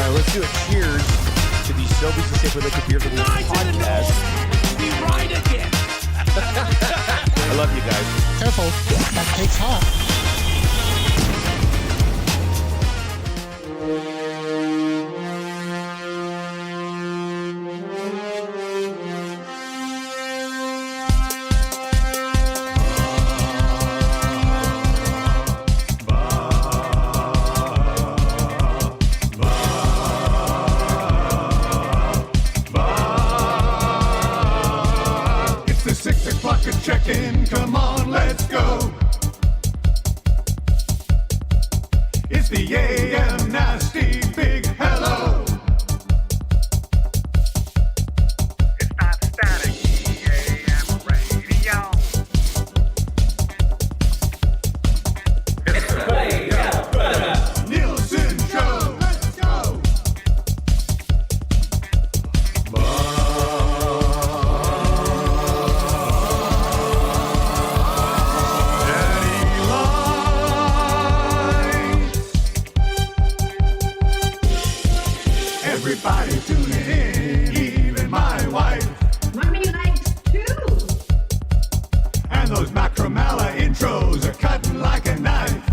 right, let's do a cheers to the Sobeys and Safe Liquid Beer for the podcast. We ride again. I love you guys. Careful, that cake's hot. Check-in, come on, let's go. It's the AM Nasty Big Hello. It's not static, AM radio. It's the Nielson Show, let's go. Everybody tuning in, even my wife. Mommy likes too. And those Macramalla intros are cutting like a knife.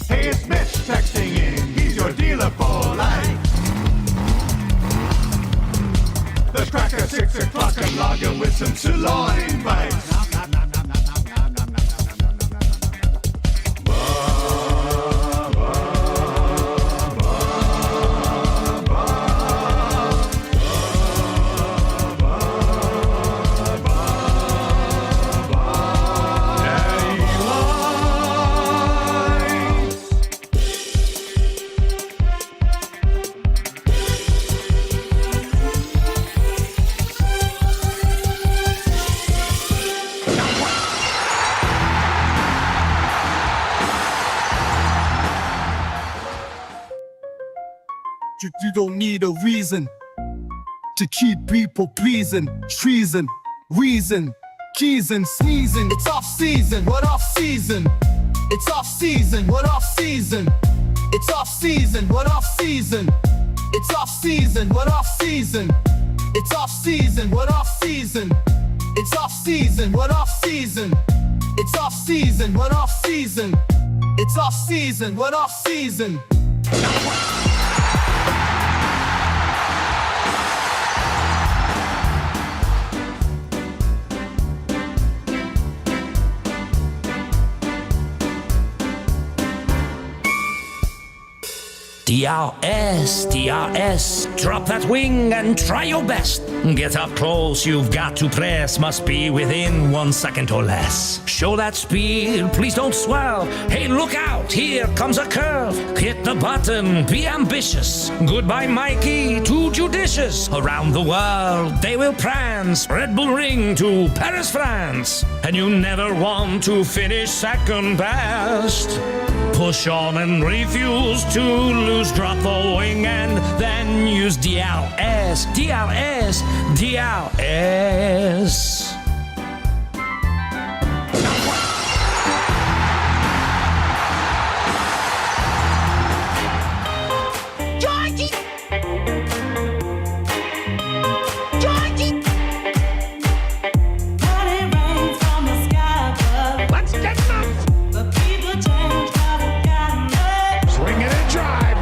Hey, it's Mitch texting in, he's your dealer for life. The cracker 6 o'clock and lager with some sirloin bites. You don't need a reason to keep people pleasing. Treason, reason, keys and sneezing. It's off season, what off season? It's off season, what off season? It's off season, what off season? It's off season, what off season? It's off season, what off season? It's off season, what off season? It's off season, what off season? It's off season, what off season? DRS, DRS, drop that wing and try your best. Get up close, you've got to press, must be within 1 second or less. Show that speed, please don't swerve. Hey, look out, here comes a curve. Hit the button, be ambitious. Goodbye, Mikey, too judicious. Around the world, they will prance. Red Bull Ring to Paris, France. And you never want to finish second best. Push on and refuse to lose, drop the wing and then use DRS, DRS, DRS. Georgie! Georgie! Let's get nuts. Swing it and drive.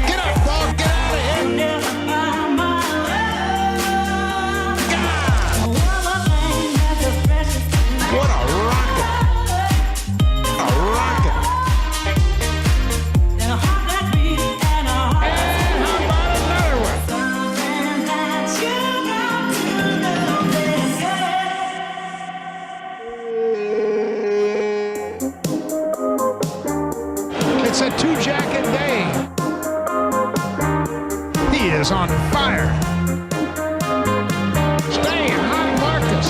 Get up, dog, get out of here. What a rocket. A rocket. And how about another one? It's a two-jacket day. He is on fire. Staying hot, Marcus.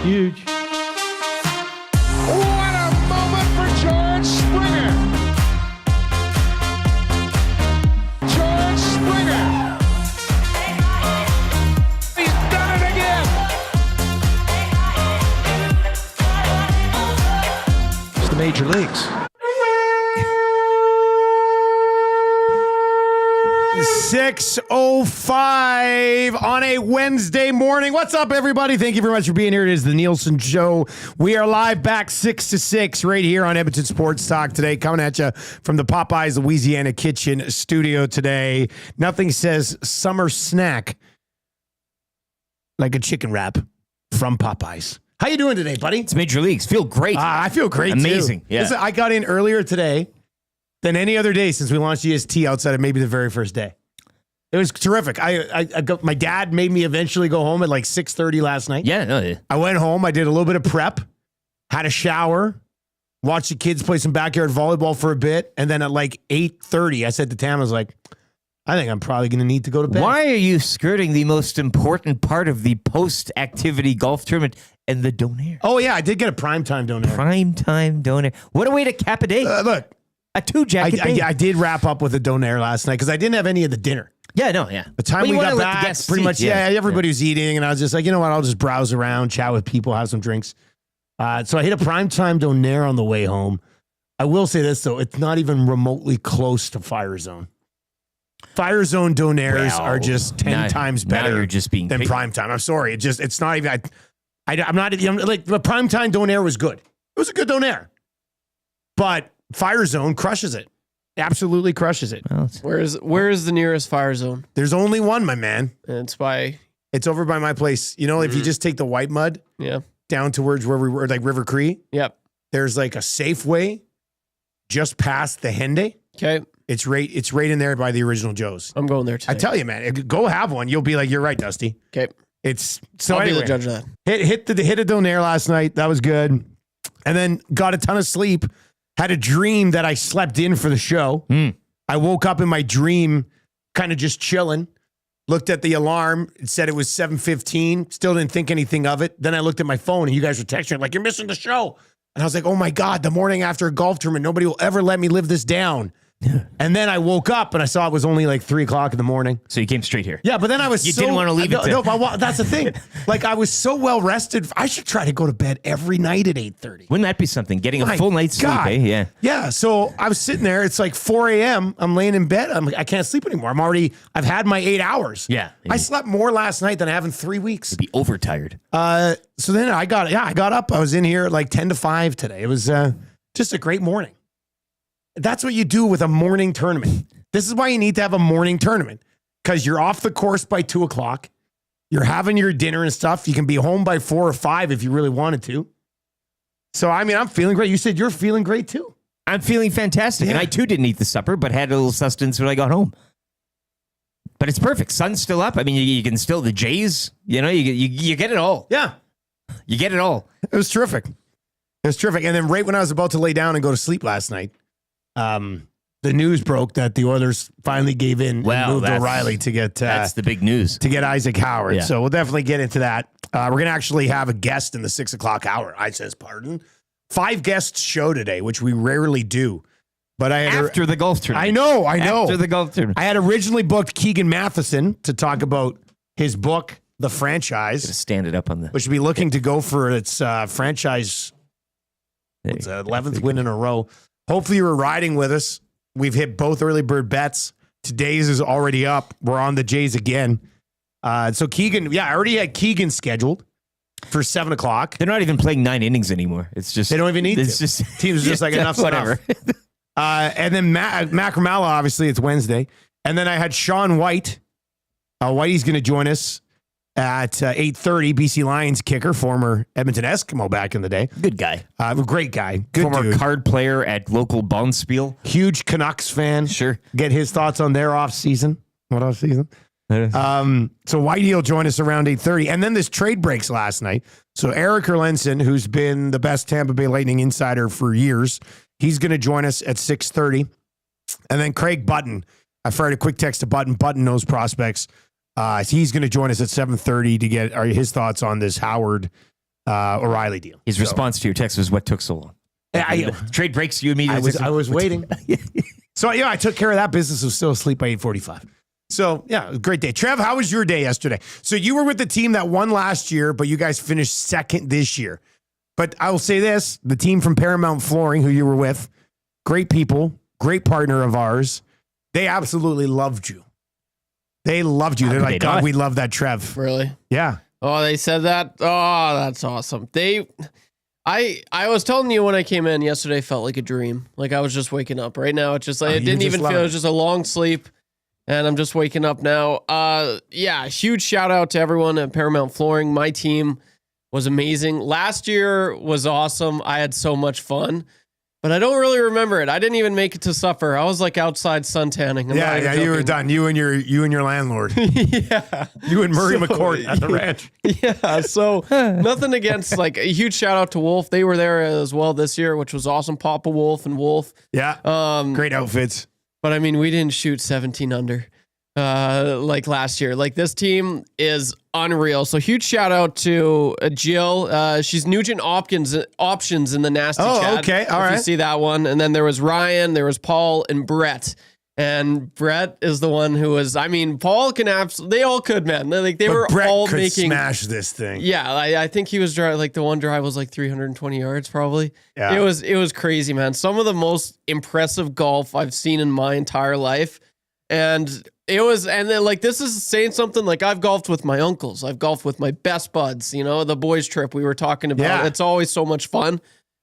Huge. What a moment for George Springer. George Springer. He's done it again. major leagues. 6:05 on a Wednesday morning. What's up, everybody? Thank you very much for being here. It is the Nielson Show. We are live back 6 to 6 right here on Edmonton Sports Talk today, coming at you from the Popeyes Louisiana Kitchen studio today. Nothing says summer snack like a chicken wrap from Popeyes. How you doing today, buddy? It's Major Leagues. Feel great. I feel great, Amazing. too. Yeah. Listen, I got in earlier today than any other day since we launched EST outside of maybe the very first day. It was terrific. I got, my dad made me eventually go home at like 6:30 last night. Yeah, no, yeah. I went home. I did a little bit of prep, had a shower, watched the kids play some backyard volleyball for a bit. And then at like 8:30, I said to Tam, I was like, I think I'm probably going to need to go to bed. Why are you skirting the most important part of the post-activity golf tournament and the donaire? Oh, yeah. I did get a primetime donaire. Primetime donaire. What a way to cap a day. Look, a two-jacket day. I did wrap up with a donaire last night because I didn't have any of the dinner. Yeah, no, yeah. The time we got back, pretty much, everybody was eating, and I was just like, you know what, I'll just browse around, chat with people, have some drinks. So I hit a primetime donaire on the way home. I will say this, though, it's not even remotely close to Fire Zone. Fire Zone donaires are just 10 times better you're just being than picky. primetime. I'm sorry. It's not even, I'm not, like, the primetime donaire was good. It was a good donaire. But Fire Zone crushes it. Absolutely crushes it. Well, Where is the nearest Fire Zone? There's only one, my man. And it's over by my place. You know, if you just take the White Mud down towards where we were, like River Cree, there's like a Safeway just past the Henday. Okay. It's right in there by the Original Joe's. I'm going there today. I tell you, man, go have one. You'll be like, you're right, Dusty. Okay. I'll be the judge of that. Hit a donaire last night. That was good. And then got a ton of sleep. Had a dream that I slept in for the show. I woke up in my dream, kind of just chilling. Looked at the alarm. It said it was 7:15. Still didn't think anything of it. Then I looked at my phone and you guys were texting like, you're missing the show. And I was like, oh my God, the morning after a golf tournament, nobody will ever let me live this down. And then I woke up and I saw it was only like 3 o'clock in the morning. So you came straight here. Yeah, but then I You didn't want to leave it. No, that's the thing. Like I was so well rested. I should try to go to bed every night at 8:30. Wouldn't that be something? Getting a full night's sleep, eh? Yeah. Yeah. So I was sitting there. It's like 4 a.m. I'm laying in bed. I can't sleep anymore. I've had my 8 hours. Yeah. I slept more last night than I have in 3 weeks. You'd be overtired. So then I got up. I was in here at like 10 to 5 today. It was just a great morning. That's what you do with a morning tournament. This is why you need to have a morning tournament, because you're off the course by 2 o'clock. You're having your dinner and stuff. You can be home by 4 or 5 if you really wanted to. So, I mean, I'm feeling great. You said you're feeling great too. I'm feeling fantastic. Yeah. And I too didn't eat the supper, but had a little sustenance when I got home. But it's perfect. Sun's still up. I mean, you can still, the Jays, you know, you get it all. Yeah. You get it all. It was terrific. And then right when I was about to lay down and go to sleep last night, the news broke that the Oilers finally gave in and moved O'Reilly to get that's the big news, to get Isaac Howard. Yeah. So we'll definitely get into that. We're gonna actually have a guest in the 6 o'clock hour. I says pardon. 5 guests show today, which we rarely do. But I had after the golf tournament. I know. After the golf tournament, I had originally booked Keegan Matheson to talk about his book, The Franchise. Stand it up on the. Which would be looking to go for its franchise. It's 11th win in a row. Hopefully you were riding with us. We've hit both early bird bets. Today's is already up. We're on the Jays again. So Keegan, I already had Keegan scheduled for 7 o'clock. They're not even playing 9 innings anymore. It's just they don't even need it's to. Just teams just like enough's whatever. Enough. And then Macramalla, obviously it's Wednesday. And then I had Shawn White. Whitey's going to join us at 8:30. BC Lions kicker, former Edmonton Eskimo back in the day. Good guy. Great guy. Good former dude. card player at local Bonspiel. Huge Canucks fan. Sure. Get his thoughts on their off season. What off season? So Whitey will join us around 8:30. And then this trade breaks last night. So Erik Erlendsson, who's been the best Tampa Bay Lightning insider for years, he's going to join us at 6:30. And then Craig Button. I fired a quick text to Button. Button knows prospects. He's going to join us at 7:30 to get his thoughts on this Howard O'Reilly deal. His response to your text was, what took so long? Trade breaks, you immediately. I was waiting. So, I took care of that business. I was still asleep by 8:45. So, great day. Trev, how was your day yesterday? So, you were with the team that won last year, but you guys finished second this year. But I will say this, the team from Paramount Flooring, who you were with, great people, great partner of ours. They absolutely loved you. They loved you. They're like, God, we love that Trev. Really? Yeah. Oh, they said that? Oh, that's awesome. I was telling you when I came in yesterday, felt like a dream. Like I was just waking up. Right now, it's just like, it didn't even feel, it was just a long sleep. And I'm just waking up now. Yeah, huge shout out to everyone at Paramount Flooring. My team was amazing. Last year was awesome. I had so much fun. But I don't really remember it. I didn't even make it to supper. I was like outside suntanning. Yeah, you were done. You and your landlord. Yeah. You and Murray McCourt at the ranch. Yeah, so nothing against, like, a huge shout out to Wolf. They were there as well this year, which was awesome. Papa Wolf and Wolf. Yeah. Great outfits. But I mean, we didn't shoot 17 under like last year. Like, this team is unreal. So huge shout out to Jill. She's Nugent Options in the Nasty Chat. Okay. All right. You see that one. And then there was Ryan, there was Paul, and Brett. And Brett is the one who was, I mean, Paul can they all could, man. Like, they were Brett all could making smash this thing. Yeah, I think he was driving, like, the one drive was like 320 yards probably. Yeah. It was crazy, man. Some of the most impressive golf I've seen in my entire life. And then, like, this is saying something. Like, I've golfed with my uncles. I've golfed with my best buds, you know, the boys trip we were talking about. Yeah. It's always so much fun,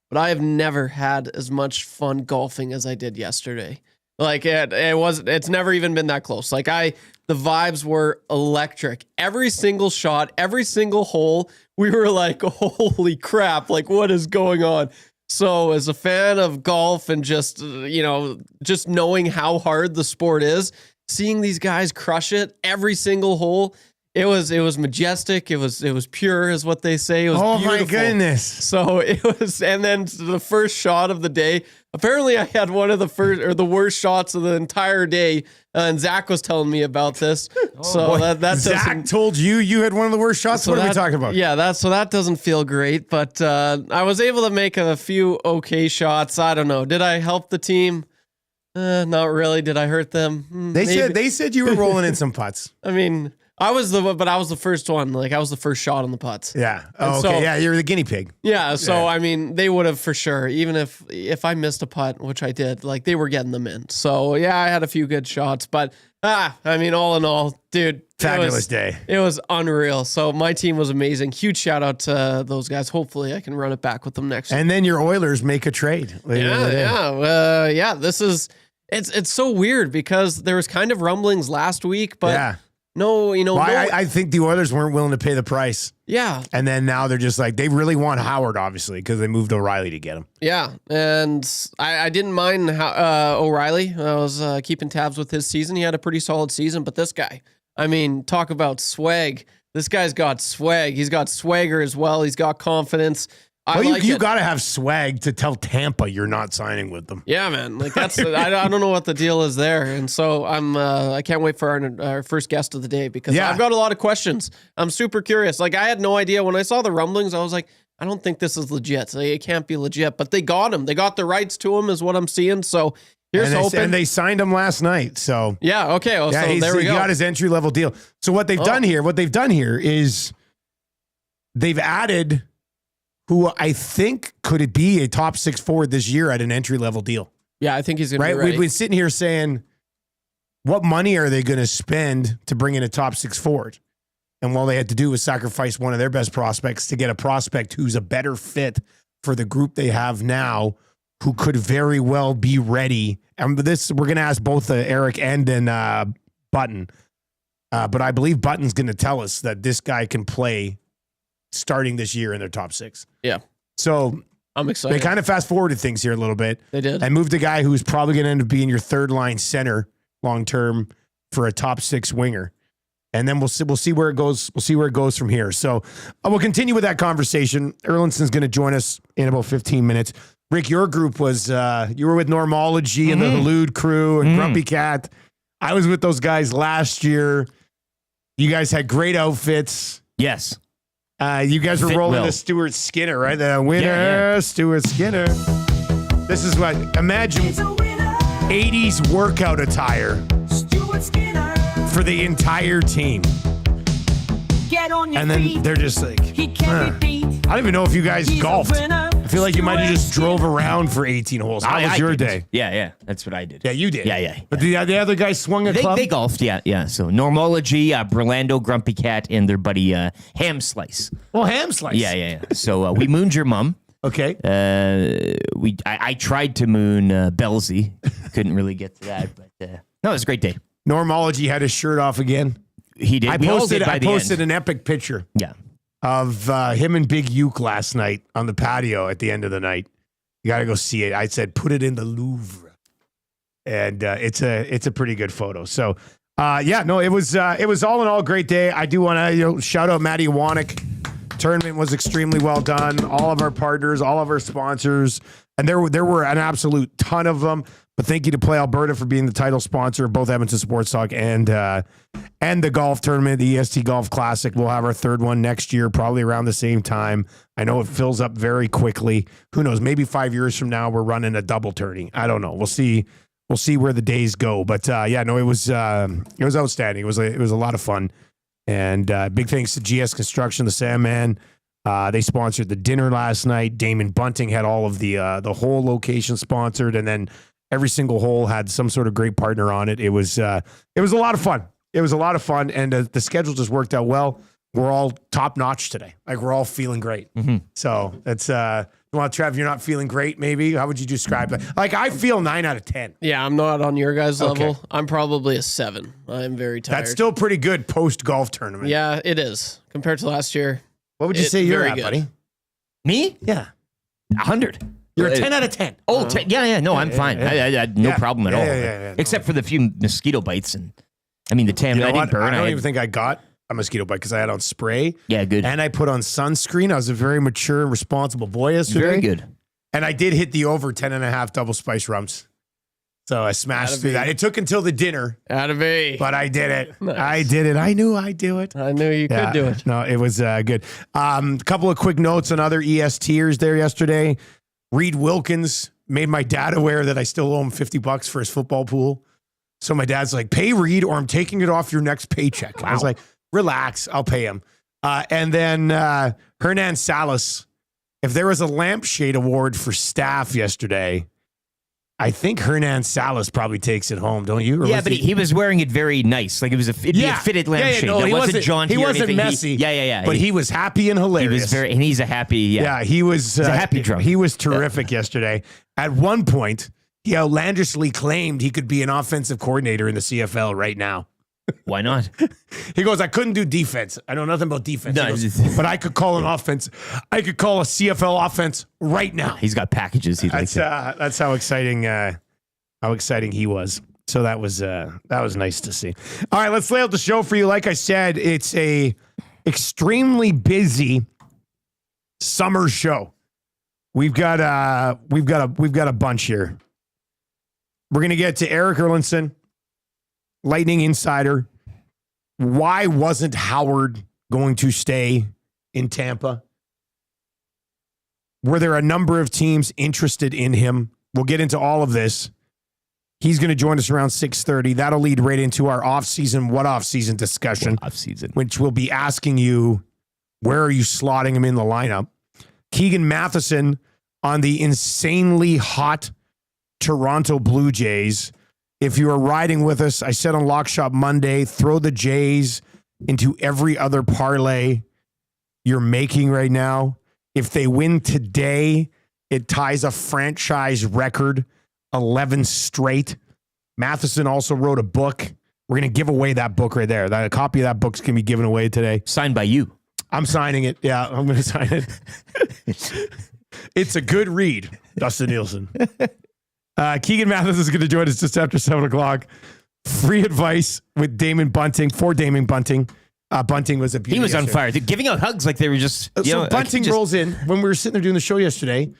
but I have never had as much fun golfing as I did yesterday. Like, it's never even been that close. Like, the vibes were electric. Every single shot, every single hole, we were like, holy crap, like, what is going on? So as a fan of golf and just, you know, just knowing how hard the sport is, seeing these guys crush it every single hole, it was majestic. It was pure, is what they say. It was beautiful. My goodness. So it was, and then the first shot of the day, apparently I had one of the worst shots of the entire day. And Zach was telling me about this. So that Zach told you had one of the worst shots. So what are we talking about? Yeah, that doesn't feel great. But I was able to make a few okay shots. I don't know. Did I help the team? Not really. Did I hurt them? They said you were rolling in some putts. I mean, I was the first one. Like, I was the first shot on the putts. Yeah. Oh, okay. Yeah, you're the guinea pig. Yeah. So I mean, they would have for sure. Even if I missed a putt, which I did, like, they were getting them in. So yeah, I had a few good shots. But I mean, all in all, dude, fabulous day. It was unreal. So my team was amazing. Huge shout out to those guys. Hopefully, I can run it back with them next year. And then your Oilers make a trade. Yeah. This is it's so weird because there was kind of rumblings last week, but. Yeah. No, you know. I think the Oilers weren't willing to pay the price. Yeah. And then now they're just like, they really want Howard, obviously, because they moved O'Reilly to get him. Yeah. And I didn't mind O'Reilly. I was keeping tabs with his season. He had a pretty solid season. But this guy, I mean, talk about swag. This guy's got swag. He's got swagger as well. He's got confidence. You got to have swag to tell Tampa you're not signing with them. Yeah, man. Like, that's I don't know what the deal is there, and so I can't wait for our first guest of the day because I've got a lot of questions. I'm super curious. Like, I had no idea when I saw the rumblings. I was like, I don't think this is legit. Like, it can't be legit, but they got him. They got the rights to him, is what I'm seeing. So here's hoping. And they signed him last night. So yeah, okay. Well, so there we go. He got his entry level deal. So what they've done here is they've added. Who I think could it be a top 6 forward this year at an entry level deal? Yeah, I think he's going to be ready. We've been sitting here saying, what money are they going to spend to bring in a top 6 forward? And all they had to do was sacrifice one of their best prospects to get a prospect who's a better fit for the group they have now, who could very well be ready. And this, we're going to ask both Erik and then Button. But I believe Button's going to tell us that this guy can play starting this year in their top 6. Yeah. So I'm excited. They kind of fast forwarded things here a little bit. They did. And moved a guy who's probably going to end up being your third line center long term for a top 6 winger. And then we'll see where it goes. We'll see where it goes from here. So we'll continue with that conversation. Erlendsson's going to join us in about 15 minutes. Rick, your group was, you were with Normology and the Halud crew and Grumpy Cat. I was with those guys last year. You guys had great outfits. Yes. You guys were rolling the Stuart Skinner, right? The winner, Stuart Skinner. This is what, imagine 80s workout attire for the entire team. Get on your And then feet. they're just like, He can't be beat. I don't even know if you guys He's a golfed. winner. I feel like you might have just drove around for 18 holes. How was your did. day? Yeah. That's what I did. Yeah, you did. Yeah. But the other guys swung a club? They golfed, yeah. So Normology, Burlando, Grumpy Cat, and their buddy Ham Slice. Well, ham slice. Yeah. So we mooned your mom. Okay. I tried to moon Belsey. Couldn't really get to that, but no, it was a great day. Normology had his shirt off again. He did. I We all did by the posted end. an epic picture Yeah. of him and Big Uke last night on the patio at the end of the night. You got to go see it. I said, put it in the Louvre. And it's a pretty good photo. So, it was all in all a great day. I do want to shout out Matty Wanek. Tournament was extremely well done. All of our partners, all of our sponsors, and there were an absolute ton of them. But thank you to Play Alberta for being the title sponsor of both Edmonton Sports Talk and the golf tournament, the EST Golf Classic. We'll have our third one next year, probably around the same time. I know it fills up very quickly. Who knows? Maybe 5 years from now, we're running a double tourney. I don't know. We'll see. We'll see where the days go. But it was outstanding. It was a lot of fun. And big thanks to GS Construction, the Sandman. They sponsored the dinner last night. Damon Bunting had all of the whole location sponsored, and then every single hole had some sort of great partner on it. It was a lot of fun. It was a lot of fun, and the schedule just worked out well. We're all top notch today. Like, we're all feeling great. Mm-hmm. So that's well, Trev, you're not feeling great. Maybe how would you describe that? Like, I feel 9 out of 10. Yeah, I'm not on your guys' level. Okay. I'm probably a 7. I'm very tired. That's still pretty good post golf tournament. Yeah, it is compared to last year. What would you say you're very at, good. buddy? Me? Yeah, 100. you're a 10 out of 10. Oh, 10. Yeah. No, I'm fine. yeah. I had no Yeah. problem at all. Yeah. Except for the few mosquito bites, and I mean the tan. You know I didn't what? burn. I don't had- even think I got a mosquito bite because I had on spray. Yeah, good. And I put on sunscreen. I was a very mature and responsible boy yesterday. Very good. And I did hit the over 10.5 double spice rums. So I smashed Atta through bee. that. It took until the dinner, Out of A. but I did it. Nice. I did it. I knew I'd do it. I knew you could do it. No, it was good. A couple of quick notes on other ESTers there yesterday. Reed Wilkins made my dad aware that I still owe him $50 for his football pool. So my dad's like, pay Reed or I'm taking it off your next paycheck. I was like, relax, I'll pay him. And then Hernan Salas, if there was a lampshade award for staff yesterday, I think Hernan Salas probably takes it home, don't you? Or Yeah, was but he was wearing it very nice. Like it was a fitted lampshade. no, That he wasn't jaunty. He or wasn't anything. messy. Yeah. But he was happy and he hilarious. was very, and he's a happy. Yeah, he was a happy drunk. He was terrific yesterday. At one point, he outlandishly claimed he could be an offensive coordinator in the CFL right now. Why not? He goes, I couldn't do defense. I know nothing about defense. No, He goes, but I could call an offense. I could call a CFL offense right now. He's got packages. He'd like to. That's how exciting he was. So that was nice to see. All right, let's lay out the show for you. Like I said, it's a extremely busy summer show. We've got a bunch here. We're gonna get to Erik Erlendsson, Lightning Insider. Why wasn't Howard going to stay in Tampa? Were there a number of teams interested in him? We'll get into all of this. He's going to join us around 6:30. That'll lead right into our off-season discussion, which will be asking you, where are you slotting him in the lineup? Keegan Matheson on the insanely hot Toronto Blue Jays. If you are riding with us, I said on Lock Shop Monday, throw the Jays into every other parlay you're making right now. If they win today, it ties a franchise record, 11 straight. Matheson also wrote a book. We're going to give away that book right there. A copy of that book's going to be given away today. Signed by you. I'm signing it. Yeah, I'm going to sign it. It's a good read, Dustin Nielson. Keegan Matheson is going to join us just after 7 o'clock. Free advice with Damon Bunting for Damon Bunting. Bunting was a beauty. He was on yesterday. fire. They're giving out hugs like they were just. So Bunting rolls in when we were sitting there doing the show yesterday.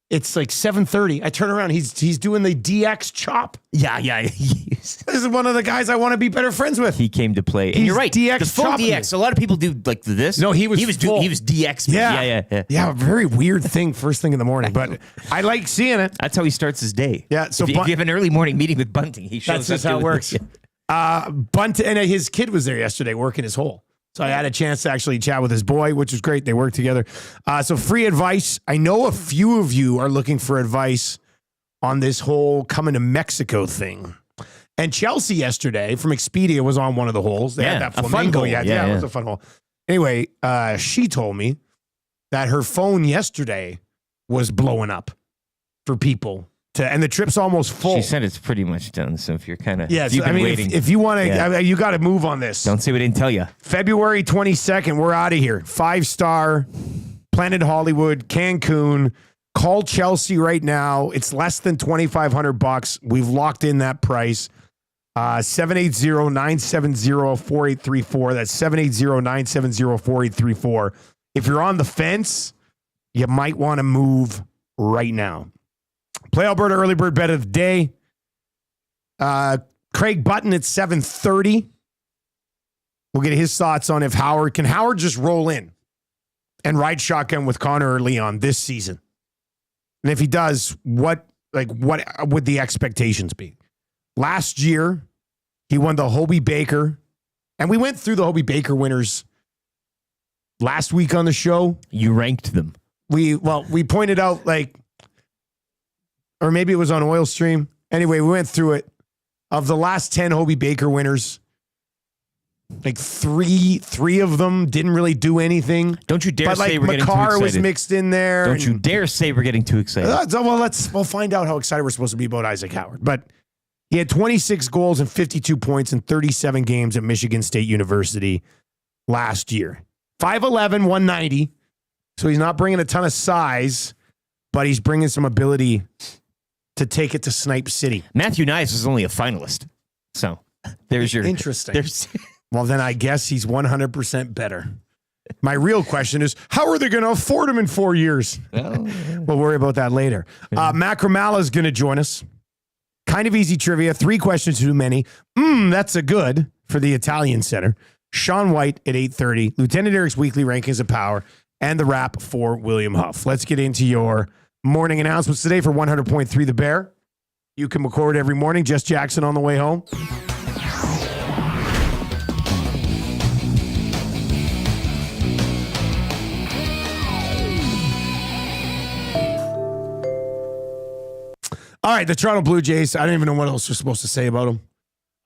It's like 7:30. I turn around. He's doing the DX chop. Yeah. This is one of the guys I want to be better friends with. He came to play. And He's you're right. DX the full chopping DX. A lot of people do like this. No, he was full. He was DX. Man. Yeah. Yeah, a very weird thing first thing in the morning, but I like seeing it. That's how he starts his day. Yeah, so if you have an early morning meeting with Bunting, he shows That's just up how it doing works. Yeah. Bunting and his kid was there yesterday working his hole. So I had a chance to actually chat with his boy, which was great. They work together. So free advice. I know a few of you are looking for advice on this whole coming to Mexico thing. And Chelsea yesterday from Expedia was on one of the holes. They had that a fun flamingo. hole. Yeah, it was a fun hole. Anyway, she told me that her phone yesterday was blowing up for people. And the trip's almost full. She said it's pretty much done. So if you're kind of waiting. If you want to, you got to move on this. Don't say we didn't tell you. February 22nd, we're out of here. 5-star, Planet Hollywood, Cancun. Call Chelsea right now. It's less than $2,500. We've locked in that price. 780-970-4834. That's 780-970-4834. If you're on the fence, you might want to move right now. Play Alberta early bird bet of the day. Craig Button at 7:30. We'll get his thoughts on if Howard just roll in and ride shotgun with Connor or Leon this season. And if he does, what would the expectations be? Last year, he won the Hobie Baker, and we went through the Hobie Baker winners last week on the show. You ranked them. We pointed out or maybe it was on Oil Stream. Anyway, we went through it. Of the last 10 Hobie Baker winners, three of them didn't really do anything. Don't you dare say we're getting too Makar excited. was mixed in there. Don't you dare say we're getting too excited. We'll find out how excited we're supposed to be about Isaac Howard. But he had 26 goals and 52 points in 37 games at Michigan State University last year. 5'11", 190. So he's not bringing a ton of size, but he's bringing some ability to take it to Snipe City. Matthew Nyes was only a finalist. So there's your... Interesting. Well, then I guess he's 100% better. My real question is, how are they going to afford him in 4 years? We'll worry about that later. Macramalla is going to join us. Kind of easy trivia. 3 questions too many. That's a good for the Italian Center. Shawn White at 8:30. Lieutenant Eric's weekly rankings of power. And the wrap for William Huff. Let's get into your morning announcements today for 100.3 The Bear. You can record every morning. Jess Jackson on the way home. All right, the Toronto Blue Jays. I don't even know what else we're supposed to say about them.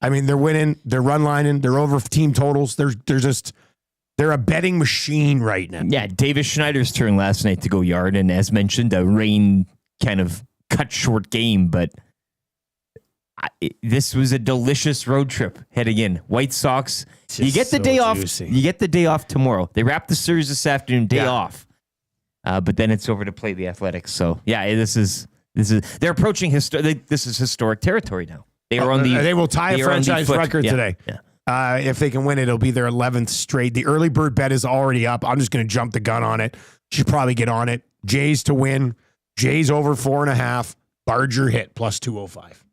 I mean, they're winning. They're run lining. They're over team totals. They're a betting machine right now. Yeah, Davis Schneider's turn last night to go yard, and as mentioned, a rain kind of cut short game, but this was a delicious road trip heading in. White Sox, you get the day off. You get the day off tomorrow. They wrap the series this afternoon, day off, but then it's over to play the Athletics. So yeah, this is they're approaching this is historic territory now. They are on the. They will tie a franchise record today. Yeah. If they can win it, it'll be their 11th straight. The early bird bet is already up. I'm just going to jump the gun on it. Should probably get on it. Jays to win. Jays over 4.5. Barger hit plus 205.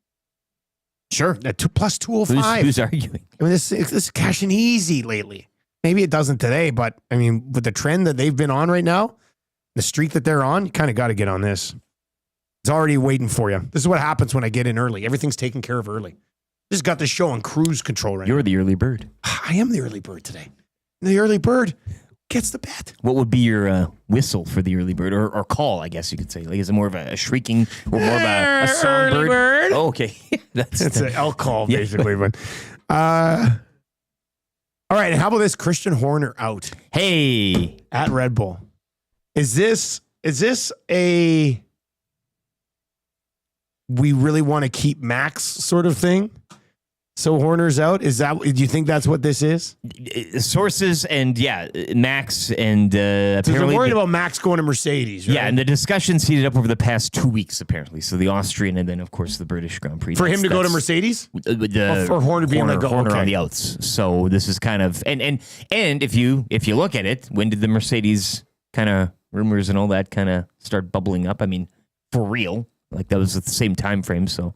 Sure. Plus 205. Who's arguing? I mean, this is cashing easy lately. Maybe it doesn't today, but I mean, with the trend that they've been on right now, the streak that they're on, you kind of got to get on this. It's already waiting for you. This is what happens when I get in early. Everything's taken care of early. Just got this show on cruise control right now. You're the early bird. I am the early bird today. The early bird gets the bet. What would be your whistle for the early bird, or call? I guess you could say. Like, is it more of a shrieking or more of a songbird? Bird. Oh, okay, It's an elk call basically. But all right. How about this? Christian Horner out. Hey, at Red Bull. Is this a we really want to keep Max sort of thing? So Horner's out. Do you think that's what this is? Sources and Max and apparently they're worried about Max going to Mercedes, right? Yeah, and the discussions heated up over the past 2 weeks apparently. So the Austrian and then of course the British Grand Prix. For him to go to Mercedes? For Horner being Horner on the outs. So this is kind of and if you look at it, when did the Mercedes kind of rumors and all that kind of start bubbling up? I mean, for real, like that was at the same time frame. So.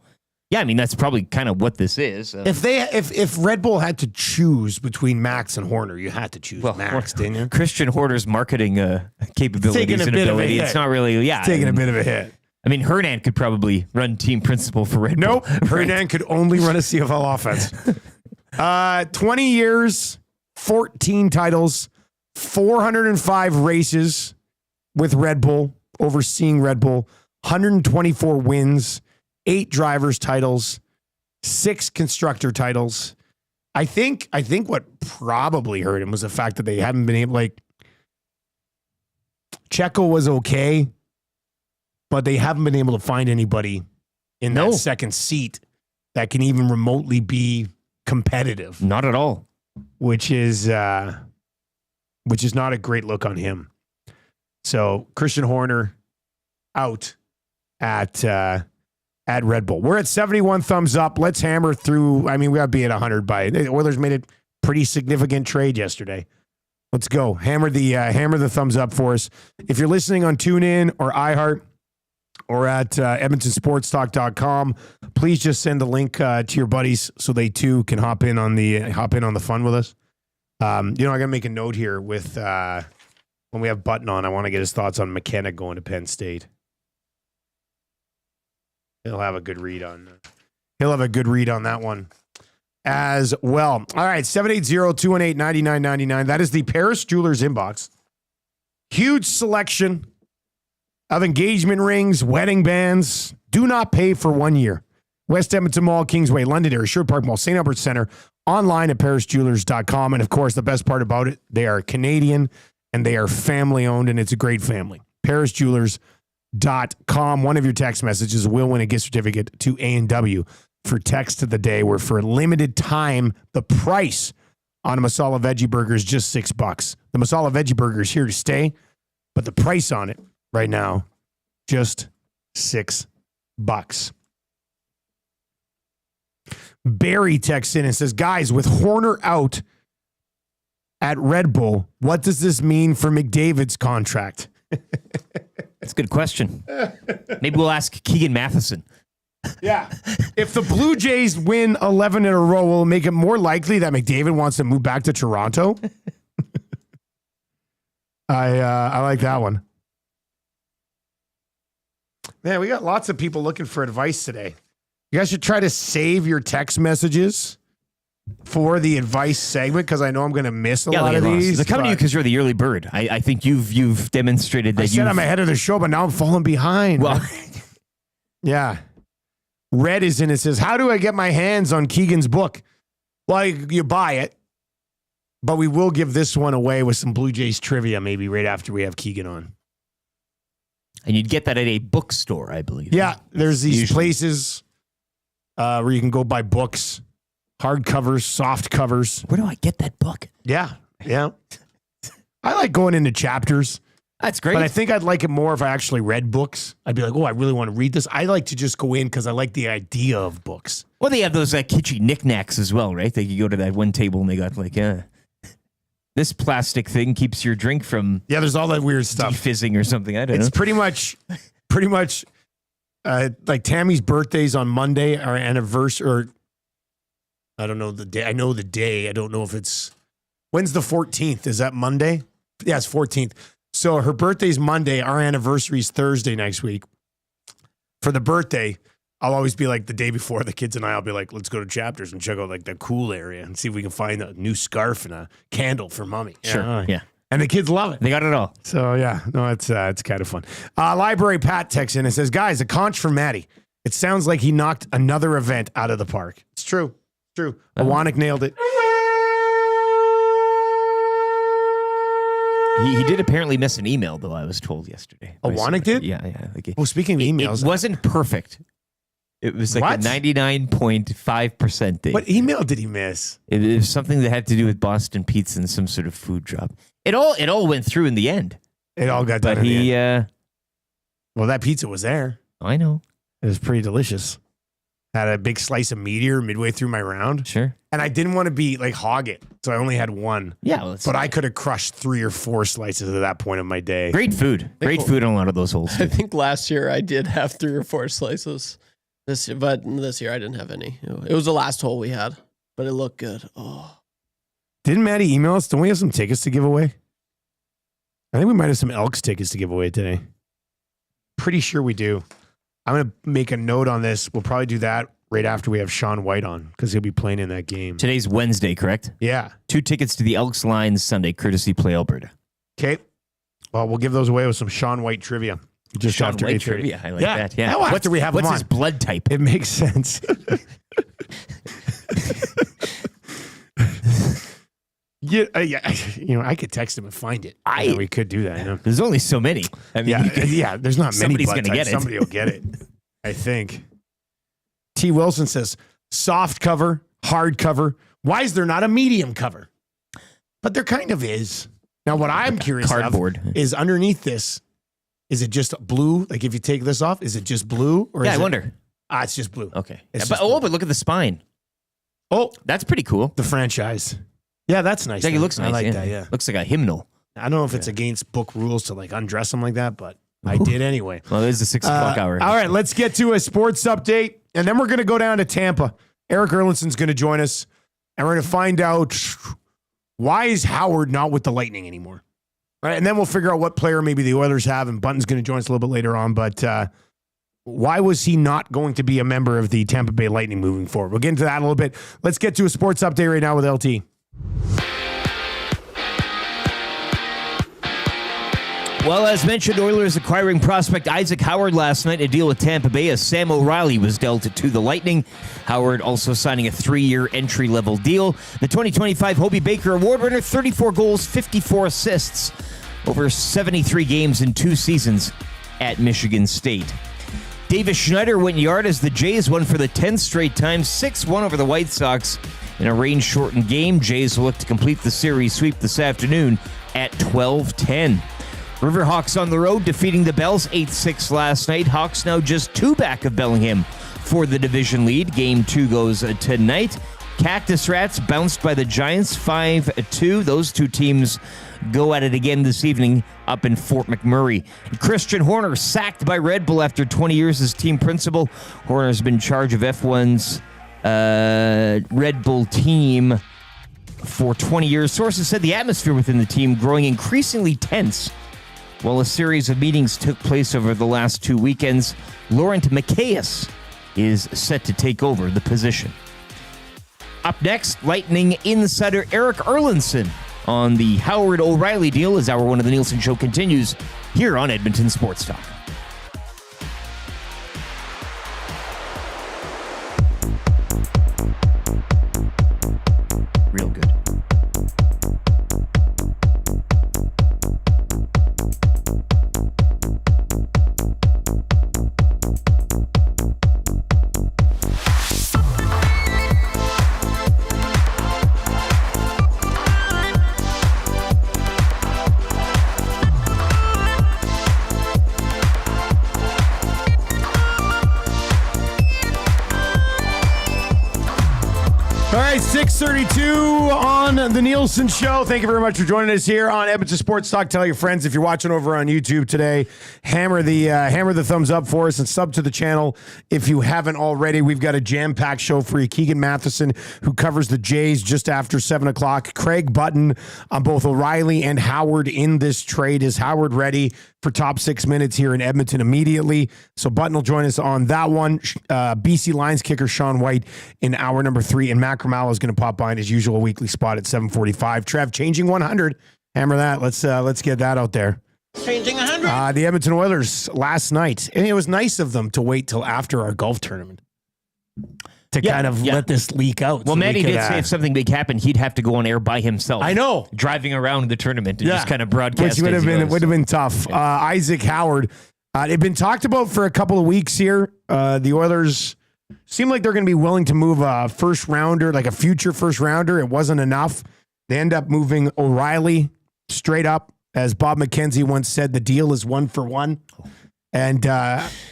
Yeah, I mean that's probably kind of what this is. If Red Bull had to choose between Max and Horner, you had to choose Max, didn't you? Christian Horner's marketing capabilities and ability, it's not really taking a bit of a hit. I mean, Hernan could probably run team principal for Red Bull. Nope, Hernan could only run a CFL offense. 20 years, 14 titles, 405 races with Red Bull, overseeing Red Bull, 124 wins, 8 drivers' titles, 6 constructor titles. I think what probably hurt him was the fact that they haven't been able, like, Checo was okay, but they haven't been able to find anybody in that second seat that can even remotely be competitive. Not at all. Which is not a great look on him. So Christian Horner out at Red Bull. We're at 71 thumbs up. Let's hammer through. I mean, we got to be at 100 by the Oilers made a pretty significant trade yesterday. Let's go. Hammer the thumbs up for us. If you're listening on TuneIn or iHeart or at EdmontonSportsTalk.com, please just send a link to your buddies so they too can hop in on the fun with us. I got to make a note here with when we have Button on. I want to get his thoughts on McKenna going to Penn State. He'll have a good read on that one as well. All right, 780-218-9999. That is the Paris Jewelers inbox. Huge selection of engagement rings, wedding bands. Do not pay for 1 year. West Edmonton Mall, Kingsway, Londonderry, Sherwood Park Mall, St. Albert Center, online at parisjewelers.com. And of course, the best part about it, they are Canadian and they are family owned, and it's a great family. parisjewelers.com. One of your text messages will win a gift certificate to A&W for text of the day, where for a limited time, the price on a Masala Veggie Burger is just $6. The Masala Veggie Burger is here to stay, but the price on it right now, just $6. Barry texts in and says, guys, with Horner out at Red Bull, what does this mean for McDavid's contract? That's a good question. Maybe we'll ask Keegan Matheson. Yeah. If the Blue Jays win 11 in a row, will it make it more likely that McDavid wants to move back to Toronto? I like that one. Man, we got lots of people looking for advice today. You guys should try to save your text messages for the advice segment, because I know I'm going to miss a lot of these. They're coming to you because you're the early bird. I think you've demonstrated that. I said I'm ahead of the show, but now I'm falling behind. Well, yeah. Red is in it, says, how do I get my hands on Keegan's book? Well, you buy it, but we will give this one away with some Blue Jays trivia maybe right after we have Keegan on. And you'd get that at a bookstore, I believe. Yeah, there's these places where you can go buy books, hardcovers, soft covers. Where do I get that book? Yeah. I like going into chapters. That's great. But I think I'd like it more if I actually read books. I'd be like, oh, I really want to read this. I like to just go in because I like the idea of books. Well, they have those kitschy knickknacks as well, right? They could go to that one table and they got this plastic thing keeps your drink from there's all that weird stuff. Defizzing or something. I don't know. It's pretty much like Tammy's birthday's on Monday, our anniversary, or I don't know the day. I know the day. I don't know if it's, when's the 14th? Is that Monday? Yeah, it's 14th. So her birthday's Monday. Our anniversary's Thursday next week. For the birthday, I'll always be like the day before, the kids and I'll be like, let's go to Chapters and check out like the cool area and see if we can find a new scarf and a candle for mommy. Sure. Yeah. And the kids love it. They got it all. So yeah, no, it's kind of fun. Library Pat texts in and says, guys, a conch for Matty. It sounds like he knocked another event out of the park. It's true. Awanik nailed it. He did apparently miss an email, though, I was told yesterday. Awanik did? Yeah. Speaking of emails. It wasn't perfect. It was like a 99.5% thing. What email did he miss? It was something that had to do with Boston Pizza and some sort of food drop. It all went through in the end. It all got done in the end. Well, that pizza was there. I know. It was pretty delicious. Had a big slice of meteor midway through my round. Sure. And I didn't want to hog it. So I only had one. Yeah. But I could have crushed 3 or 4 slices at that point of my day. Great food. Great food on a lot of those holes. I think last year I did have 3 or 4 slices. This year I didn't have any. It was the last hole we had, but it looked good. Oh. Didn't Maddie email us? Don't we have some tickets to give away? I think we might have some Elks tickets to give away today. Pretty sure we do. I'm going to make a note on this. We'll probably do that right after we have Shawn White on because he'll be playing in that game. Today's Wednesday, correct? Yeah. 2 tickets to the Elks Lions Sunday, courtesy Play Alberta. Okay. Well, we'll give those away with some Shawn White trivia. Just Shawn after White 8:30. trivia. I like that. Yeah. Now after we have him what's on. his blood type? It makes sense. Yeah, I could text him and find it. We could do that. You know? There's only so many. I mean, there's not many. Somebody's blood gonna types. get it. Somebody will get it. I think. T. Wilson says soft cover, hard cover. Why is there not a medium cover? But there kind of is. Now, what I'm curious Cardboard. of is underneath this. Is it just blue? Like if you take this off, is it just blue? Or I wonder. It's just blue. Okay. It's But just blue. but look at the spine. Oh, That's pretty cool. the franchise. Yeah, that's nice. It looks nice. I like that. Yeah. Looks like a hymnal. I don't know if it's against book rules to like undress them like that, but I did anyway. Well, it is the 6 o'clock hour. All right, let's get to a sports update, and then we're going to go down to Tampa. Erik Erlendsson's going to join us, and we're going to find out why is Howard not with the Lightning anymore. All right, and then we'll figure out what player maybe the Oilers have, and Bunton's going to join us a little bit later on, but why was he not going to be a member of the Tampa Bay Lightning moving forward? We'll get into that in a little bit. Let's get to a sports update right now with LT. Well, as mentioned, Oilers acquiring prospect Isaac Howard last night, a deal with Tampa Bay as Sam O'Reilly was dealt to the Lightning. Howard also signing a 3-year entry-level deal. The 2025 Hobey Baker Award winner, 34 goals, 54 assists over 73 games in 2 seasons at Michigan State. Davis Schneider went yard as the Jays won for the 10th straight time, 6-1 over the White Sox in a rain-shortened game. Jays will look to complete the series sweep this afternoon at 12:10. Riverhawks on the road, defeating the Bells 8-6 last night. Hawks now just 2 back of Bellingham for the division lead. Game 2 goes tonight. Cactus Rats bounced by the Giants 5-2. Those 2 teams go at it again this evening up in Fort McMurray. Christian Horner sacked by Red Bull after 20 years as team principal. Horner's been in charge of F1's Red Bull team for 20 years. Sources said the atmosphere within the team growing increasingly tense. While a series of meetings took place over the last 2 weekends, Laurent Macias is set to take over the position. Up next, Lightning insider Erik Erlendsson on the Howard O'Reilly deal as Hour 1 of the Nielson Show continues here on Edmonton Sports Talk. Real good. All right, 6:32 on the Nielson Show. Thank you very much for joining us here on Edmonton Sports Talk. Tell your friends if you're watching over on YouTube today, hammer the thumbs up for us and sub to the channel if you haven't already. We've got a jam-packed show for you. Keegan Matheson, who covers the Jays just after 7 o'clock. Craig Button on both O'Reilly and Howard in this trade. Is Howard ready for top 6 minutes here in Edmonton immediately? So Button will join us on that one. BC Lions kicker Shawn White in hour number 3, and Macramalla is going to pop by in his usual weekly spot at 7:45. Trev, changing 100. Hammer that. Let's get that out there. Changing 100. The Edmonton Oilers last night, and it was nice of them to wait till after our golf tournament to let this leak out. Well, Manny did say if something big happened, he'd have to go on air by himself. I know, driving around the tournament and just kind of broadcast. Which would have been tough. Yeah. Isaac Howard, it'd been talked about for a couple of weeks here. The Oilers seem like they're going to be willing to move a first rounder, like a future first rounder. It wasn't enough. They end up moving O'Reilly straight up. As Bob McKenzie once said, the deal is 1 for 1. And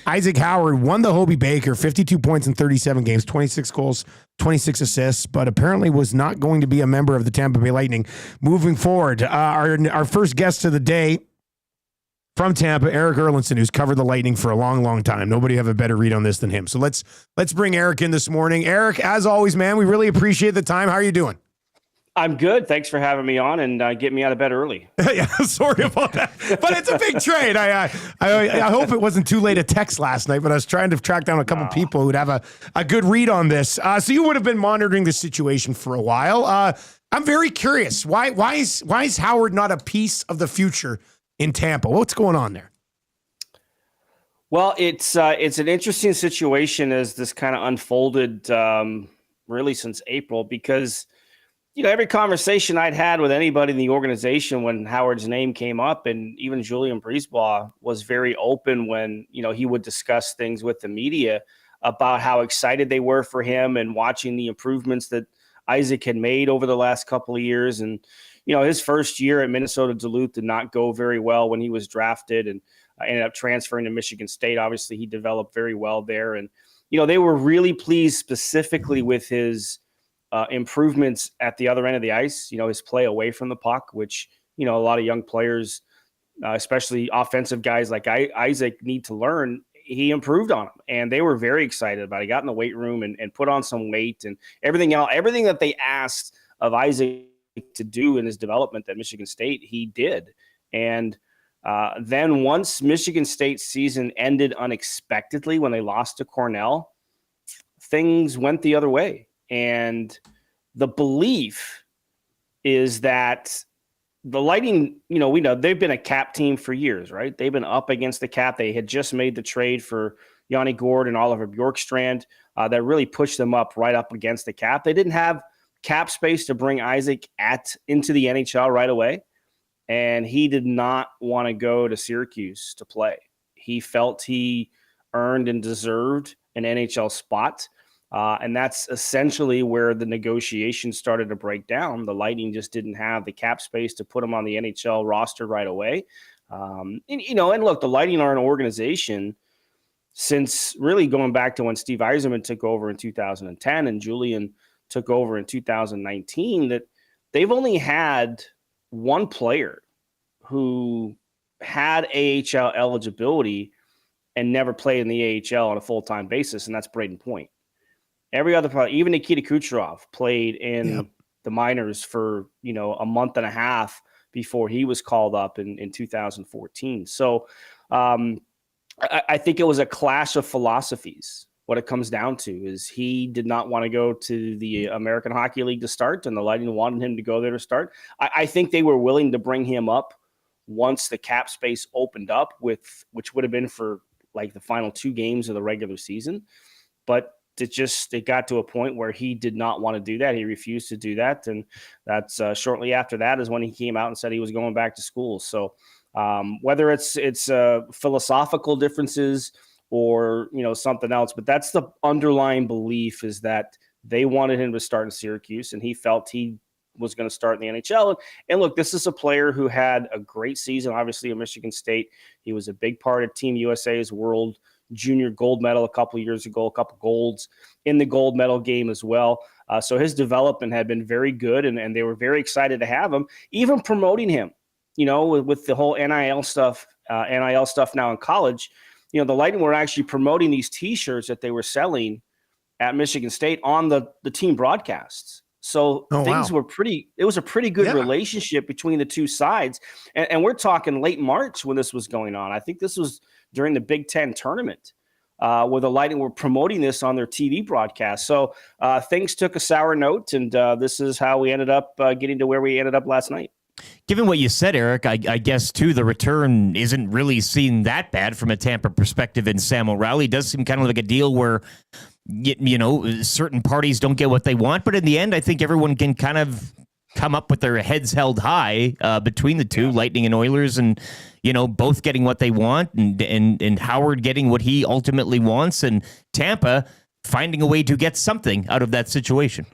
Isaac Howard won the Hobey Baker, 52 points in 37 games, 26 goals, 26 assists, but apparently was not going to be a member of the Tampa Bay Lightning moving forward. Our first guest of the day from Tampa, Erik Erlendsson, who's covered the Lightning for a long, long time. Nobody have a better read on this than him. So let's bring Erik in this morning. Erik, as always, man, we really appreciate the time. How are you doing? I'm good. Thanks for having me on and getting me out of bed early. Yeah, sorry about that, but it's a big trade. I hope it wasn't too late a text last night, but I was trying to track down a couple people who'd have a good read on this. So you would have been monitoring the situation for a while. I'm very curious. Why is Howard not a piece of the future in Tampa? What's going on there? Well, it's an interesting situation as this kind of unfolded really since April, because every conversation I'd had with anybody in the organization when Howard's name came up, and even Julian Brisebois was very open when, he would discuss things with the media about how excited they were for him and watching the improvements that Isaac had made over the last couple of years. And, his first year at Minnesota Duluth did not go very well when he was drafted and ended up transferring to Michigan State. Obviously, he developed very well there. And, they were really pleased specifically with his improvements at the other end of the ice, his play away from the puck, which, a lot of young players, especially offensive guys like Isaac, need to learn. He improved on them, and they were very excited about it. He got in the weight room and put on some weight and everything else. Everything that they asked of Isaac to do in his development at Michigan State, he did. And then once Michigan State's season ended unexpectedly when they lost to Cornell, things went the other way. And the belief is that the Lightning, we know they've been a cap team for years, right? They've been up against the cap. They had just made the trade for Yanni Gourde and Oliver Bjorkstrand that really pushed them right up against the cap. They didn't have cap space to bring Isaac into the NHL right away. And he did not want to go to Syracuse to play. He felt he earned and deserved an NHL spot. And that's essentially where the negotiations started to break down. The Lightning just didn't have the cap space to put him on the NHL roster right away. And look, the Lightning are an organization since really going back to when Steve Yzerman took over in 2010 and Julian took over in 2019, that they've only had one player who had AHL eligibility and never played in the AHL on a full-time basis, and that's Braden Point. Every other player, even Nikita Kucherov, played in the minors for, a month and a half before he was called up in 2014. So I think it was a clash of philosophies. What it comes down to is he did not want to go to the American Hockey League to start, and the Lightning wanted him to go there to start. I think they were willing to bring him up once the cap space opened up, which would have been for like the final 2 games of the regular season. But it got to a point where he did not want to do that. He refused to do that. And that's shortly after that is when he came out and said he was going back to school. So whether it's philosophical differences or, something else, but that's the underlying belief, is that they wanted him to start in Syracuse and he felt he was going to start in the NHL. And look, this is a player who had a great season, obviously at Michigan State. He was a big part of Team USA's World Junior gold medal a couple of years ago, a couple golds in the gold medal game as well. So his development had been very good, and they were very excited to have him, even promoting him, with the whole NIL stuff now in college. The Lightning were actually promoting these T-shirts that they were selling at Michigan State on the team broadcasts. So things were it was a pretty good relationship between the two sides. And we're talking late March when this was going on. I think this was during the Big Ten tournament where the Lightning were promoting this on their TV broadcast. So things took a sour note, and this is how we ended up getting to where we ended up last night. Given what you said, Eric, I guess, too, the return isn't really seen that bad from a Tampa perspective in Sam O'Reilly. It does seem kind of like a deal where, certain parties don't get what they want. But in the end, I think everyone can kind of come up with their heads held high between the two, Lightning and Oilers, and, both getting what they want and Howard getting what he ultimately wants, and Tampa finding a way to get something out of that situation.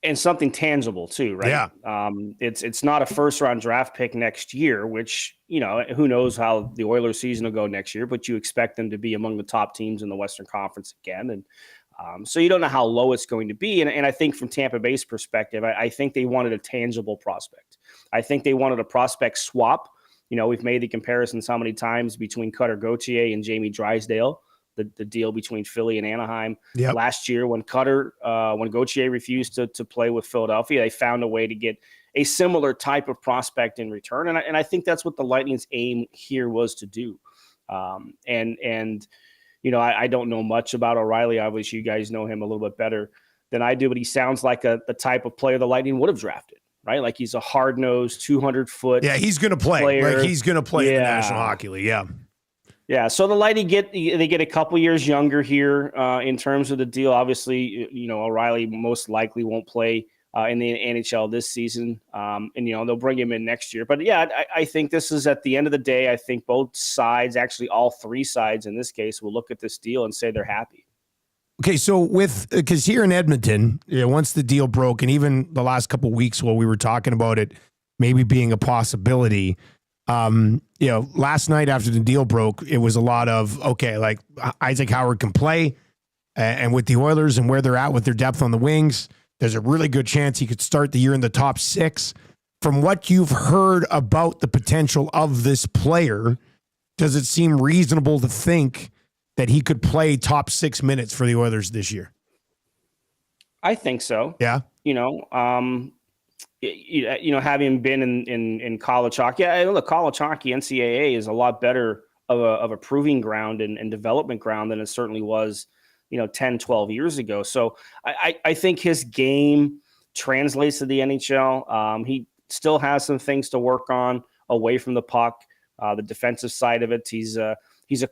And something tangible too, right? Yeah. It's not a first-round draft pick next year, which, who knows how the Oilers season will go next year, but you expect them to be among the top teams in the Western Conference again. And so you don't know how low it's going to be. And I think from Tampa Bay's perspective, I think they wanted a tangible prospect. I think they wanted a prospect swap. We've made the comparisons how many times between Cutter Gauthier and Jamie Drysdale. the deal between Philly and Anaheim Yep. last year when Gauthier refused to play with Philadelphia. They found a way to get a similar type of prospect in return. And I think that's what the Lightning's aim here was to do. And I don't know much about O'Reilly. Obviously, you guys know him a little bit better than I do, but he sounds like the type of player the Lightning would have drafted, right? Like he's a hard-nosed, 200-foot. Yeah, he's going to play. Player. Like he's going to play in the National Hockey League. Yeah. Yeah, so the Lightning get a couple years younger here in terms of the deal. Obviously, O'Reilly most likely won't play in the NHL this season, and they'll bring him in next year. But yeah, I think this is at the end of the day. I think both sides, actually all three sides in this case, will look at this deal and say they're happy. Okay, so because here in Edmonton, once the deal broke, and even the last couple of weeks while we were talking about it maybe being a possibility. Last night after the deal broke, it was a lot of, okay, like Isaac Howard can play, and with the Oilers and where they're at with their depth on the wings, there's a really good chance he could start the year in the top 6. From what you've heard about the potential of this player, does it seem reasonable to think that he could play top 6 minutes for the Oilers this year? I think so. Yeah. Having been in college hockey, look, college hockey, NCAA is a lot better of a proving ground and development ground than it certainly was, 10, 12 years ago. So I think his game translates to the NHL. He still has some things to work on away from the puck, the defensive side of it. He's a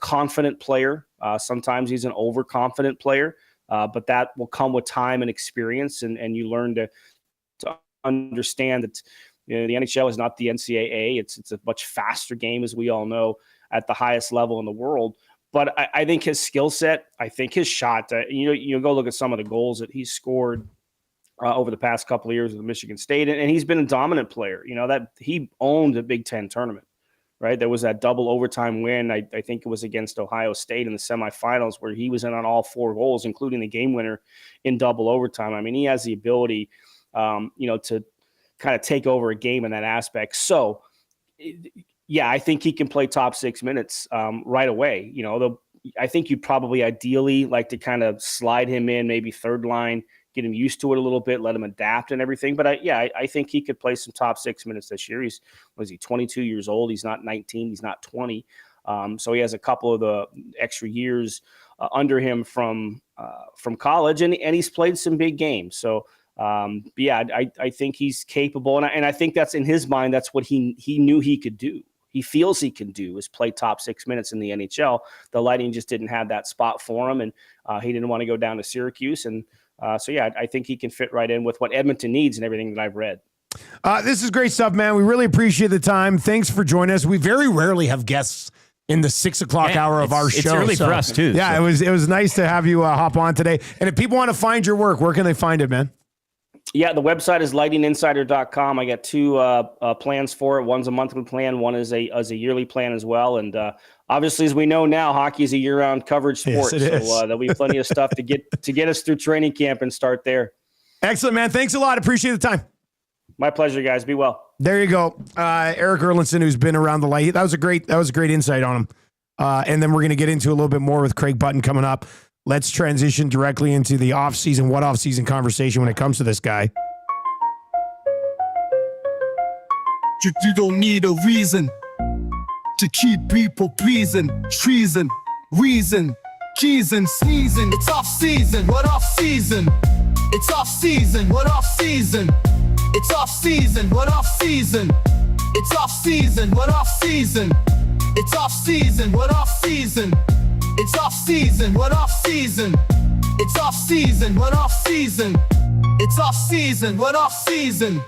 confident player. Sometimes he's an overconfident player, but that will come with time and experience, and you learn to understand that the NHL is not the NCAA. It's a much faster game, as we all know, at the highest level in the world. But I think his skill set, I think his shot, you go look at some of the goals that he's scored over the past couple of years with Michigan State, and he's been a dominant player. That he owned the Big Ten tournament, right? There was that double overtime win. I think it was against Ohio State in the semifinals where he was in on all 4 goals, including the game winner in double overtime. I mean, he has the ability to kind of take over a game in that aspect. So, yeah, I think he can play top 6 minutes right away. I think you'd probably ideally like to kind of slide him in, maybe third line, get him used to it a little bit, let him adapt and everything. But I think he could play some top 6 minutes this year. He's 22 years old? He's not 19. He's not 20. So he has a couple of the extra years under him from college, and he's played some big games. So, I think he's capable, and I think that's in his mind. That's what he knew he could do. He feels he can do is play top 6 minutes in the NHL. The Lightning just didn't have that spot for him, and he didn't want to go down to Syracuse. And I think he can fit right in with what Edmonton needs and everything that I've read. This is great stuff, man. We really appreciate the time. Thanks for joining us. We very rarely have guests in the 6 o'clock hour of our show. It's early for us too. Yeah, so. it was nice to have you hop on today. And if people want to find your work, where can they find it, man? Yeah, the website is lightninginsider.com. I got 2 plans for it. One's a monthly plan. One is a yearly plan as well. And obviously, as we know now, hockey is a year-round coverage sport. Yes, it is. So there'll be plenty of stuff to get us through training camp and start there. Excellent, man. Thanks a lot. Appreciate the time. My pleasure, guys. Be well. There you go. Erik Erlendsson, who's been around the light. That was a great insight on him. And then we're going to get into a little bit more with Craig Button coming up. Let's transition directly into the off-season conversation when it comes to this guy. You don't need a reason to keep people pleasing. Treason, reason, cheesing, sneezing. It's off season. What off season? It's off season. What off season? It's off season. What off season? It's off season. What off season? It's off season. What off season? It's off season. What off season? It's off season. What off season? It's off season. What off season?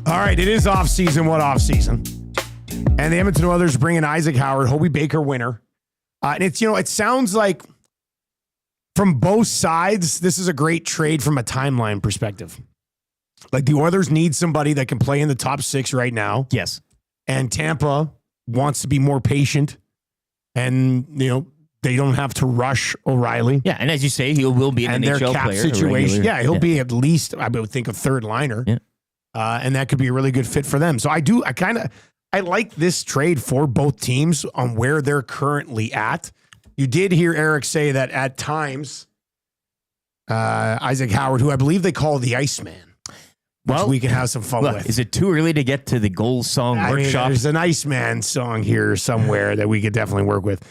All right, it is off season. What off season? And the Edmonton Oilers bring in Isaac Howard, Hobey Baker winner. And it's it sounds like from both sides, this is a great trade from a timeline perspective. Like the Oilers need somebody that can play in the top 6 right now. Yes. And Tampa wants to be more patient, and they don't have to rush O'Reilly. Yeah, and as you say, he will be an and NHL their cap player. situation. Yeah, he'll be at least, I would think, a third liner. Yeah. And that could be a really good fit for them. So like this trade for both teams on where they're currently at. You did hear Erik say that at times, Isaac Howard, who I believe they call the Iceman, which we can have some fun with. Is it too early to get to the goal song workshop? There's an Iceman song here somewhere that we could definitely work with.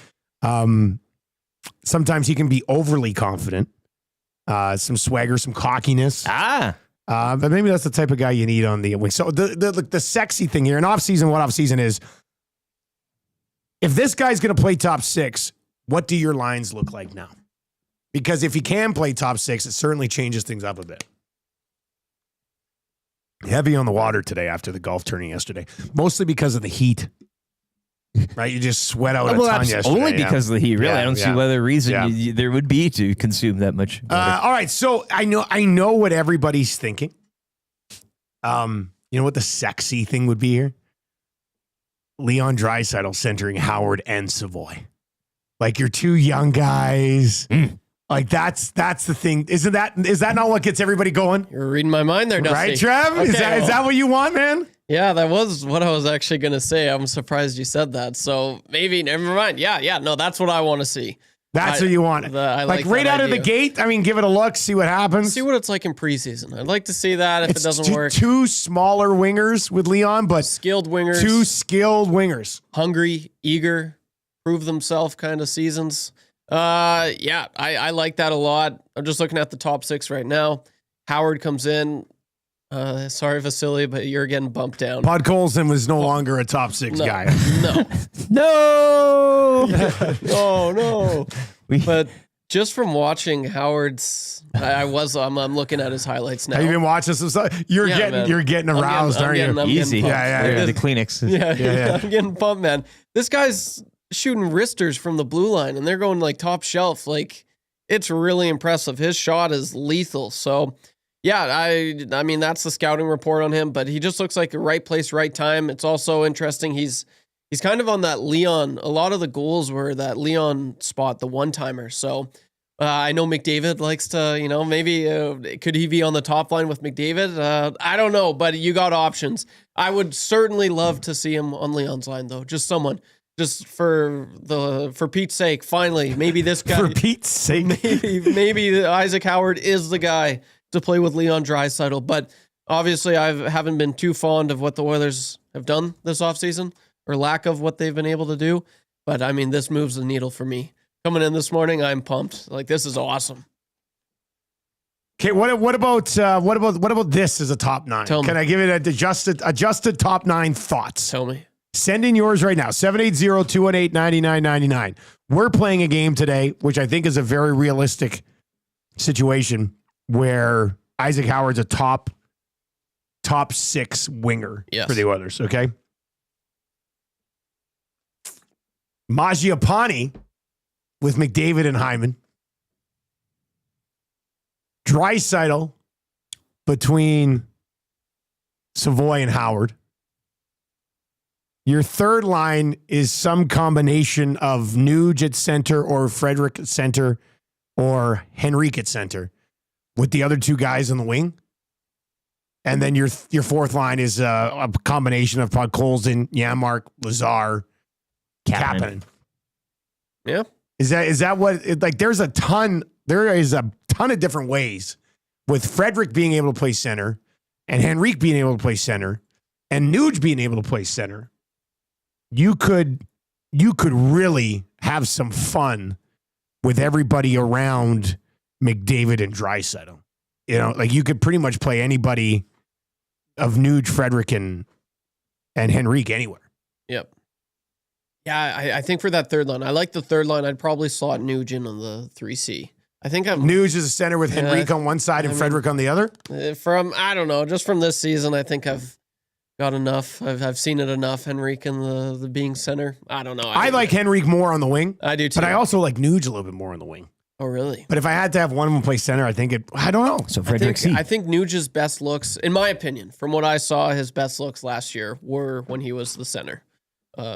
Sometimes he can be overly confident, some swagger, some cockiness. But maybe that's the type of guy you need on the wing. So the sexy thing here, in offseason, what offseason is, if this guy's going to play top 6, what do your lines look like now? Because if he can play top 6, it certainly changes things up a bit. Heavy on the water today after the golf tourney yesterday, mostly because of the heat. Right, you just sweat out a ton yesterday. Only because of the heat, really. I don't see what other reason there would be to consume that much. All right, so I know what everybody's thinking. You know what the sexy thing would be here? Leon Draisaitl centering Howard and Savoy. Like, you're two young guys. Like, that's the thing. Is that not what gets everybody going? You're reading my mind there, Dusty. Right, Trev? Okay, is that what you want, man? Yeah, that was what I was actually going to say. I'm surprised you said that. So maybe, never mind. Yeah, no, that's what I want to see. That's what you want. I like right out of the gate, I mean, give it a look, see what happens. See what it's like in preseason. I'd like to see that if it doesn't work. Two smaller wingers with Leon, but skilled wingers. Two skilled wingers. Hungry, eager, prove themselves kind of seasons. I like that a lot. I'm just looking at the top 6 right now. Howard comes in. Sorry, Vasily, but you're getting bumped down. Podkolzin was no longer a top 6 guy. No. No. But just from watching Howard's, I'm looking at his highlights now. Have you been watching some stuff? You're getting aroused, aren't you? Easy. Yeah. The Kleenex. Yeah. I'm getting pumped, man. This guy's shooting wristers from the blue line, and they're going like top shelf. Like, it's really impressive. His shot is lethal. So, yeah, I mean, that's the scouting report on him, but he just looks like the right place, right time. It's also interesting. He's kind of on that Leon. A lot of the goals were that Leon spot, the one-timer. So I know McDavid likes to, maybe could he be on the top line with McDavid? I don't know, but you got options. I would certainly love to see him on Leon's line, though. Just someone. Just for Pete's sake, finally, maybe this guy. For Pete's sake. Maybe Isaac Howard is the guy to play with Leon Draisaitl. But obviously, I haven't been too fond of what the Oilers have done this offseason, or lack of what they've been able to do. But I mean, this moves the needle for me. Coming in this morning, I'm pumped. Like, this is awesome. Okay, what about this as a top 9? Can I give it an adjusted top 9 thoughts? Tell me. Send in yours right now, 780-218-9999. We're playing a game today, which I think is a very realistic situation, where Isaac Howard's a top 6 winger for the Oilers, okay? Mangiapane with McDavid and Hyman. Draisaitl between Savoy and Howard. Your third line is some combination of Nuge at center, or Frederick at center, or Henrique at center, with the other 2 guys on the wing. And then your fourth line is a combination of Podkolzin, Janmark, Lazar, Kapanen. Yeah. Is that what, like, there is a ton of different ways, with Frederick being able to play center, and Henrique being able to play center, and Nuge being able to play center. You could really have some fun with everybody around McDavid and Draisaitl. Like, you could pretty much play anybody of Nuge, Frederick, and Henrique anywhere. Yep. Yeah, I think for that third line, I like the third line. I'd probably slot Nuge in on the 3C. I think Nuge is a center with Henrique on one side and Frederick on the other? I don't know, just from this season, I think I've got enough. I've seen it enough. Henrique and the being center. I don't know. I like Henrique more on the wing. I do too. But I also like Nuge a little bit more on the wing. Oh, really? But if I had to have one of them play center, I don't know. So Frederick C. I think Nuge's best looks, in my opinion, from what I saw, his best looks last year were when he was the center,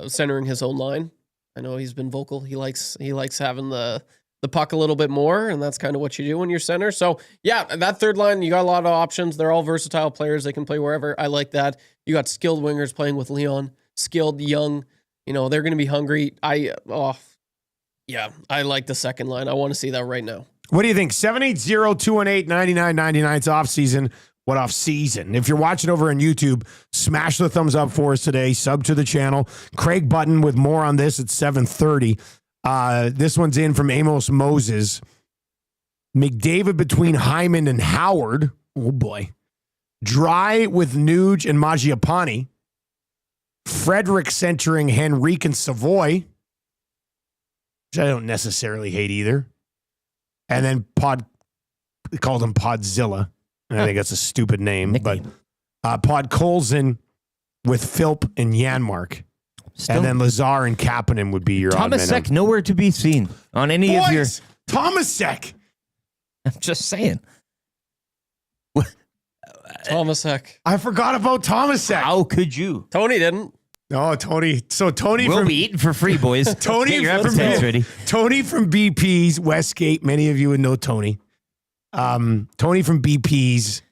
centering his own line. I know he's been vocal. He likes having the puck a little bit more, and that's kind of what you do when you're center. So, yeah, that third line, you got a lot of options. They're all versatile players. They can play wherever. I like that. You got skilled wingers playing with Leon. skilled, young. They're going to be hungry. I like the second line. I want to see that right now. What do you think? 780-218-9999. It's off season. What off season? If you're watching over on YouTube, smash the thumbs up for us today. Sub to the channel. Craig Button with more on this at 7:30. This one's in from Amos Moses. McDavid between Hyman and Howard. Oh boy. Dry with Nuge and Mangiapane. Frederick centering Henrique and Savoy, which I don't necessarily hate either. And then they called him Podzilla. And I think that's a stupid name. Nickname. But Podkolzin with Philp and Janmark. And then Lazar and Kapanen would be your Tomasek, nowhere to be seen on any of your... Tomasek! I'm just saying. Tomasek. I forgot about Tomasek. How could you? Tony didn't. No, Tony. So Tony We'll from be eating for free, boys. Tony Get your from appetites ready. Tony from BP's Westgate. Many of you would know Tony. Tony from BP's.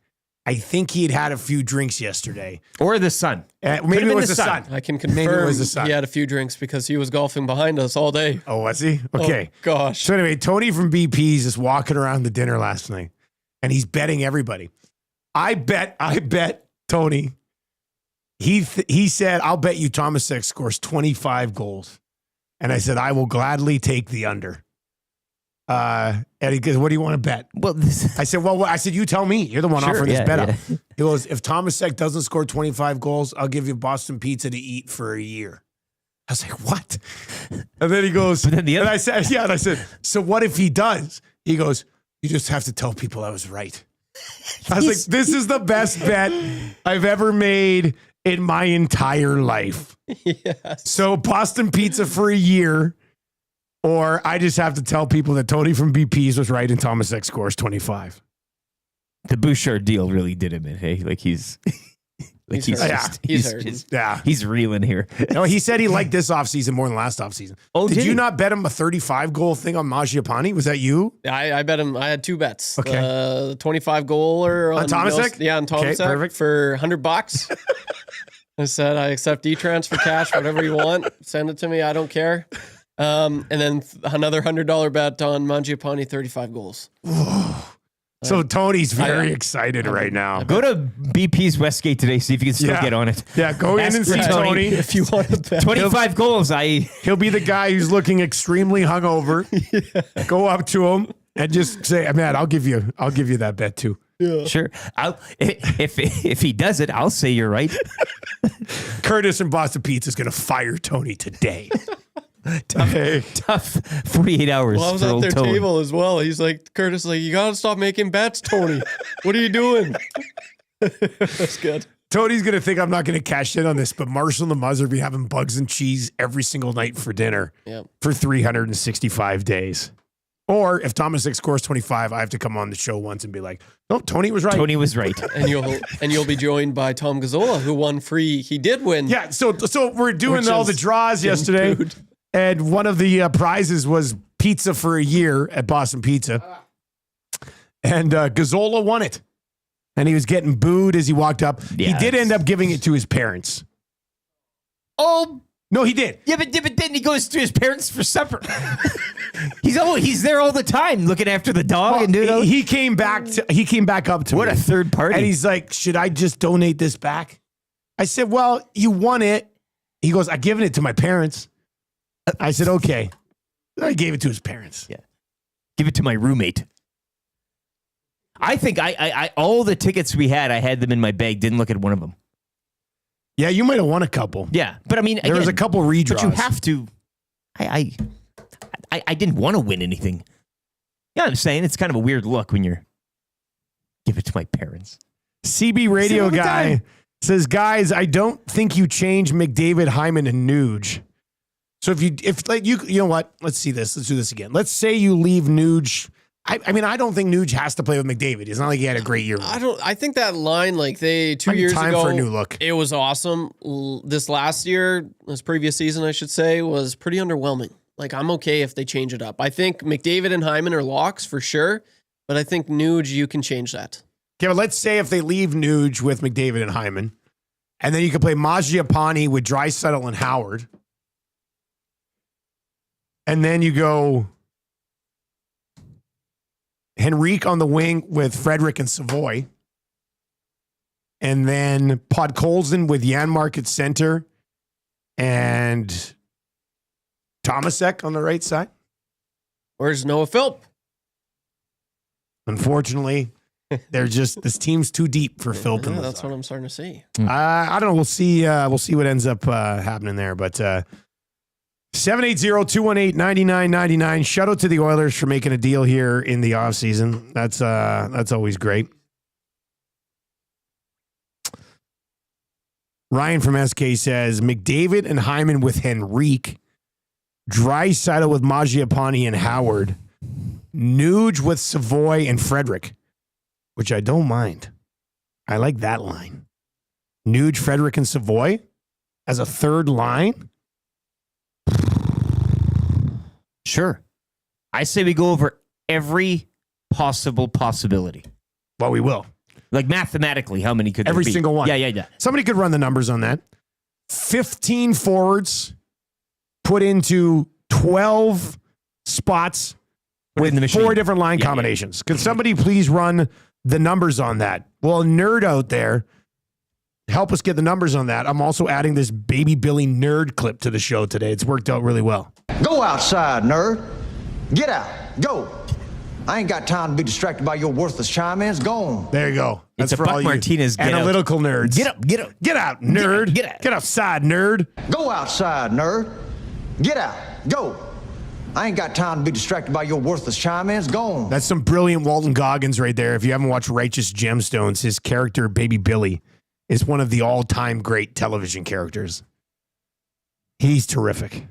I think he'd had a few drinks yesterday. Or the Sun. Maybe it was the sun. I can Maybe it confirm was the sun. he had a few drinks because he was golfing behind us all day. Oh, was he? Okay. Oh, gosh. So anyway, Tony from BP's is walking around the dinner last night, and he's betting everybody. I bet, Tony. He said, I'll bet you Tomasek scores 25 goals. And I said, I will gladly take the under. And he goes, what do you want to bet? Well, I said, you tell me. You're the one offering this bet up. He goes, if Tomasek doesn't score 25 goals, I'll give you Boston pizza to eat for a year. I was like, what? And then he goes, and I said, so what if he does? He goes, you just have to tell people I was right. I was like, this is the best bet I've ever made in my entire life. Yes. So Boston pizza for a year, or I just have to tell people that Tony from BP's was right and Tomasek scores 25. The Bouchard deal really did him in, hey? Like he's reeling here. No, he said he liked this offseason more than last offseason. Oh, did you not bet him a 35-goal thing on Mangiapane? Was that you? I bet him. I had two bets. Okay. The 25-goaler on Tomasek? On Tomasek. Okay, perfect. For $100. I said, I accept e-transfer cash, whatever you want. Send it to me. I don't care. And then another $100 bet on Mangiapane, 35 goals. So Tony's very excited right now. Go to BP's Westgate today, see if you can still get on it. Yeah, go in and see Tony. If you want to bet. 25 goals. He'll be the guy who's looking extremely hungover. Yeah. Go up to him and just say, man, I'll give you that bet too. Yeah. Sure. If he does it, I'll say you're right. Curtis from Boston Pizza is going to fire Tony today. Tough 48 hours. Well, I was at their table as well. He's like, Curtis, you gotta stop making bets, Tony. What are you doing? That's good. Tony's gonna think I'm not gonna cash in on this, but Marshall and the Muzzer be having bugs and cheese every single night for dinner for 365 days. Or if Tomasek scores 25, I have to come on the show once and be like, no, Tony was right. Tony was right. and you'll be joined by Tom Gazzola, who won free. He did win. Yeah. So we're doing all the draws yesterday. Food. And one of the prizes was pizza for a year at Boston Pizza. And Gazzola won it. And he was getting booed as he walked up. Yeah, he did end up giving it to his parents. Oh. No, he did. Yeah, but then he goes to his parents for supper. He's there all the time looking after the dog and doing he came back up to me. What a third party. And he's like, should I just donate this back? I said, well, you won it. He goes, I've given it to my parents. I said, okay. I gave it to his parents. Yeah. Give it to my roommate. I think I all the tickets we had, I had them in my bag, didn't look at one of them. Yeah, you might have won a couple. Yeah. But I mean, there was a couple redraws. But you have to. I didn't want to win anything. Yeah, I'm saying it's kind of a weird look when you're give it to my parents. CB radio guy says, guys, I don't think you change McDavid, Hyman, and Nuge. So if you know what? Let's see this. Let's do this again. Let's say you leave Nuge. I mean, I don't think Nuge has to play with McDavid. It's not like he had a great year. I think that line, they 2 years time ago, for a new look. It was awesome. This previous season, I should say, was pretty underwhelming. I'm okay if they change it up. I think McDavid and Hyman are locks for sure, but I think Nuge, you can change that. Okay, but let's say if they leave Nuge with McDavid and Hyman, And then you can play Mangiapane with Draisaitl and Howard. And then you go Henrique on the wing with Frederick and Savoy. And then Podkolzin with Janmark at center. And Tomasek on the right side. Where's Noah Philp? Unfortunately, this team's too deep for Philp. Yeah, that's what I'm starting to see. I don't know. We'll see. We'll see what ends up happening there. But 780-218-9999. Shout out to the Oilers for making a deal here in the offseason. That's always great. Ryan from SK says McDavid and Hyman with Henrique, Draisaitl with Mangiapane and Howard, Nuge with Savoy and Frederick, which I don't mind. I like that line. Nuge, Frederick, and Savoy as a third line. Sure. I say we go over every possible possibility. Well, we will. Like mathematically, how many could there Every be? single one. Yeah. Somebody could run the numbers on that. 15 forwards put into 12 spots in the with machine. 4 different line combinations. Could somebody please run the numbers on that? Well, nerd out there, help us get the numbers on that. I'm also adding this Baby Billy nerd clip to the show today. It's worked out really well. Go outside, nerd. Get out. Go. I ain't got time to be distracted by your worthless chime-ins. Go on. There you go. That's It's a for Buck all you Martinez get analytical nerds. Get up. Get out, nerd. Get out. Get outside, nerd. Go outside, nerd. Get out. Go. I ain't got time to be distracted by your worthless chime-ins. Go on. That's some brilliant Walton Goggins right there. If you haven't watched Righteous Gemstones, his character, Baby Billy, is one of the all-time great television characters. He's terrific.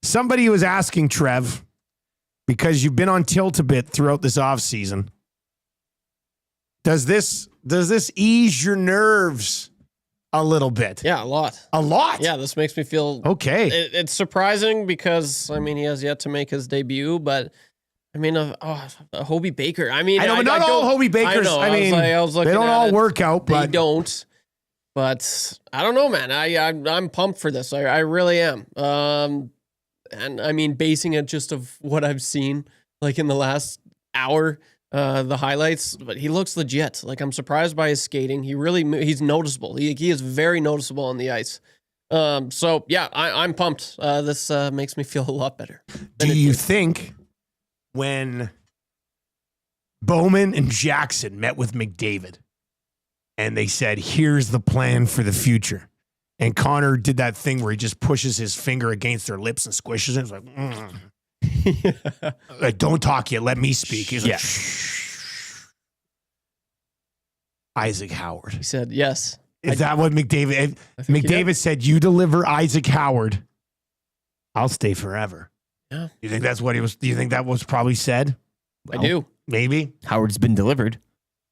Somebody was asking, Trev, because you've been on tilt a bit throughout this offseason, does this ease your nerves a little bit? Yeah, a lot. A lot? Yeah, this makes me feel okay. It's surprising because, I mean, he has yet to make his debut, but I mean, Hobie Baker. I mean, I know, but not all Hobie Bakers. I mean, I was looking they don't at all it. work out, They but don't. But I don't know, man. I'm pumped for this. I really am. And I mean, basing it just of what I've seen, like in the last hour, the highlights. But he looks legit. Like, I'm surprised by his skating. He's noticeable. He is very noticeable on the ice. So yeah, I'm pumped. This makes me feel a lot better. do you think when Bowman and Jackson met with McDavid and they said, here's the plan for the future, and Connor did that thing where he just pushes his finger against their lips and squishes it? It's like, like, don't talk yet. Let me speak. He's like, shh. Isaac Howard. He said, yes. Is that what McDavid? McDavid said, you deliver Isaac Howard, I'll stay forever. Yeah. You think that's what he was? Do you think that was probably said? I do. Maybe. Howard's been delivered.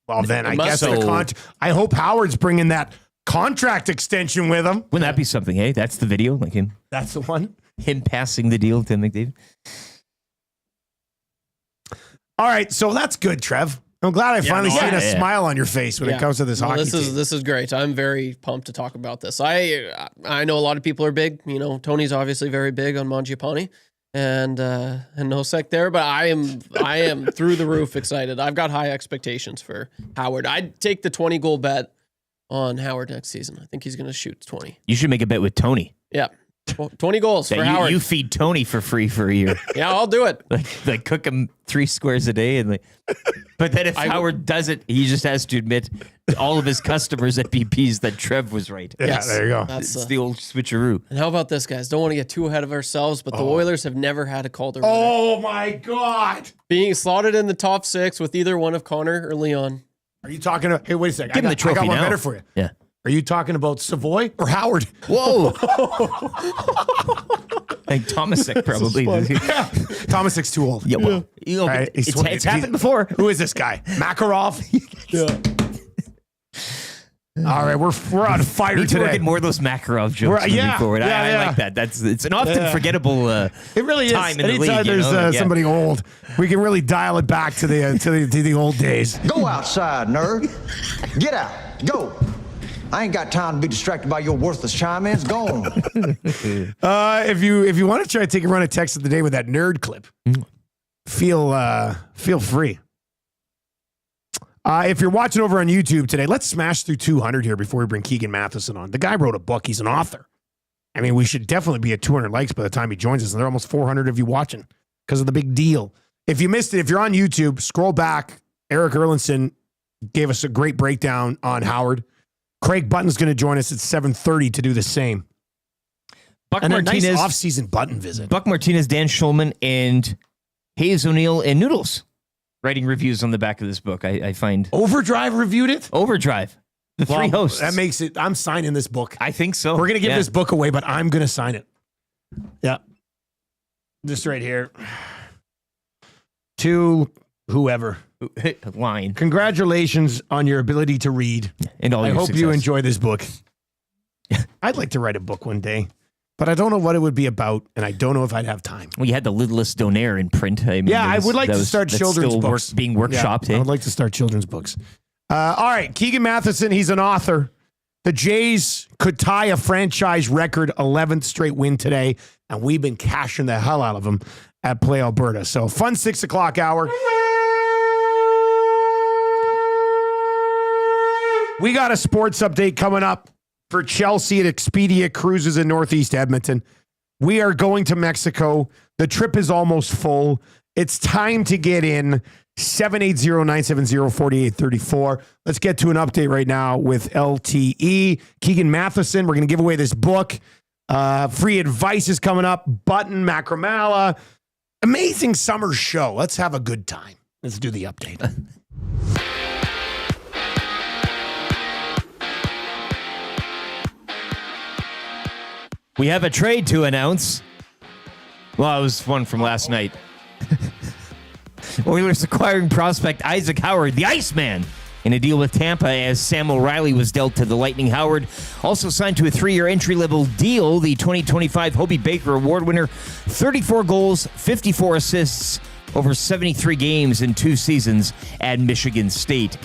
Well, then I guess so. I hope Howard's bringing that contract extension with him. Wouldn't that be something? Hey, that's the video, like him. That's the one. Him passing the deal to McDavid. All right, so that's good, Trev. I'm glad I finally seen a smile on your face when it comes to this hockey team. This is great. I'm very pumped to talk about this. I know a lot of people are big. You know, Tony's obviously very big on Mangiapane and Nosek there, but I am through the roof excited. I've got high expectations for Howard. I'd take the 20 goal bet on Howard next season. I think he's going to shoot 20. You should make a bet with Tony. Yeah. 20 goals for Howard. You feed Tony for free for a year. Yeah, I'll do it. Like cook him 3 squares a day, and but then if Howard does it, he just has to admit to all of his customers at BP's that Trev was right. Yeah, there you go. It's the old switcheroo. And how about this, guys? Don't want to get too ahead of ourselves, but the Oilers have never had a Calder winner. Oh my God! Being slotted in the top 6 with either one of Connor or Leon. Are you talking about? Hey, wait a second. Give him the trophy I got one now. better for you. Yeah. Are you talking about Savoy or Howard? Whoa! I think Tomasek probably. Thomasek's too old. Yeah, well, you know, Right, it's happened before. Who is this guy? Makarov? All right, we're on fire We need to work today. in more of those Makarov jokes moving forward. I like that. It's an often forgettable. It really time is. in the Anytime league, there's somebody old, we can really dial it back to the old days. Go outside, nerd. Get out. Go. I ain't got time to be distracted by your worthless chime-ins. Gone. If you want to try to take a run at text of the day with that nerd clip, feel free. If you're watching over on YouTube today, let's smash through 200 here before we bring Keegan Matheson on. The guy wrote a book. He's an author. I mean, we should definitely be at 200 likes by the time he joins us, and there are almost 400 of you watching because of the big deal. If you missed it, if you're on YouTube, scroll back. Erik Erlendsson gave us a great breakdown on Howard. Craig Button's going to join us at 7:30 to do the same. Buck and Martinez, a nice off-season Button visit. Buck Martinez, Dan Schulman, and Hayes O'Neill and Noodles writing reviews on the back of this book. I find Overdrive reviewed it. Overdrive. The three hosts. That makes it. I'm signing this book. I think so. We're going to give this book away, but I'm going to sign it. Yeah. Just right here. To whoever. Line. Congratulations on your ability to read. And all I your hope success. you enjoy this book. I'd like to write a book one day, but I don't know what it would be about, and I don't know if I'd have time. Well, you had the Littlest Donaire in print. I mean, I would like to start children's books. Being workshopped. I would like to start children's books. All right, Keegan Matheson, he's an author. The Jays could tie a franchise record 11th straight win today, and we've been cashing the hell out of them at Play Alberta. So fun 6 o'clock hour. We got a sports update coming up for Chelsea at Expedia Cruises in Northeast Edmonton. We are going to Mexico. The trip is almost full. It's time to get in. 780-970-4834. Let's get to an update right now with LTE. Keegan Matheson, we're going to give away this book. Free advice is coming up. Button, Macramalla. Amazing summer show. Let's have a good time. Let's do the update. We have a trade to announce. Well, it was one from last night. Oilers acquiring prospect Isaac Howard, the Iceman, in a deal with Tampa as Sam O'Reilly was dealt to the Lightning. Howard also signed to a 3-year entry-level deal. The 2025 Hobey Baker Award winner, 34 goals, 54 assists, over 73 games in 2 seasons at Michigan State.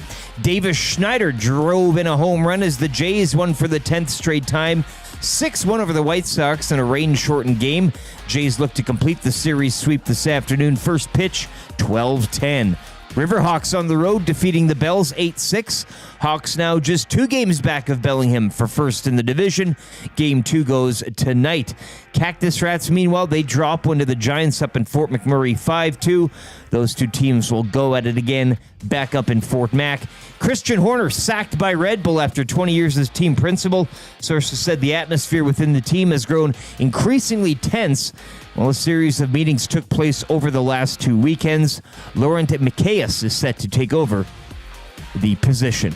Davis Schneider drove in a home run as the Jays won for the 10th straight time. 6-1 over the White Sox in a rain-shortened game. Jays look to complete the series sweep this afternoon. First pitch, 12-10. Riverhawks on the road defeating the Bells 8-6. Hawks now just 2 games back of Bellingham for first in the division. Game 2 goes tonight. Cactus Rats, meanwhile, they drop one to the Giants up in Fort McMurray 5-2. Those 2 teams will go at it again back up in Fort Mac. Christian Horner sacked by Red Bull after 20 years as team principal. Sources said the atmosphere within the team has grown increasingly tense. While a series of meetings took place over the last 2 weekends, Laurent Michaelis is set to take over the position.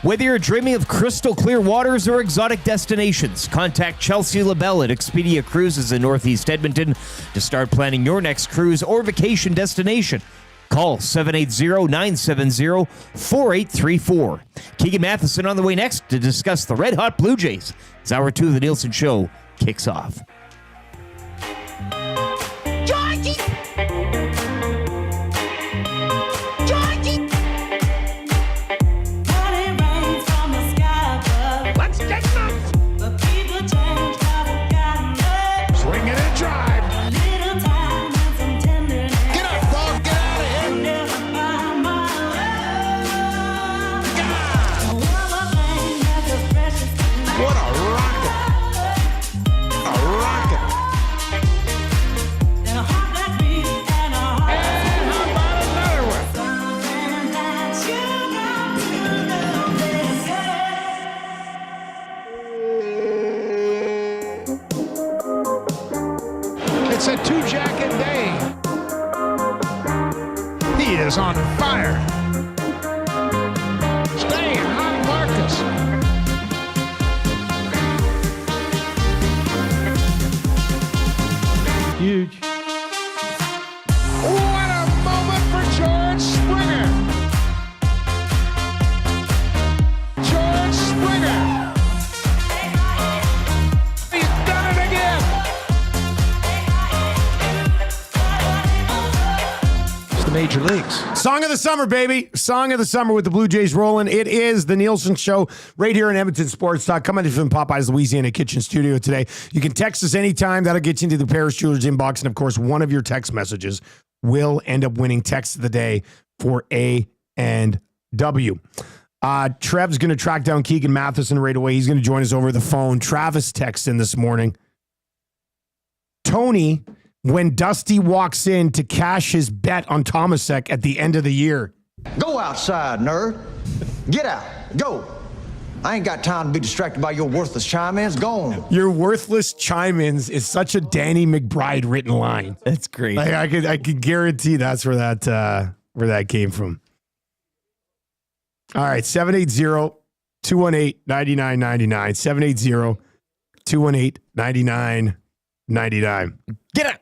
Whether you're dreaming of crystal clear waters or exotic destinations, contact Chelsea LaBelle at Expedia Cruises in Northeast Edmonton to start planning your next cruise or vacation destination. Call 780-970-4834. Keegan Matheson on the way next to discuss the red-hot Blue Jays as Hour 2 of the Nielson Show kicks off. Georgie! Georgie! Let's get nuts. Swing it and drive. Get up, dog. Get out of here. What a rocket. A rocket. And how about another one? It's a 2-jacket day. He is on fire. Stay hot, Marcus. Huge. What a moment for George Springer. George Springer. He's done it again. Just to make major leagues. Song of the summer, baby. Song of the summer with the Blue Jays rolling. It is the Nielson Show right here in Edmonton Sports Talk. Coming from Popeye's Louisiana Kitchen Studio today. You can text us anytime. That'll get you into the Paris Jewelers inbox. And, of course, one of your text messages will end up winning text of the day for A and W. Trev's going to track down Keegan Matheson right away. He's going to join us over the phone. Travis texted in this morning. Tony, when Dusty walks in to cash his bet on Tomasek at the end of the year. Go outside, nerd. Get out. Go. I ain't got time to be distracted by your worthless chime-ins. Go on. Your worthless chime-ins is such a Danny McBride written line. That's great. Like, I could guarantee that's where that came from. All right, 780-218-9999. 780-218-9999. Get out.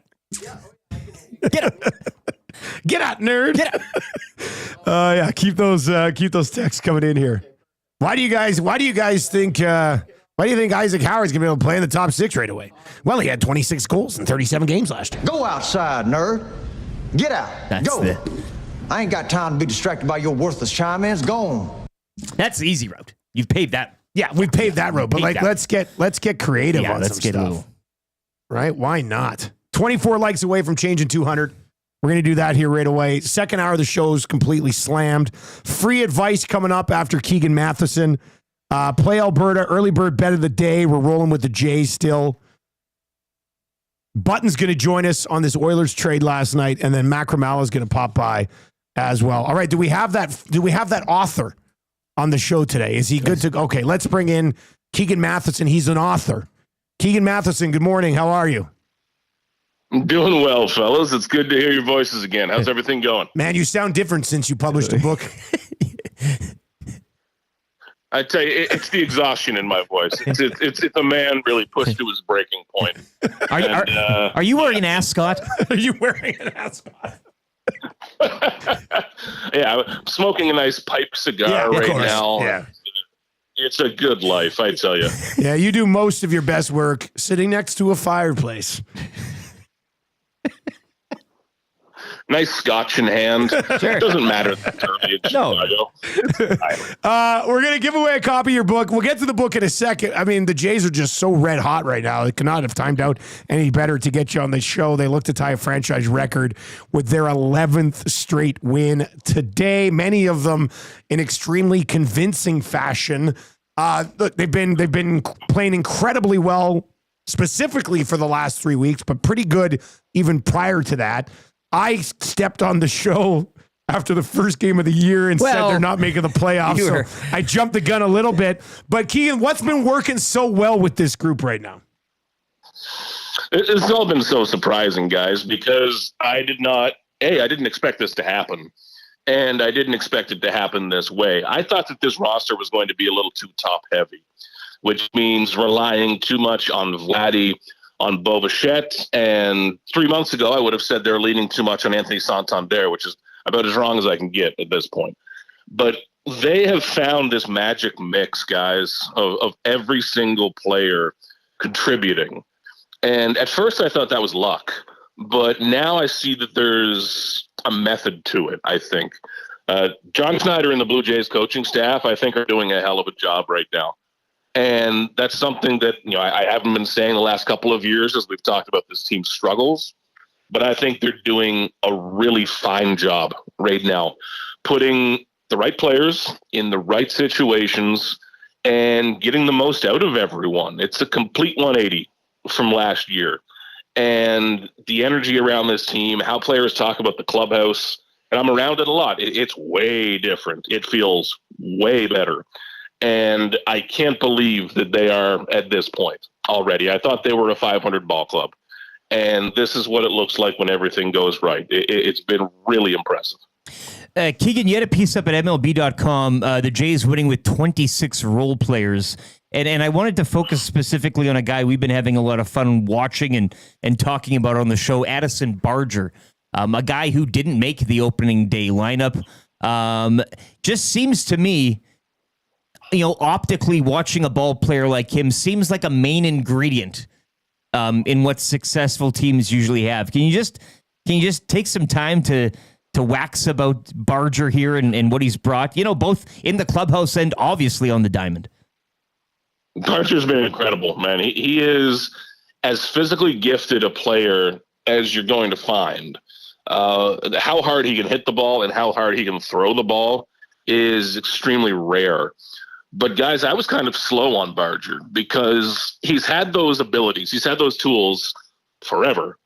Get out. Get out, nerd. Get out. Yeah, keep those texts coming in here. Why do you guys think Isaac Howard's gonna be able to play in the top 6 right away? Well, he had 26 goals in 37 games last year. Go outside, nerd. Get out. Go. I ain't got time to be distracted by your worthless chime-ins. Go on. That's the easy route. You've paved that. Yeah, we paved that road, but let's get creative on let's some get stuff. a little. Right? Why not? 24 likes away from changing 200. We're going to do that here right away. Second hour of the show is completely slammed. Free advice coming up after Keegan Matheson. Play Alberta, early bird bet of the day. We're rolling with the Jays still. Button's going to join us on this Oilers trade last night, and then Macramalla is going to pop by as well. All right, do we have that author on the show today? Is he good to go? Okay, let's bring in Keegan Matheson. He's an author. Keegan Matheson, good morning. How are you? I'm doing well, fellas. It's good to hear your voices again. How's everything going? Man, you sound different since you published a book. I tell you, it's the exhaustion in my voice. It's a man really pushed to his breaking point. Are you wearing an ascot? Are you wearing an ascot? Yeah, I'm smoking a nice pipe cigar right now. Yeah. It's a good life, I tell you. Yeah, you do most of your best work sitting next to a fireplace. Nice scotch in hand. Sure. It doesn't matter. No. We're going to give away a copy of your book. We'll get to the book in a second. I mean, the Jays are just so red hot right now. They could not have timed out any better to get you on the show. They look to tie a franchise record with their 11th straight win today. Many of them in extremely convincing fashion. They've been playing incredibly well, specifically for the last 3 weeks, but pretty good even prior to that. I stepped on the show after the first game of the year and said they're not making the playoffs. So I jumped the gun a little bit. But Keegan, what's been working so well with this group right now? It's all been so surprising, guys, because I didn't expect this to happen. And I didn't expect it to happen this way. I thought that this roster was going to be a little too top heavy, which means relying too much on Vladdy, on Bo Bichette, and 3 months ago, I would have said they're leaning too much on Anthony Santander, which is about as wrong as I can get at this point. But they have found this magic mix, guys, of every single player contributing. And at first I thought that was luck, but now I see that there's a method to it, I think. John Schneider and the Blue Jays coaching staff, I think, are doing a hell of a job right now. And that's something that, I haven't been saying the last couple of years as we've talked about this team's struggles, but I think they're doing a really fine job right now, putting the right players in the right situations and getting the most out of everyone. It's a complete 180 from last year. And the energy around this team, how players talk about the clubhouse, and I'm around it a lot. It's way different. It feels way better. And I can't believe that they are at this point already. I thought they were a 500 ball club. And this is what it looks like when everything goes right. It's been really impressive. Keegan, you had a piece up at MLB.com, the Jays winning with 26 role players. And I wanted to focus specifically on a guy we've been having a lot of fun watching and talking about on the show, Addison Barger, a guy who didn't make the opening day lineup. Just seems to me, optically watching a ball player like him seems like a main ingredient in what successful teams usually have. Can you just take some time to to wax about Barger here and what he's brought, both in the clubhouse and obviously on the diamond? Barger's been incredible, man. He is as physically gifted a player as you're going to find. How hard he can hit the ball and how hard he can throw the ball is extremely rare. But guys, I was kind of slow on Barger because he's had those abilities. He's had those tools forever.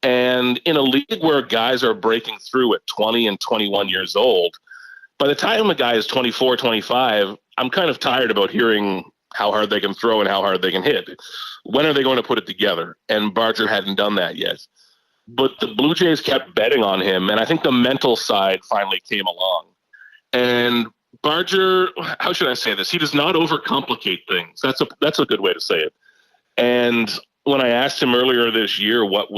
And in a league where guys are breaking through at 20 and 21 years old, by the time a guy is 24, 25, I'm kind of tired about hearing how hard they can throw and how hard they can hit. When are they going to put it together? And Barger hadn't done that yet. But the Blue Jays kept betting on him, and I think the mental side finally came along. And Barger, how should I say this? He does not overcomplicate things. That's a good way to say it. And when I asked him earlier this year what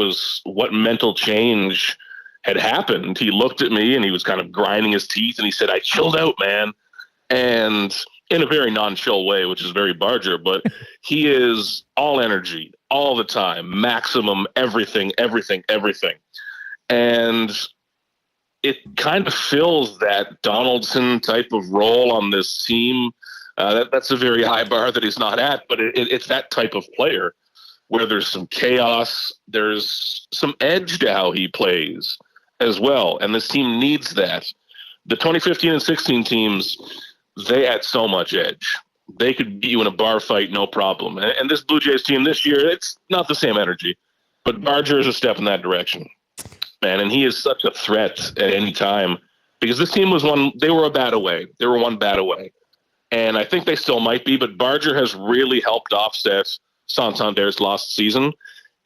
mental change had happened, he looked at me and he was kind of grinding his teeth and he said, "I chilled out, man." And in a very non-chill way, which is very Barger, but he is all energy all the time, maximum, everything. And it kind of fills that Donaldson type of role on this team. That's a very high bar that he's not at, but it's that type of player where there's some chaos, there's some edge to how he plays as well. And this team needs that. The 2015 and 16 teams, they had so much edge. They could beat you in a bar fight, no problem. And this Blue Jays team this year, it's not the same energy. But Barger is a step in that direction, man. And he is such a threat at any time because this team they were a bat away. They were one bat away. And I think they still might be, but Barger has really helped offset Santander's lost season.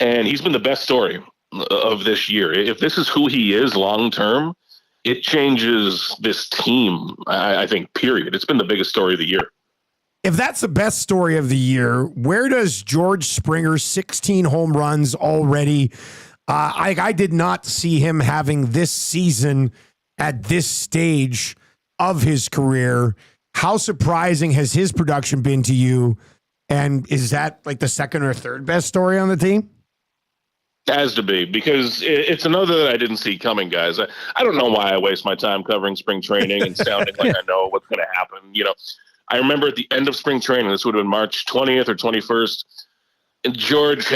And he's been the best story of this year. If this is who he is long-term, it changes this team, I think, period. It's been the biggest story of the year. If that's the best story of the year, where does George Springer's 16 home runs already? I did not see him having this season at this stage of his career. How surprising has his production been to you? And is that like the second or third best story on the team? Has to be, because it's another that I didn't see coming, guys. I don't know why I waste my time covering spring training and sounding like I know what's going to happen. I remember at the end of spring training, this would have been March 20th or 21st, and George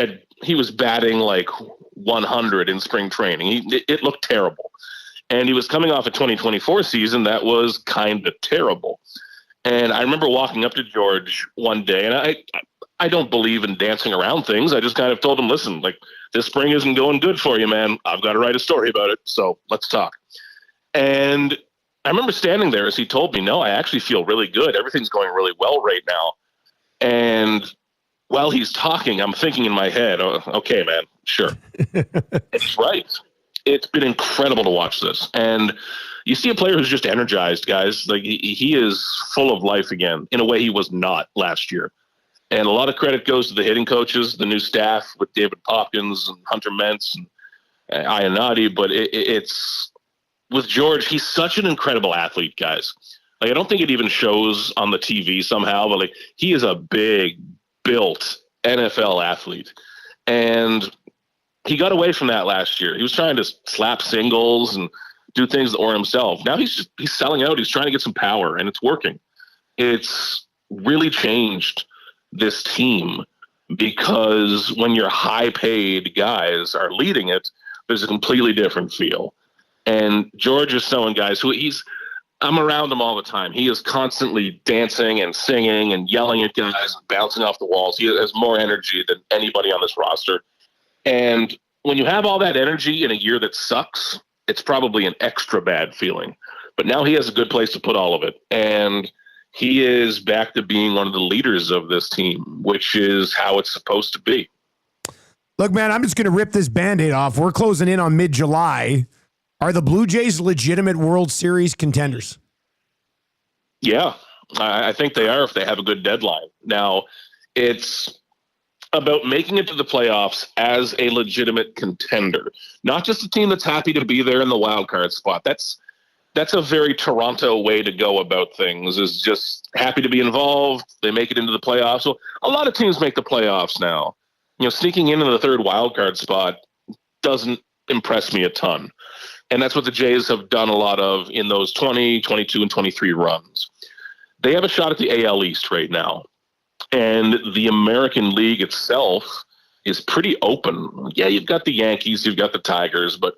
he was batting like 100 in spring training. It looked terrible. And he was coming off a 2024 season that was kind of terrible. And I remember walking up to George one day, and I don't believe in dancing around things. I just kind of told him, "Listen, like, this spring isn't going good for you, man. I've got to write a story about it, so let's talk." And I remember standing there as he told me, "No, I actually feel really good. Everything's going really well right now." And while he's talking, I'm thinking in my head, "Oh, okay, man, sure." It's right. It's been incredible to watch this. And you see a player who's just energized, guys. Like, he is full of life again in a way he was not last year. And a lot of credit goes to the hitting coaches, the new staff with David Popkins and Hunter Mentz and Ionati. But it's with George, he's such an incredible athlete, guys. Like, I don't think it even shows on the TV somehow, but like, he is a big built NFL athlete. And he got away from that last year. He was trying to slap singles and do things for himself. Now he's selling out. He's trying to get some power, and it's working. It's really changed this team because when your high-paid guys are leading it, there's a completely different feel. And George is showing guys I'm around him all the time. He is constantly dancing and singing and yelling at guys and bouncing off the walls. He has more energy than anybody on this roster. And when you have all that energy in a year that sucks, it's probably an extra bad feeling. But now he has a good place to put all of it. And he is back to being one of the leaders of this team, which is how it's supposed to be. Look, man, I'm just going to rip this Band-Aid off. We're closing in on mid-July. Are the Blue Jays legitimate World Series contenders? Yeah, I think they are if they have a good deadline. Now, it's about making it to the playoffs as a legitimate contender, not just a team that's happy to be there in the wild card spot. That's a very Toronto way to go about things, is just happy to be involved. They make it into the playoffs. So a lot of teams make the playoffs now. Sneaking into the third wild card spot doesn't impress me a ton. And that's what the Jays have done a lot of in those 20, 22, and 23 runs. They have a shot at the AL East right now. And the American League itself is pretty open. Yeah, you've got the Yankees, you've got the Tigers, but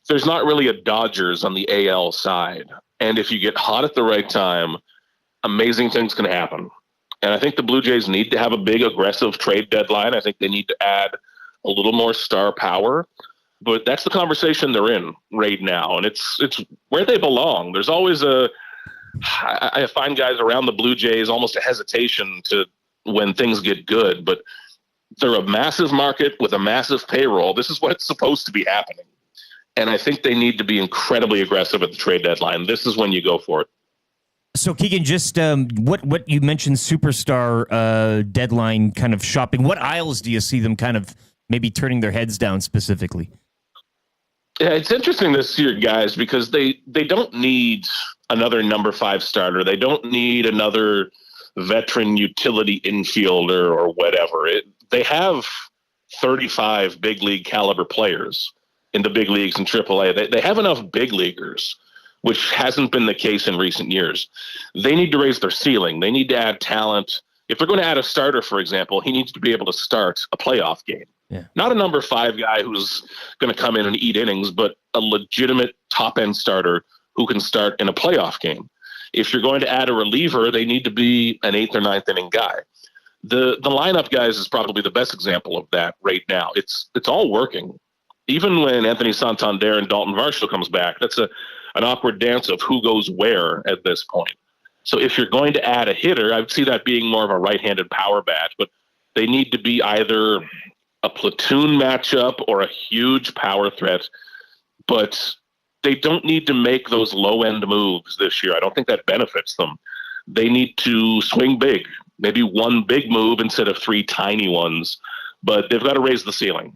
there's not really a Dodgers on the AL side. And if you get hot at the right time, amazing things can happen. And I think the Blue Jays need to have a big, aggressive trade deadline. I think they need to add a little more star power. But that's the conversation they're in right now. And it's where they belong. There's always I find guys around the Blue Jays almost a hesitation to when things get good. But they're a massive market with a massive payroll. This is what's supposed to be happening. And I think they need to be incredibly aggressive at the trade deadline. This is when you go for it. So, Keegan, just what you mentioned, superstar deadline kind of shopping. What aisles do you see them kind of maybe turning their heads down specifically? Yeah, it's interesting this year, guys, because they don't need another number 5 starter. They don't need another veteran utility infielder or whatever. They have 35 big league caliber players in the big leagues and AAA. They have enough big leaguers, which hasn't been the case in recent years. They need to raise their ceiling. They need to add talent. If they're going to add a starter, for example, he needs to be able to start a playoff game. Yeah. Not a number 5 guy who's going to come in and eat innings, but a legitimate top-end starter who can start in a playoff game. If you're going to add a reliever, they need to be an 8th or 9th inning guy. The lineup, guys, is probably the best example of that right now. It's all working. Even when Anthony Santander and Dalton Varsho comes back, that's an awkward dance of who goes where at this point. So if you're going to add a hitter, I would see that being more of a right-handed power bat, but they need to be either a platoon matchup or a huge power threat, but they don't need to make those low-end moves this year. I don't think that benefits them. They need to swing big, maybe one big move instead of 3 tiny ones, but they've got to raise the ceiling.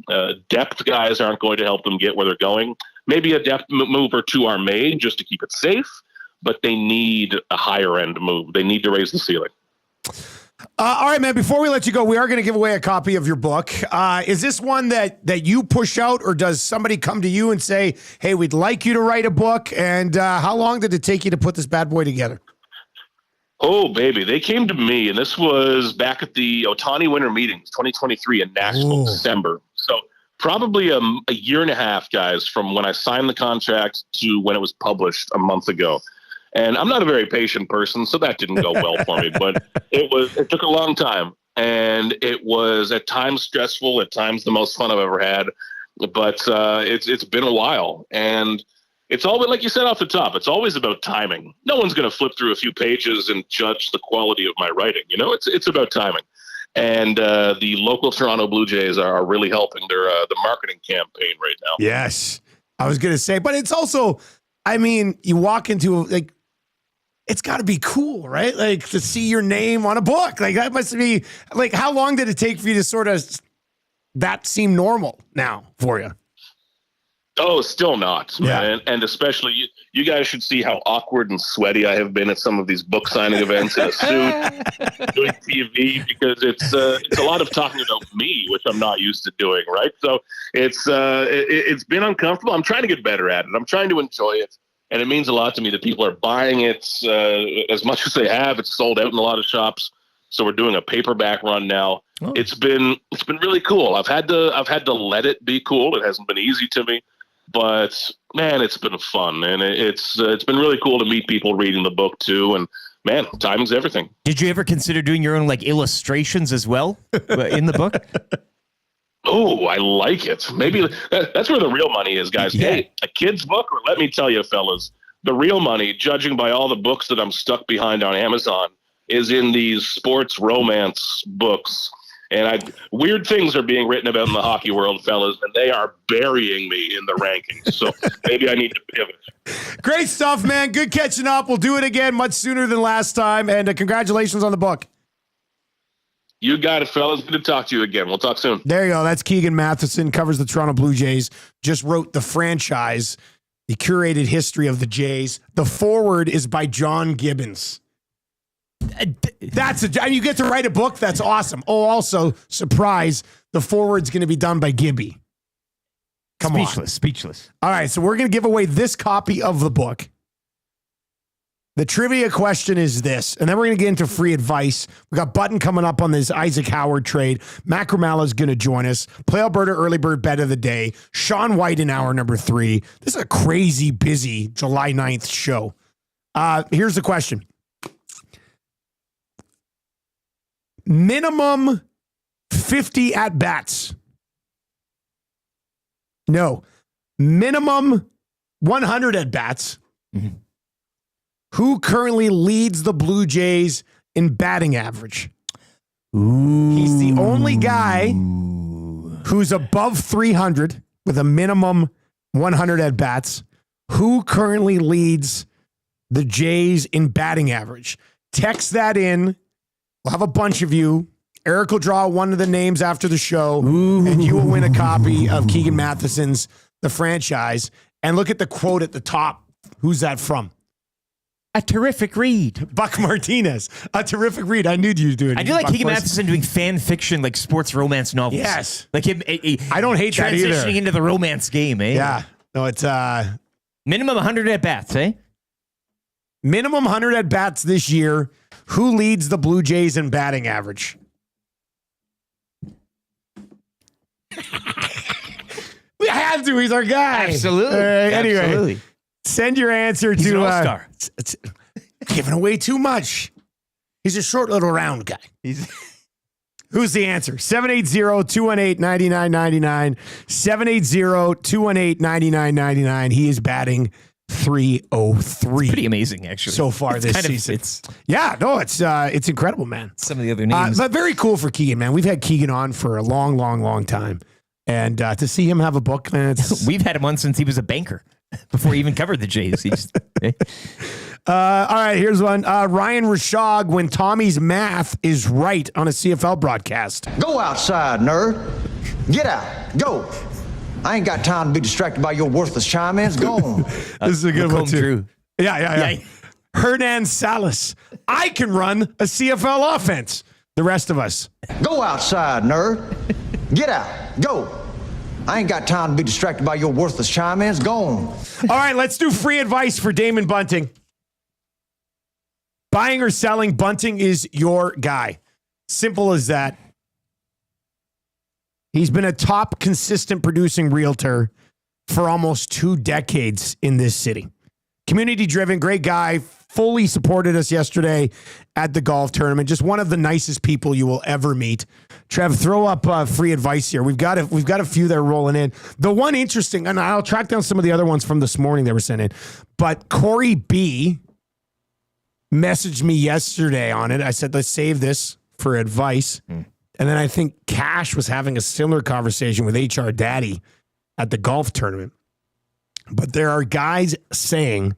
Depth guys aren't going to help them get where they're going. Maybe a depth move or 2 are made just to keep it safe, but they need a higher-end move. They need to raise the ceiling. All right, man, before we let you go, we are going to give away a copy of your book. Is this one that you push out, or does somebody come to you and say, hey, we'd like you to write a book? And how long did it take you to put this bad boy together? Oh, baby. They came to me, and this was back at the Ohtani Winter Meetings, 2023 in Nashville, December. So probably a year and a half, guys, from when I signed the contract to when it was published a month ago. And I'm not a very patient person, so that didn't go well for me. But it took a long time, and it was at times stressful, at times the most fun I've ever had. But it's been a while, and it's all been, like you said off the top, it's always about timing. No one's going to flip through a few pages and judge the quality of my writing. You know, it's about timing. And the local Toronto Blue Jays are really helping the marketing campaign right now. Yes, I was going to say, but it's also, I mean, you walk into like, it's got to be cool, right? Like to see your name on a book. Like that must be like, how long did it take for you to sort of that seem normal now for you? Oh, still not, Yeah. man. And especially you guys should see how awkward and sweaty I have been at some of these book signing events in a suit, doing TV, because it's a lot of talking about me, which I'm not used to doing, right? So it's been uncomfortable. I'm trying to get better at it. I'm trying to enjoy it. And it means a lot to me that people are buying it as much as they have. It's sold out in a lot of shops. So we're doing a paperback run now. Oh. It's been really cool. I've had to let it be cool. It hasn't been easy to me, but man, it's been fun, and it's been really cool to meet people reading the book too. And man, timing's everything. Did you ever consider doing your own like illustrations as well in the book? Oh, I like it. Maybe that's where the real money is, guys. Yeah. Hey, a kid's book, or let me tell you, fellas, the real money, judging by all the books that I'm stuck behind on Amazon, is in these sports romance books. And weird things are being written about in the hockey world, fellas, and they are burying me in the rankings. So maybe I need to pivot. Great stuff, man. Good catching up. We'll do it again much sooner than last time. And congratulations on the book. You got it, fellas. Good to talk to you again. We'll talk soon. There you go. That's Keegan Matheson, covers the Toronto Blue Jays, just wrote The Franchise, the curated history of the Jays. The foreword is by John Gibbons. And you get to write a book. That's awesome. Oh, also, surprise, the foreword's going to be done by Gibby. Come on. Speechless. All right, so we're going to give away this copy of the book. The trivia question is this, and then we're going to get into free advice. We got Button coming up on this Isaac Howard trade. Macramalla is going to join us. Play Alberta Early Bird Bet of the Day. Shawn White in hour number 3. This is a crazy busy July 9th show. Here's the question. Minimum 50 at-bats. No. Minimum 100 at-bats. Mm-hmm. Who currently leads the Blue Jays in batting average? Ooh. He's the only guy who's above 300 with a minimum 100 at-bats. Who currently leads the Jays in batting average? Text that in. We'll have a bunch of you. Erik will draw one of the names after the show, and you will win a copy of Keegan Matheson's The Franchise. And look at the quote at the top. Who's that from? A terrific read. Buck Martinez. A terrific read. I knew you'd do it. I do like Keegan Matheson doing fan fiction, like sports romance novels. Yes. Like him. I don't hate that either. Transitioning into the romance game, eh? Yeah. No, it's minimum 100 at bats, eh? Minimum 100 at bats this year. Who leads the Blue Jays in batting average? We have to. He's our guy. Absolutely. Anyway, Absolutely. Send your answer He's to an all-star. It's giving away too much. He's a short little round guy. Who's the answer? 780-218-9999. 780-218-9999. He is batting 303. Pretty amazing, actually. So far this season. It's incredible, man. Some of the other names. But very cool for Keegan, man. We've had Keegan on for a long, long, long time. And to see him have a book, man, we've had him on since he was a banker. Before he even covered the Jays. All right, here's one. Ryan Rashog, when Tommy's math is right on a CFL broadcast. Go outside, nerd. Get out. Go. I ain't got time to be distracted by your worthless chime-ins. Go on. This is a good one, too. Drew. Yeah. Hernan Salas. I can run a CFL offense. The rest of us. Go outside, nerd. Get out. Go. I ain't got time to be distracted by your worthless chime-ins. Go on. All right, let's do free advice for Damon Bunting. Buying or selling, Bunting is your guy. Simple as that. He's been a top consistent producing realtor for almost 2 decades in this city. Community driven, great guy, fully supported us yesterday at the golf tournament. Just one of the nicest people you will ever meet. Trev, throw up free advice here. We've got a few that are rolling in. The one interesting, and I'll track down some of the other ones from this morning that were sent in, but Corey B messaged me yesterday on it. I said, let's save this for advice. And then I think Cash was having a similar conversation with HR Daddy at the golf tournament. But there are guys saying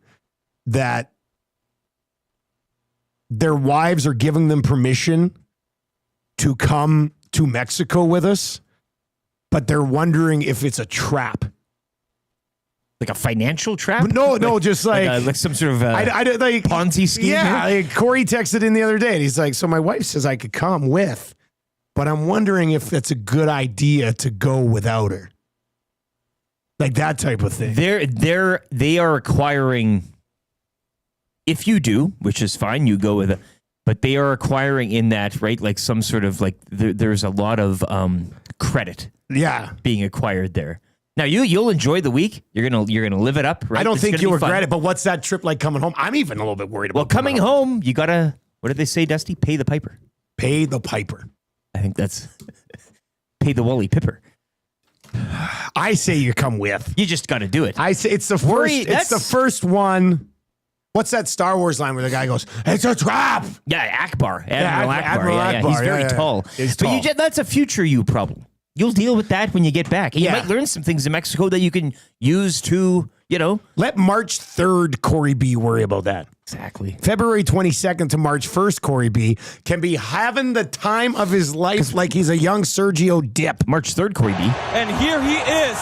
that their wives are giving them permission to come to Mexico with us, but they're wondering if it's a trap. Like a financial trap? No, just like some sort of like Ponzi scheme. Yeah, like Corey texted in the other day, and he's like, so my wife says I could come with, but I'm wondering if it's a good idea to go without her. Like that type of thing. They are acquiring, if you do, which is fine, you go with it, but they are acquiring in that, right? Like some sort of like, there's a lot of credit being acquired there. Now you'll enjoy the week. You're gonna live it up, right? I don't think you'll regret it, but what's that trip like coming home? I'm even a little bit worried about. Well, coming home, you gotta, what did they say, Dusty? Pay the piper. Pay the piper. I think that's pay the Wally Pipper. I say you come with. You just got to do it. I say it's the first. It's the first one. What's that Star Wars line where the guy goes, "It's a trap"? Yeah, Akbar. Admiral Akbar. He's very tall. He's tall. But that's a future you problem. You'll deal with that when you get back. And you might learn some things in Mexico that you can use to, Let March 3rd Corey B worry about that. Exactly. February 22nd to March 1st, Corey B can be having the time of his life like he's a young Sergio Dip. March 3rd, Corey B. And here he is,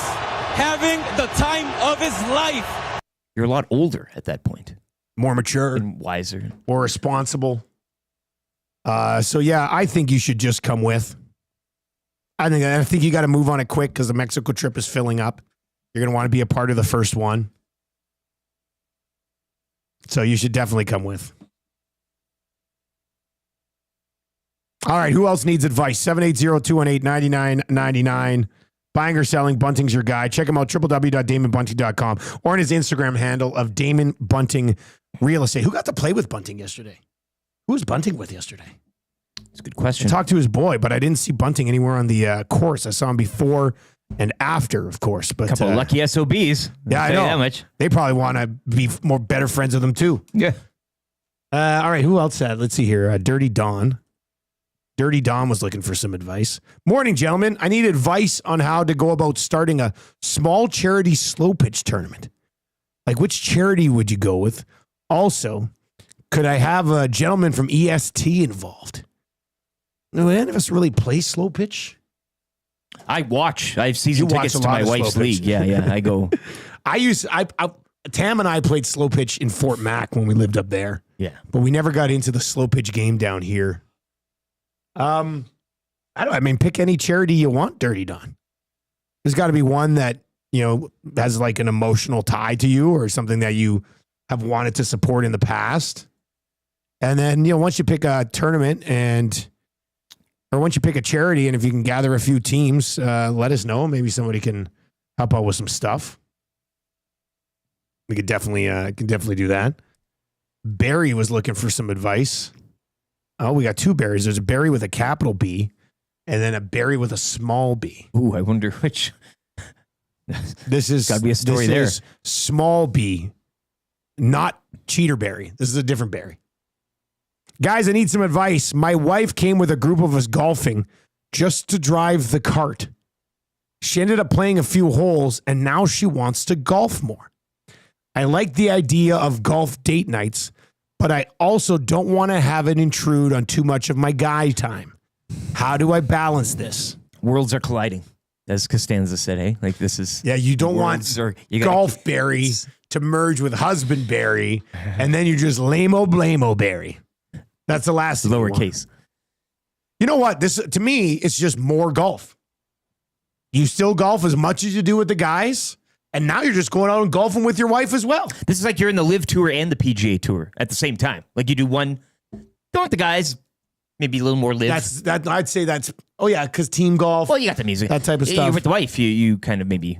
having the time of his life. You're a lot older at that point. More mature. And wiser. More responsible. So, yeah, I think you should just come with. I think you got to move on it quick because the Mexico trip is filling up. You're going to want to be a part of the first one. So you should definitely come with. All right, who else needs advice? 780-218-9999. Buying or selling, Bunting's your guy. Check him out, www.damonbunting.com, or on his Instagram handle of Damon Bunting Real Estate. Who got to play with Bunting yesterday? Who was Bunting with yesterday? It's a good question. I talked to his boy, but I didn't see Bunting anywhere on the course. I saw him before and after, of course. But couple of lucky SOBs. Yeah, I know. That much. They probably want to be better friends with him, too. Yeah. All right, who else had? Let's see here. Dirty Don. Dirty Don was looking for some advice. Morning, gentlemen. I need advice on how to go about starting a small charity slow pitch tournament. Like, which charity would you go with? Also, could I have a gentleman from EST involved? Do any of us really play slow pitch? I watch. I have season tickets to my wife's league. Yeah. I go. Tam and I played slow pitch in Fort Mac when we lived up there. Yeah. But we never got into the slow pitch game down here. Pick any charity you want, Dirty Don. There's got to be one that, has like an emotional tie to you or something that you have wanted to support in the past. And then, once you pick a tournament or once you pick a charity, and if you can gather a few teams, let us know. Maybe somebody can help out with some stuff. We could definitely do that. Barry was looking for some advice. Oh, we got two Barrys. There's a Barry with a capital B and then a Barry with a small b. Ooh, I wonder which. This is got to be a story there. Is small b, not Cheater Barry. This is a different Barry. Guys, I need some advice. My wife came with a group of us golfing just to drive the cart. She ended up playing a few holes, and now she wants to golf more. I like the idea of golf date nights, but I also don't want to have it intrude on too much of my guy time. How do I balance this? Worlds are colliding, as Costanza said, hey? Like this is... Yeah, you don't want golf Barry to merge with husband Barry, and then you're just lame-o, blame-o Barry. That's the last thing lowercase. You know what? This, to me, it's just more golf. You still golf as much as you do with the guys, and now you're just going out and golfing with your wife as well. This is like you're in the Live Tour and the PGA Tour at the same time. Like you do one, go with the guys, maybe a little more live. I'd say that's, because team golf. Well, you got the music. That type of stuff. You're with the wife, you kind of maybe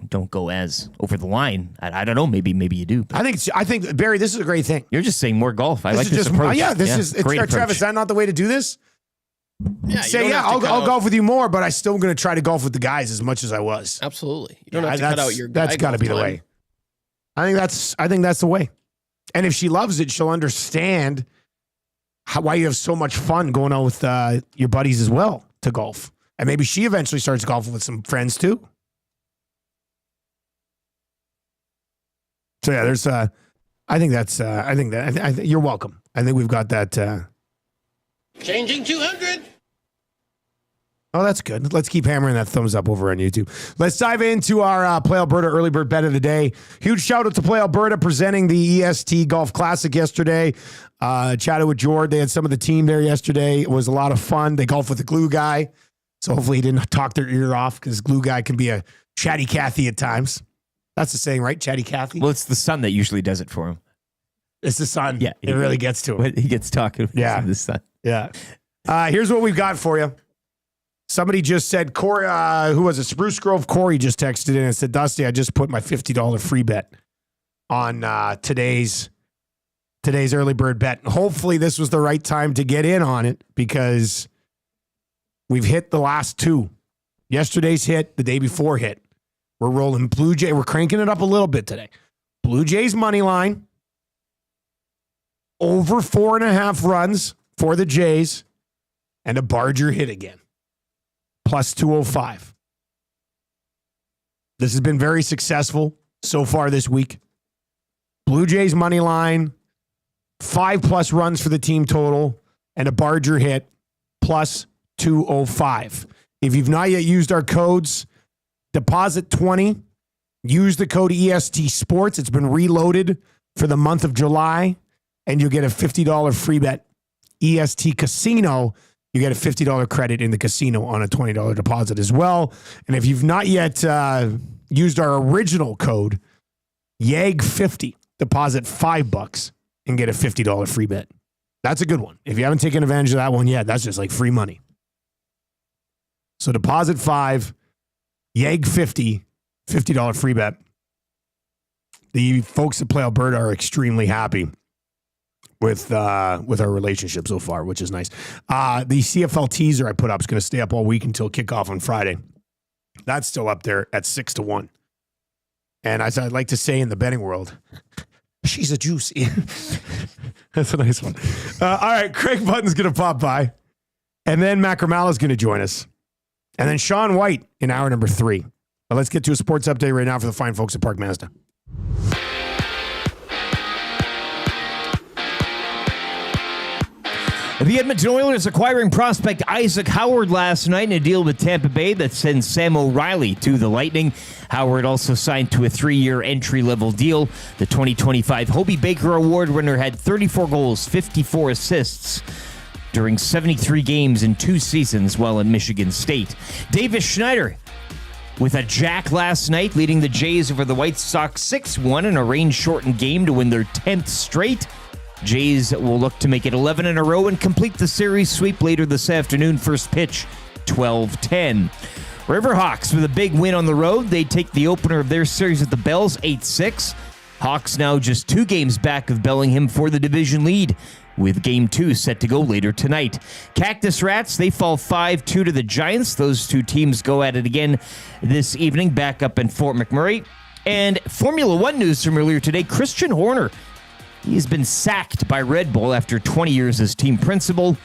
don't go as over the line. I don't know. Maybe you do. I think Barry, this is a great thing. You're just saying more golf. I like this approach. It's great approach. Travis, is that not the way to do this? Yeah, I'll golf with you more, but I'm still going to try to golf with the guys as much as I was. Absolutely. You don't have to cut out your guy. That's got to be the way. I think that's the way. And if she loves it, she'll understand why you have so much fun going out with your buddies as well to golf. And maybe she eventually starts golfing with some friends too. So yeah, there's I think you're welcome. I think we've got that Changing 200. Oh, that's good. Let's keep hammering that thumbs up over on YouTube. Let's dive into our Play Alberta early bird bet of the day. Huge shout out to Play Alberta presenting the EST Golf Classic yesterday. Chatted with Jord. They had some of the team there yesterday. It was a lot of fun. They golfed with the glue guy. So hopefully he didn't talk their ear off because glue guy can be a chatty Cathy at times. That's the saying, right? Chatty Cathy? Well, it's the sun that usually does it for him. It's the sun. Yeah. It really gets to him. He gets talking. Yeah. The sun. Yeah. Here's what we've got for you. Somebody just said, Corey, who was it? Spruce Grove Corey just texted in and said, Dusty, I just put my $50 free bet on today's early bird bet. Hopefully this was the right time to get in on it because we've hit the last two. Yesterday's hit, the day before hit. We're rolling Blue Jay. We're cranking it up a little bit today. Blue Jays money line. Over 4.5 runs for the Jays. And a Barger hit again. Plus 205. This has been very successful so far this week. Blue Jays money line. 5+ runs for the team total. And a Barger hit. Plus 205. If you've not yet used our codes, deposit 20. Use the code EST Sports. It's been reloaded for the month of July. And you'll get a $50 free bet. EST Casino you get a $50 credit in the casino on a $20 deposit as well. And if you've not yet used our original code, YAG50, deposit $5 and get a $50 free bet. That's a good one. If you haven't taken advantage of that one yet, that's just like free money. So deposit $5, YAG50, $50 free bet. The folks that play Alberta are extremely happy with our relationship so far, which is nice. The CFL teaser I put up is going to stay up all week until kickoff on Friday. That's still up there at 6-1. And as I'd like to say in the betting world, she's a juicy. That's a nice one. All right, Craig Button's going to pop by. And then Macramalla is going to join us. And then Shawn White in hour number 3. But let's get to a sports update right now for the fine folks at Park Mazda. The Edmonton Oilers acquiring prospect Isaac Howard last night in a deal with Tampa Bay that sends Sam O'Reilly to the Lightning. Howard also signed to a 3-year entry-level deal. The 2025 Hobey Baker Award winner had 34 goals, 54 assists during 73 games in 2 seasons while at Michigan State. Davis Schneider with a jack last night, leading the Jays over the White Sox 6-1 in a rain-shortened game to win their 10th straight. Jays will look to make it 11 in a row and complete the series sweep later this afternoon. First pitch, 12:10. Riverhawks with a big win on the road. They take the opener of their series at the Bells, 8-6. Hawks now just 2 games back of Bellingham for the division lead, with Game 2 set to go later tonight. Cactus Rats, they fall 5-2 to the Giants. Those 2 teams go at it again this evening, back up in Fort McMurray. And Formula One news from earlier today, Christian Horner. He's been sacked by Red Bull after 20 years as team principal.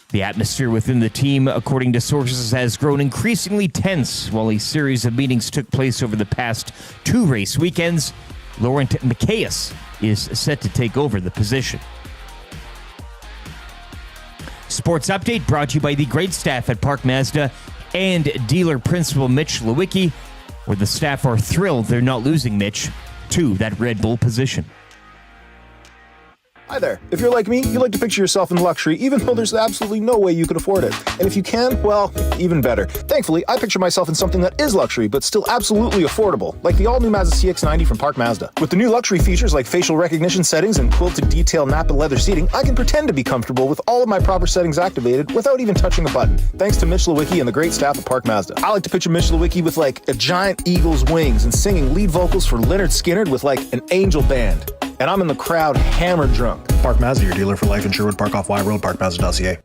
The atmosphere within the team, according to sources, has grown increasingly tense while a series of meetings took place over the past 2 race weekends. Laurent Macias is set to take over the position. Sports Update brought to you by the great staff at Park Mazda and dealer principal Mitch Lewicki, where the staff are thrilled they're not losing Mitch to that Red Bull position. Hi there. If you're like me, you like to picture yourself in luxury, even though there's absolutely no way you could afford it. And if you can, well, even better. Thankfully, I picture myself in something that is luxury, but still absolutely affordable, like the all-new Mazda CX-90 from Park Mazda. With the new luxury features like facial recognition settings and quilted detail Napa leather seating, I can pretend to be comfortable with all of my proper settings activated without even touching a button. Thanks to Mitch Lewicki and the great staff at Park Mazda. I like to picture Mitch Lewicki with like a giant eagle's wings and singing lead vocals for Lynyrd Skynyrd with like an angel band. And I'm in the crowd hammered drunk. Park Mazda, your dealer for life in Sherwood Park off Wye Road, parkmazda.ca.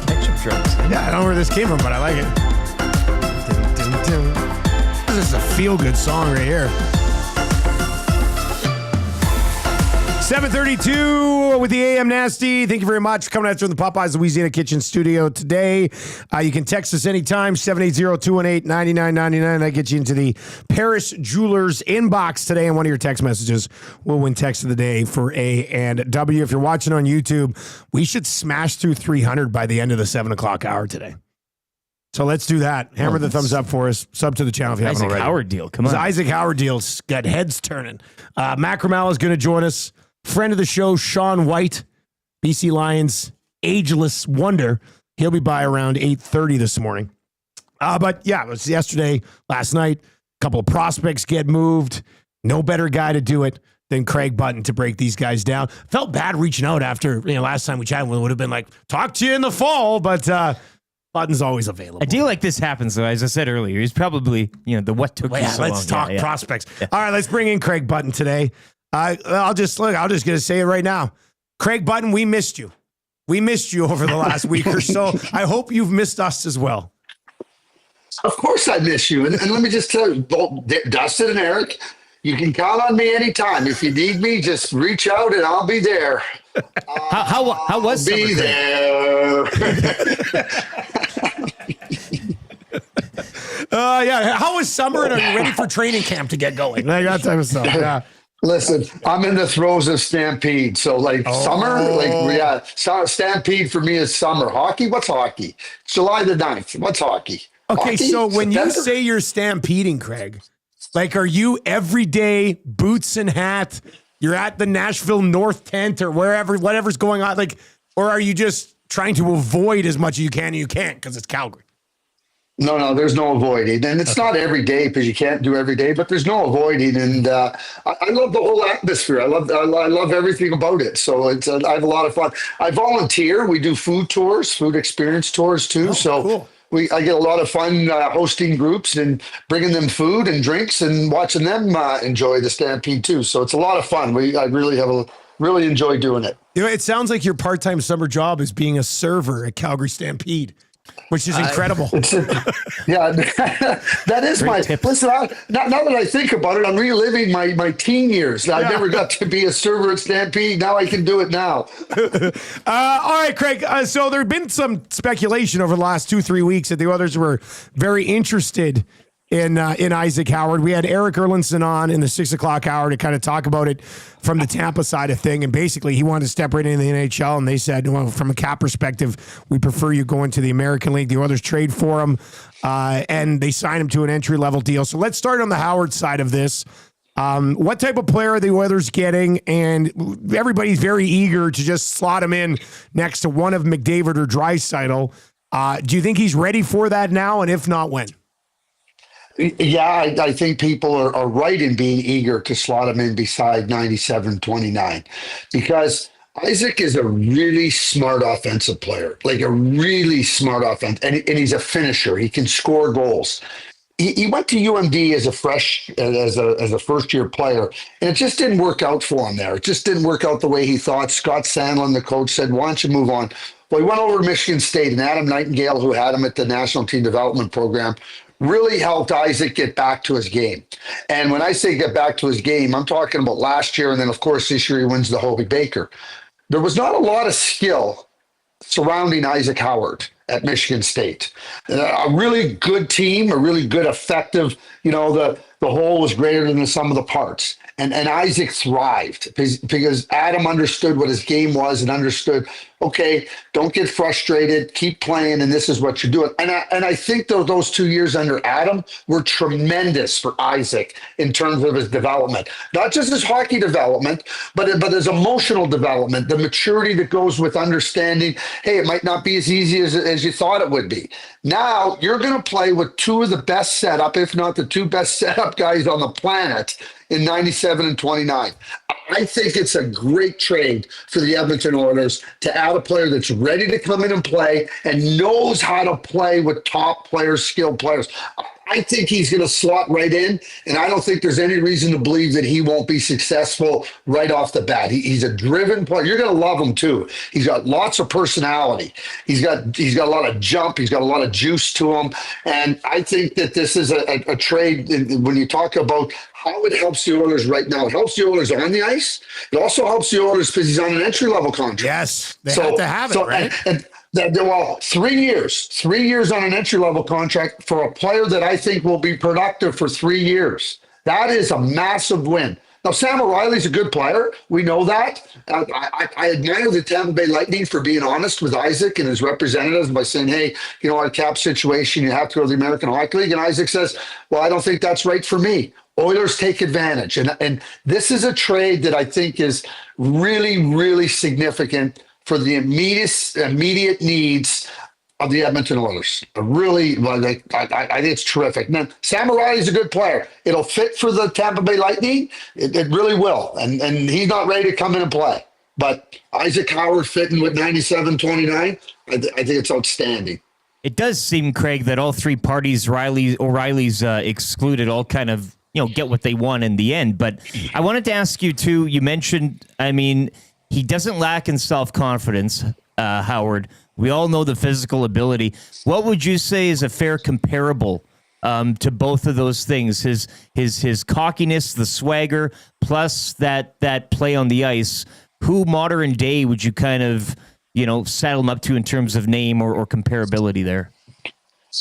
Ketchup drugs. Yeah, I don't know where this came from, but I like it. Dun, dun, dun. This is a feel-good song right here. 7:32 with the AM Nasty. Thank you very much for coming out from the Popeyes Louisiana Kitchen Studio today. You can text us anytime, 780-218-9999. That gets you into the Paris Jewelers inbox today, and one of your text messages will win text of the day for A and W. If you're watching on YouTube, we should smash through 300 by the end of the 7 o'clock hour today. So let's do that. Hammer the thumbs up for us. Sub to the channel if you haven't already. Isaac Howard deal. Come on. This Isaac Howard deal's got heads turning. Macramalla is going to join us. Friend of the show, Shawn White, BC Lions, ageless wonder. He'll be by around 8:30 this morning. But yeah, it was yesterday, last night. A couple of prospects get moved. No better guy to do it than Craig Button to break these guys down. Felt bad reaching out after, last time we chatted, we would have been like, talk to you in the fall, but Button's always available. A deal like this happens, though, as I said earlier. He's probably, the what took you so long. Let's talk prospects. Yeah. All right, let's bring in Craig Button today. I'm just going to say it right now. Craig Button, we missed you. We missed you over the last week or so. I hope you've missed us as well. Of course I miss you. And let me just tell you, both Dustin and Erik, you can count on me anytime. If you need me, just reach out and I'll be there. How was I'll be there? Yeah. How was summer, and are you ready for training camp to get going? That type of stuff. Yeah. Listen, I'm in the throes of Stampede. So, summer, Stampede for me is summer. Hockey? What's hockey? July the 9th. What's hockey? Okay, Hockey? so when you September? say you're stampeding, Craig, are you every day, boots and hat, you're at the Nashville North tent or whatever's going on, or are you just trying to avoid as much as you can and you can't because it's Calgary? No, there's no avoiding. And it's not every day because you can't do every day, but there's no avoiding. And I love the whole atmosphere. I love everything about it. So I have a lot of fun. I volunteer. We do food experience tours too. Cool. I get a lot of fun hosting groups and bringing them food and drinks and watching them enjoy the Stampede too. So it's a lot of fun. I really enjoy doing it. It sounds like your part-time summer job is being a server at Calgary Stampede, which is incredible. That is Great my tips. listen. Now that I think about it, I'm reliving my teen years. I never got to be a server at Stampede. Now I can do it now. All right, Craig. So there had been some speculation over the last 2-3 weeks that the others were very interested in Isaac Howard. We had Erik Erlendsson on in the 6 o'clock hour to kind of talk about it from the Tampa side of thing. And basically, he wanted to step right into the NHL. And they said, well, from a cap perspective, we prefer you going to the American League. The others trade for him. And they signed him to an entry-level deal. So let's start on the Howard side of this. What type of player are the Oilers getting? And everybody's very eager to just slot him in next to one of McDavid or Draisaitl. Do you think he's ready for that now? And if not, when? Yeah, I think people are right in being eager to slot him in beside 97-29 because Isaac is a really smart offensive player, a really smart offense, and he's a finisher. He can score goals. He went to UMD as a first year player, and it just didn't work out for him there. It just didn't work out the way he thought. Scott Sandlin, the coach, said, "Why don't you move on?" Well, he went over to Michigan State, and Adam Nightingale, who had him at the National Team Development Program, really helped Isaac get back to his game. And when I say get back to his game, I'm talking about last year, and then, of course, this year he wins the Hobey Baker. There was not a lot of skill surrounding Isaac Howard at Michigan State. A really good team, a really good, effective, the whole was greater than the sum of the parts. And Isaac thrived because Adam understood what his game was and understood, okay, don't get frustrated, keep playing, and this is what you're doing. And I think those 2 years under Adam were tremendous for Isaac in terms of his development. Not just his hockey development, but his emotional development, the maturity that goes with understanding, hey, it might not be as easy as you thought it would be. Now you're going to play with two of the best setup, if not the two best setup guys on the planet in 97 and 29. I think it's a great trade for the Edmonton Oilers to add a player that's ready to come in and play and knows how to play with top players, skilled players. I think he's going to slot right in, and I don't think there's any reason to believe that he won't be successful right off the bat. He's a driven player. You're going to love him too. He's got lots of personality. He's got a lot of jump. He's got a lot of juice to him, and I think that this is a trade. When you talk about how it helps the Oilers right now, it helps the Oilers on the ice. It also helps the Oilers because he's on an entry-level contract. Yes, they have to have it, right? Well, 3 years on an entry-level contract for a player that I think will be productive for 3 years. That is a massive win. Now, Sam O'Reilly's a good player. We know that. I admire the Tampa Bay Lightning for being honest with Isaac and his representatives by saying, hey, our cap situation, you have to go to the American Hockey League. And Isaac says, well, I don't think that's right for me. Oilers take advantage. And this is a trade that I think is really, really significant for the immediate needs of the Edmonton Oilers. I think it's terrific. Now, Sam O'Reilly's a good player. It'll fit for the Tampa Bay Lightning. It really will. And he's not ready to come in and play. But Isaac Howard fitting with 97-29, I think it's outstanding. It does seem, Craig, that all three parties, O'Reilly's excluded, all kind of get what they want in the end. But I wanted to ask you, too, you mentioned, he doesn't lack in self-confidence, Howard. We all know the physical ability. What would you say is a fair comparable to both of those things? His cockiness, the swagger, plus that play on the ice. Who modern day would you kind of, saddle him up to in terms of name or comparability there?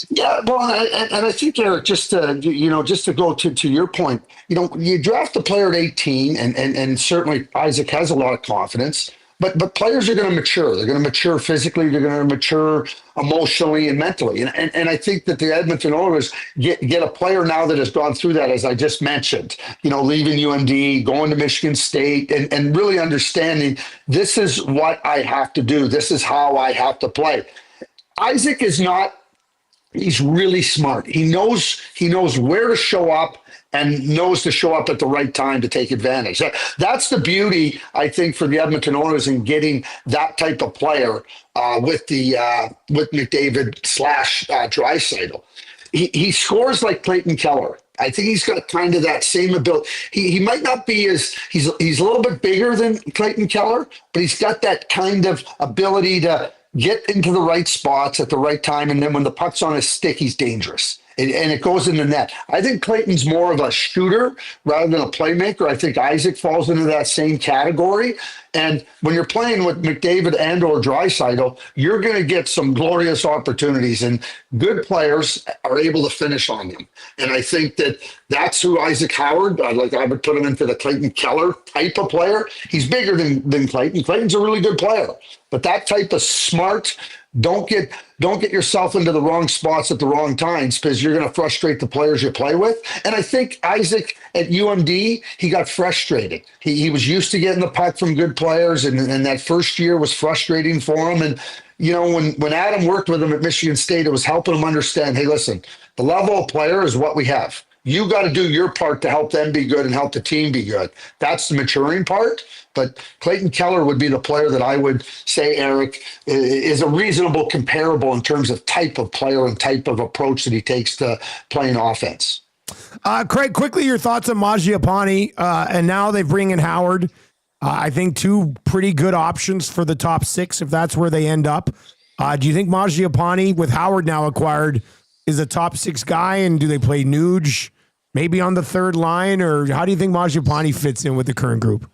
Yeah, well, and I think, Eric, just to go to your point, you draft a player at 18, and certainly Isaac has a lot of confidence, but players are going to mature. They're going to mature physically. They're going to mature emotionally and mentally. And I think that the Edmonton Oilers get a player now that has gone through that, as I just mentioned, leaving UMD, going to Michigan State, and really understanding this is what I have to do. This is how I have to play. Isaac is not. He's really smart. He knows where to show up and knows to show up at the right time to take advantage. That's the beauty, I think, for the Edmonton Oilers in getting that type of player with McDavid / Draisaitl. He scores like Clayton Keller. I think he's got kind of that same ability. He might not be he's a little bit bigger than Clayton Keller, but he's got that kind of ability to get into the right spots at the right time, and then when the puck's on his stick, he's dangerous. And it goes in the net. I think Clayton's more of a shooter rather than a playmaker. I think Isaac falls into that same category. And when you're playing with McDavid and or Draisaitl, you're going to get some glorious opportunities, and good players are able to finish on them. And I think that's who Isaac Howard, I would put him into the Clayton Keller type of player. He's bigger than Clayton. Clayton's a really good player, but that type of smart, don't get yourself into the wrong spots at the wrong times, because you're going to frustrate the players you play with. And I think Isaac at UMD, he got frustrated. He was used to getting the puck from good players, and that first year was frustrating for him. And when Adam worked with him at Michigan State, it was helping him understand, hey, listen, the level of player is what we have. You got to do your part to help them be good and help the team be good. That's the maturing part. But Clayton Keller would be the player that I would say, Eric, is a reasonable comparable in terms of type of player and type of approach that he takes to playing offense. Craig, quickly, your thoughts on Mangiapane, and now they bring in Howard. I think two pretty good options for the top six, if that's where they end up. Do you think Mangiapane, with Howard now acquired, is a top six guy, and do they play Nuge maybe on the third line, or how do you think Mangiapane fits in with the current group?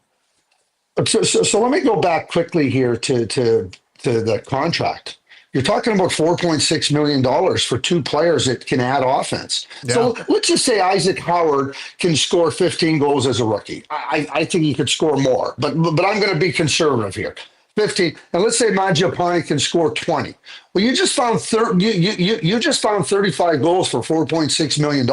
So let me go back quickly here to the contract. You're talking about $4.6 million for two players that can add offense. Yeah. So let's just say Isaac Howard can score 15 goals as a rookie. I think he could score more, but I'm going to be conservative here. 15, and let's say Mangiapane can score 20. Well, you just found 35 goals for $4.6 million.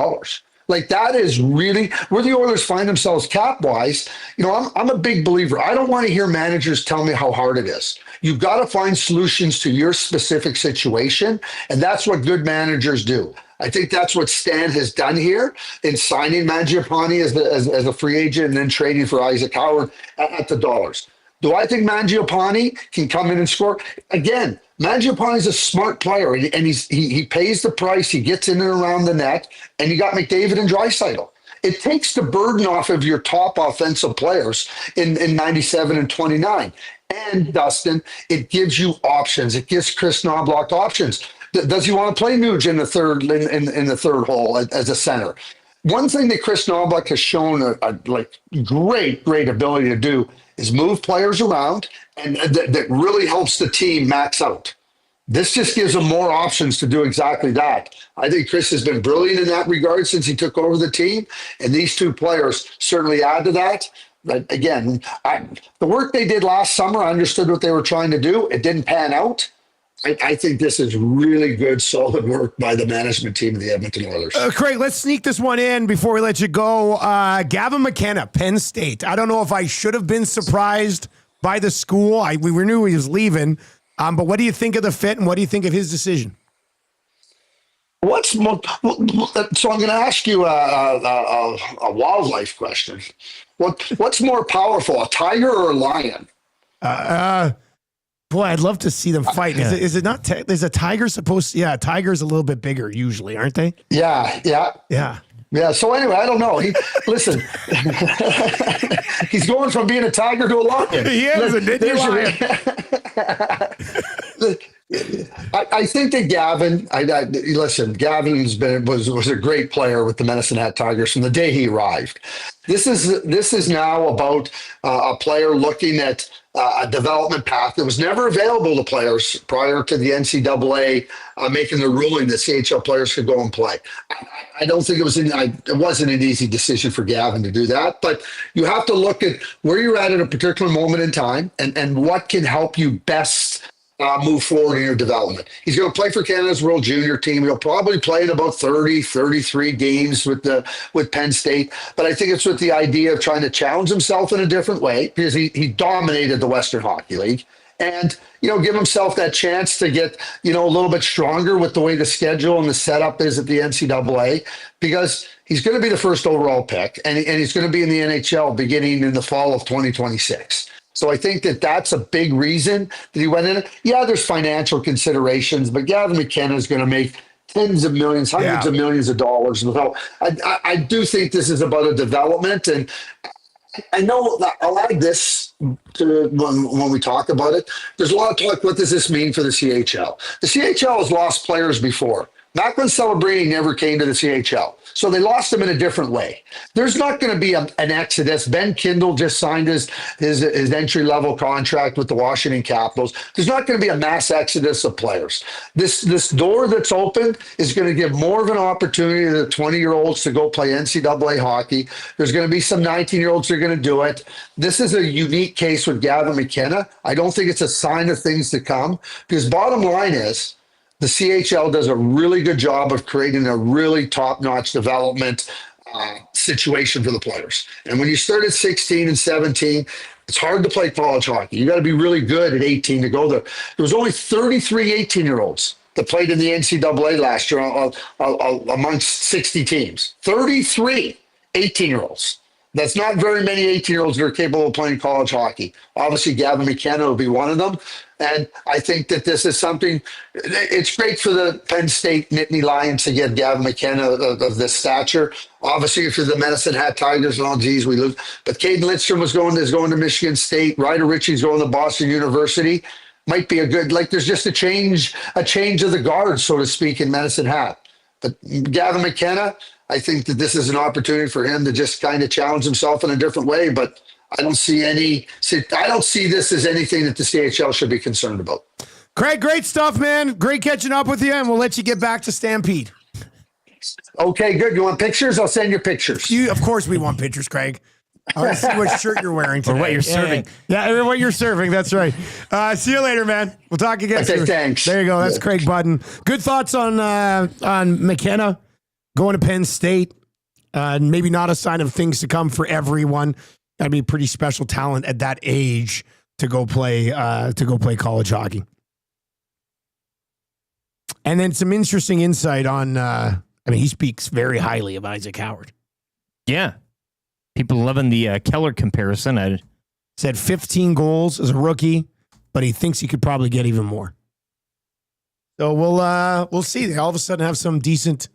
Like, that is really where the Oilers find themselves cap-wise. I'm a big believer. I don't want to hear managers tell me how hard it is. You've got to find solutions to your specific situation, and that's what good managers do. I think that's what Stan has done here in signing Mangiapane as a free agent and then trading for Isaac Howard at the dollars. Do I think Mangiapane can come in and score? Again, Mangiapane is a smart player, and he pays the price. He gets in and around the net, and you got McDavid and Draisaitl. It takes the burden off of your top offensive players in 97 and 29. And, Dustin, it gives you options. It gives Chris Knobloch options. Does he want to play Nuge in the third hole as a center? One thing that Chris Knobloch has shown a great ability to do is move players around, and that really helps the team max out. This just gives them more options to do exactly that. I think Chris has been brilliant in that regard since he took over the team, and these two players certainly add to that. But again, the work they did last summer, I understood what they were trying to do. It didn't pan out. I think this is really good, solid work by the management team of the Edmonton Oilers. Craig, let's sneak this one in before we let you go. Gavin McKenna, Penn State. I don't know if I should have been surprised by the school. We knew he was leaving. But what do you think of the fit, and what do you think of his decision? So I'm going to ask you a wildlife question. What's more powerful, a tiger or a lion? Boy, I'd love to see them fight. Is it not? Is a tiger supposed to? Yeah, a tiger's a little bit bigger usually, aren't they? Yeah. So anyway, I don't know. Listen, he's going from being a tiger to a lion. He is a ninja lion. I think that Gavin. Listen, Gavin was a great player with the Medicine Hat Tigers from the day he arrived. This is now about a player looking at a development path that was never available to players prior to the NCAA making the ruling that CHL players could go and play. I don't think it wasn't an easy decision for Gavin to do that, but you have to look at where you're at a particular moment in time and what can help you best move forward in your development. He's going to play for Canada's World Junior team. He'll probably play in about 30, 33 games with Penn State. But I think it's with the idea of trying to challenge himself in a different way, because he dominated the Western Hockey League. And, give himself that chance to get, a little bit stronger with the way the schedule and the setup is at the NCAA, because he's going to be the first overall pick, and he's going to be in the NHL beginning in the fall of 2026. So I think that's a big reason that he went in. Yeah, there's financial considerations, but Gavin McKenna is going to make tens of millions, hundreds of millions of dollars. So I do think this is about a development. And I know I like this when we talk about it. There's a lot of talk, what does this mean for the CHL? The CHL has lost players before. Macklin Celebrini never came to the CHL. So they lost him in a different way. There's not going to be an exodus. Ben Kindle just signed his entry-level contract with the Washington Capitals. There's not going to be a mass exodus of players. This door that's opened is going to give more of an opportunity to the 20-year-olds to go play NCAA hockey. There's going to be some 19-year-olds that are going to do it. This is a unique case with Gavin McKenna. I don't think it's a sign of things to come, because bottom line is, the CHL does a really good job of creating a really top-notch development situation for the players. And when you start at 16 and 17, it's hard to play college hockey. You got to be really good at 18 to go there. There was only 33 18-year-olds that played in the NCAA last year amongst 60 teams. 33 18-year-olds. That's not very many 18-year-olds that are capable of playing college hockey. Obviously, Gavin McKenna will be one of them. And I think that this is something, it's great for the Penn State Nittany Lions to get Gavin McKenna of this stature. Obviously, if you're the Medicine Hat Tigers, and geez, we lose. But Caden Lidstrom is going to Michigan State. Ryder Ritchie's going to Boston University. Might be a good, there's just a change of the guard, so to speak, in Medicine Hat. But Gavin McKenna, I think that this is an opportunity for him to just kind of challenge himself in a different way. But I don't see this as anything that the CHL should be concerned about. Craig, great stuff, man. Great catching up with you, and we'll let you get back to Stampede. Okay, good. You want pictures? I'll send you pictures. Of course we want pictures, Craig. I want to see what shirt you're wearing today. Or what you're serving. Yeah, what you're serving. That's right. See you later, man. We'll talk again soon. Thanks. There you go. That's Craig Budden. Good thoughts on McKenna going to Penn State. Maybe not a sign of things to come for everyone. Got to be a pretty special talent at that age to go play college hockey. And then some interesting insight on. He speaks very highly of Isaac Howard. Yeah, people loving the Keller comparison. I said 15 goals as a rookie, but he thinks he could probably get even more. So we'll see. They all of a sudden have some decent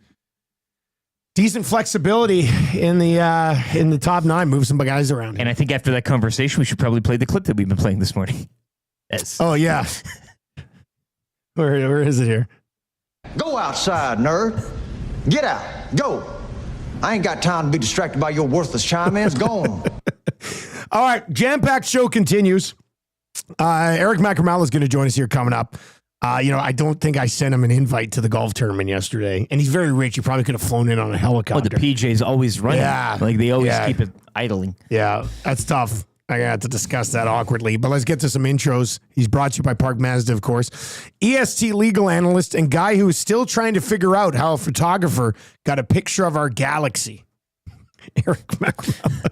flexibility in the top nine, move some guys around. And I think after that conversation, we should probably play the clip that we've been playing this morning. Yes. Oh, yeah. Where is it here? Go outside, nerd. Get out. Go. I ain't got time to be distracted by your worthless chime-ins. Go on. All right. Jam-packed show continues. Erik Macramalla is going to join us here coming up. I don't think I sent him an invite to the golf tournament yesterday. And he's very rich. He probably could have flown in on a helicopter. Oh, the PJ's always running. Yeah. They always keep it idling. Yeah, that's tough. I got to discuss that awkwardly. But let's get to some intros. He's brought to you by Park Mazda, of course. EST legal analyst and guy who is still trying to figure out how a photographer got a picture of our galaxy. Erik Macramalla.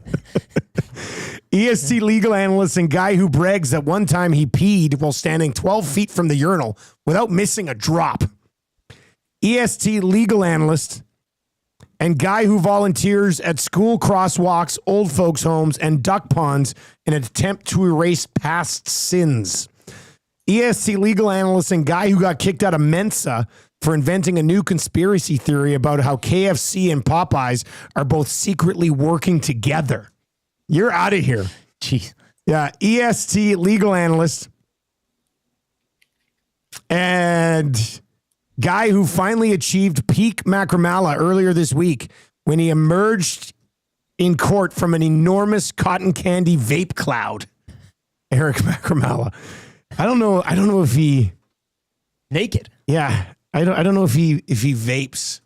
EST legal analyst and guy who brags that one time he peed while standing 12 feet from the urinal without missing a drop. EST legal analyst and guy who volunteers at school crosswalks, old folks' homes, and duck ponds in an attempt to erase past sins. EST legal analyst and guy who got kicked out of Mensa for inventing a new conspiracy theory about how KFC and Popeyes are both secretly working together. You're out of here. Jeez. Yeah, EST legal analyst and guy who finally achieved peak Macramalla earlier this week when he emerged in court from an enormous cotton candy vape cloud. Erik Macramalla. I don't know if he naked. Yeah. I don't know if he vapes.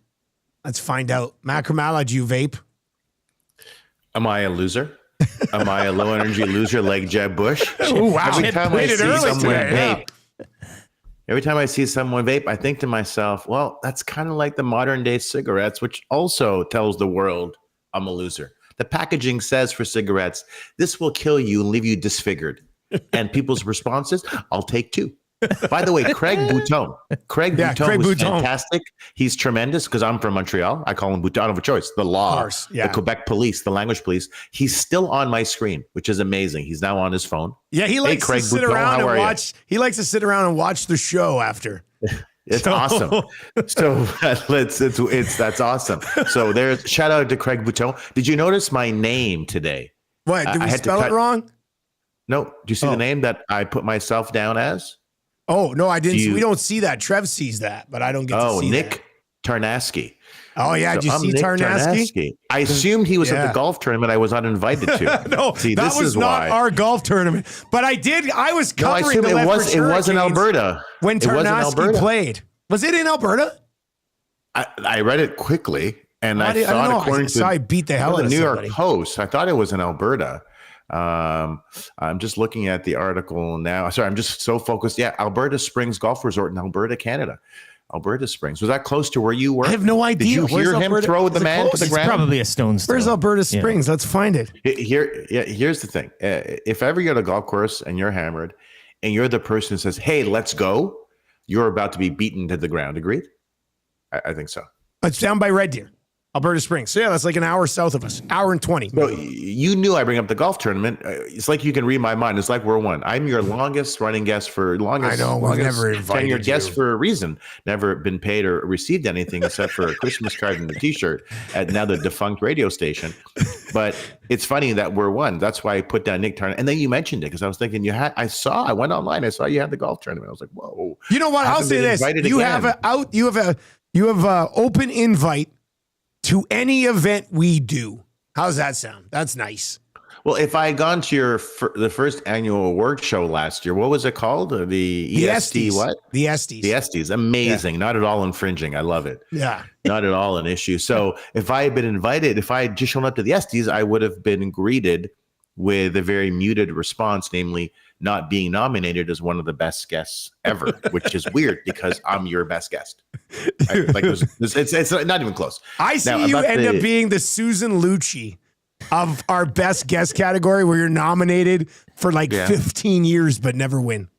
Let's find out. Macramalla, do you vape? Am I a loser? Am I a low energy loser like Jeb Bush? Oh, wow. Every time I see someone today, vape, every time I see someone vape, I think to myself, well, that's kind of like the modern day cigarettes, which also tells the world I'm a loser. The packaging says for cigarettes, this will kill you and leave you disfigured. And people's responses, I'll take 2. By the way, Craig Bouton. Craig Bouton was fantastic. He's tremendous because I'm from Montreal. I call him Bouton of a choice. The law, the Quebec police, the language police. He's still on my screen, which is amazing. He's now on his phone. Yeah, he likes to sit around and watch. He likes to sit around and watch the show after. It's awesome. So that's awesome. So there's shout out to Craig Bouton. Did you notice my name today? What? Did we spell it wrong? No. Do you see the name that I put myself down as? Oh, no, I didn't. We don't see that. Trev sees that, but I don't get to see Nick that. Tarnasky. Oh, yeah. Did you see Tarnasky? I assumed he was at the golf tournament I was not invited to. No, see, that was not our golf tournament. But I was covering the Lethbridge It was in Alberta. When Tarnasky played. Was it in Alberta? I read it quickly, and I thought, according to I beat the hell out of the New somebody. York Post, I thought it was in Alberta. I'm just looking at the article now. Sorry, I'm just so focused. Yeah, Alberta Springs Golf Resort in Alberta, Canada. Alberta Springs. Was that close to where you were? I have no idea. Did you hear him throw the man to the ground? Probably a stone's throw. Where's Alberta Springs? Let's find it. Here's the thing. If ever you're at a golf course and you're hammered and you're the person who says, hey, let's go, you're about to be beaten to the ground. Agreed? I think so. It's down by Red Deer. Alberta Springs. So yeah, that's like an hour south of us. Hour and 20. So you knew I bring up the golf tournament. It's like you can read my mind. It's like we're one. I'm your longest running guest for longest. I know. We've never invited tenured guest for a reason. Never been paid or received anything except for a Christmas card and a T-shirt at now the defunct radio station. But it's funny that we're one. That's why I put down Nick Turner. And then you mentioned it because I was thinking I went online. I saw you had the golf tournament. I was like, whoa. You know what? I'll say this. You have a open invite to any event we do. How's that sound? That's nice. Well, if I had gone to the first annual award show last year, what was it called? The EST what? The Estes. The Estes. Amazing. Yeah. Not at all infringing. I love it. Yeah. Not at all an issue. So if I had been invited, if I had just shown up to the Estes, I would have been greeted with a very muted response, namely not being nominated as one of the best guests ever, which is weird because I'm your best guest. It's not even close. I see you end up being the Susan Lucci of our best guest category where you're nominated for 15 years but never win.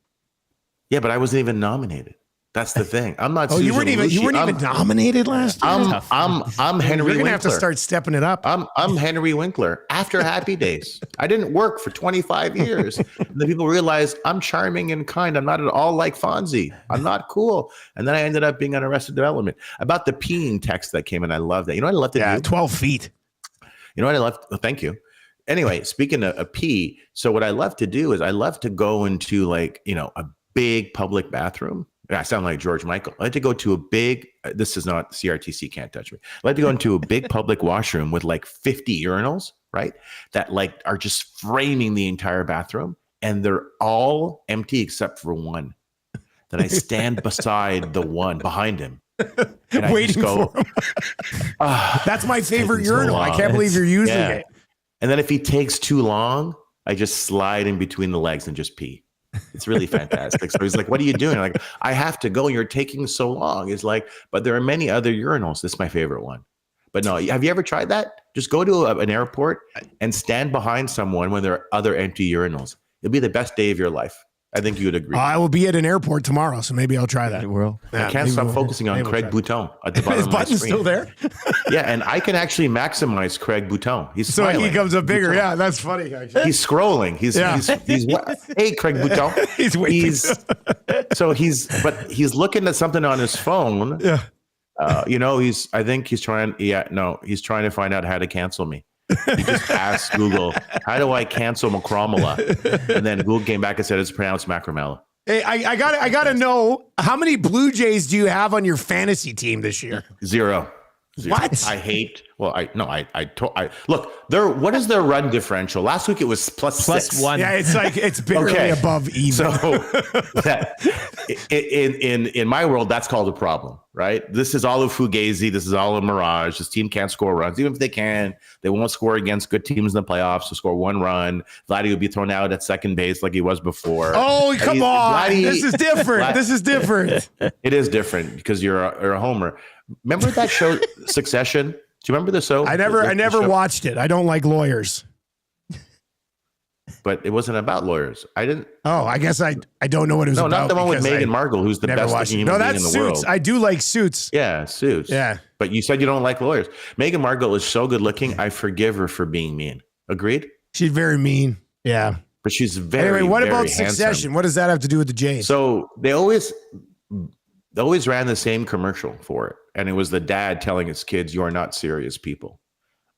Yeah, but I wasn't even nominated. That's the thing. I'm not. Oh, Susan you weren't even nominated last year. I'm Henry. You're gonna Winkler. have to start stepping it up. I'm Henry Winkler. After Happy Days, I didn't work for 25 years. And then people realize I'm charming and kind. I'm not at all like Fonzie. I'm not cool. And then I ended up being on Arrested Development. About the peeing text that came in, I love that. You know what I love to do? 12 feet. You know what I love? Oh, thank you. Anyway, speaking of pee, so what I love to do is I love to go into a big public bathroom. I sound like George Michael. I like to go to a big, this is not CRTC, can't touch me. I like to go into a big public washroom with 50 urinals, right? That are just framing the entire bathroom. And they're all empty except for one. Then I stand beside the one behind him. And waiting for him. That's my favorite urinal. I can't believe you're using it. And then if he takes too long, I just slide in between the legs and just pee. It's really fantastic. So he's like, what are you doing? I'm like, I have to go. You're taking so long. He's like, but there are many other urinals. This is my favorite one. But no, have you ever tried that? Just go to an airport and stand behind someone when there are other empty urinals. It'll be the best day of your life. I think you would agree. I will be at an airport tomorrow, so maybe I'll try that. I can't stop focusing on Craig Bouton at the bottom His of my button's screen. still there? Yeah, and I can actually maximize Craig Bouton. He's so smiling. he comes up bigger. Bouton. Yeah, that's funny. Actually. He's scrolling. He's hey, Craig Bouton. he's waiting. He's looking at something on his phone. Yeah. He's trying to find out how to cancel me. He just asked Google, how do I cancel Macramalla? And then Google came back and said it's pronounced Macramalla. Hey, I gotta know, how many Blue Jays do you have on your fantasy team this year? Zero. What? I hate Well, look. What is their run differential? Last week it was plus 1. Yeah, it's barely above even. So in my world, that's called a problem, right? This is all a fugazi. This is all a mirage. This team can't score runs. Even if they can, they won't score against good teams in the playoffs. To score one run, Vladdy will be thrown out at second base like he was before. Oh, come on! This is different. This is different. It is different because you're a homer. Remember that show, Succession? Do you remember the show? I never watched it. I don't like lawyers. But it wasn't about lawyers. I didn't. Oh, I guess I don't know what it was about. No, not the one with Meghan Markle, who's the best human being in the world. Suits. I do like Suits. Yeah, Suits. Yeah. But you said you don't like lawyers. Meghan Markle is so good looking. I forgive her for being mean. Agreed? She's very mean. Yeah. But she's very, anyway, what very about handsome. Succession? What does that have to do with the Jays? So they always ran the same commercial for it. And it was the dad telling his kids, you are not serious people.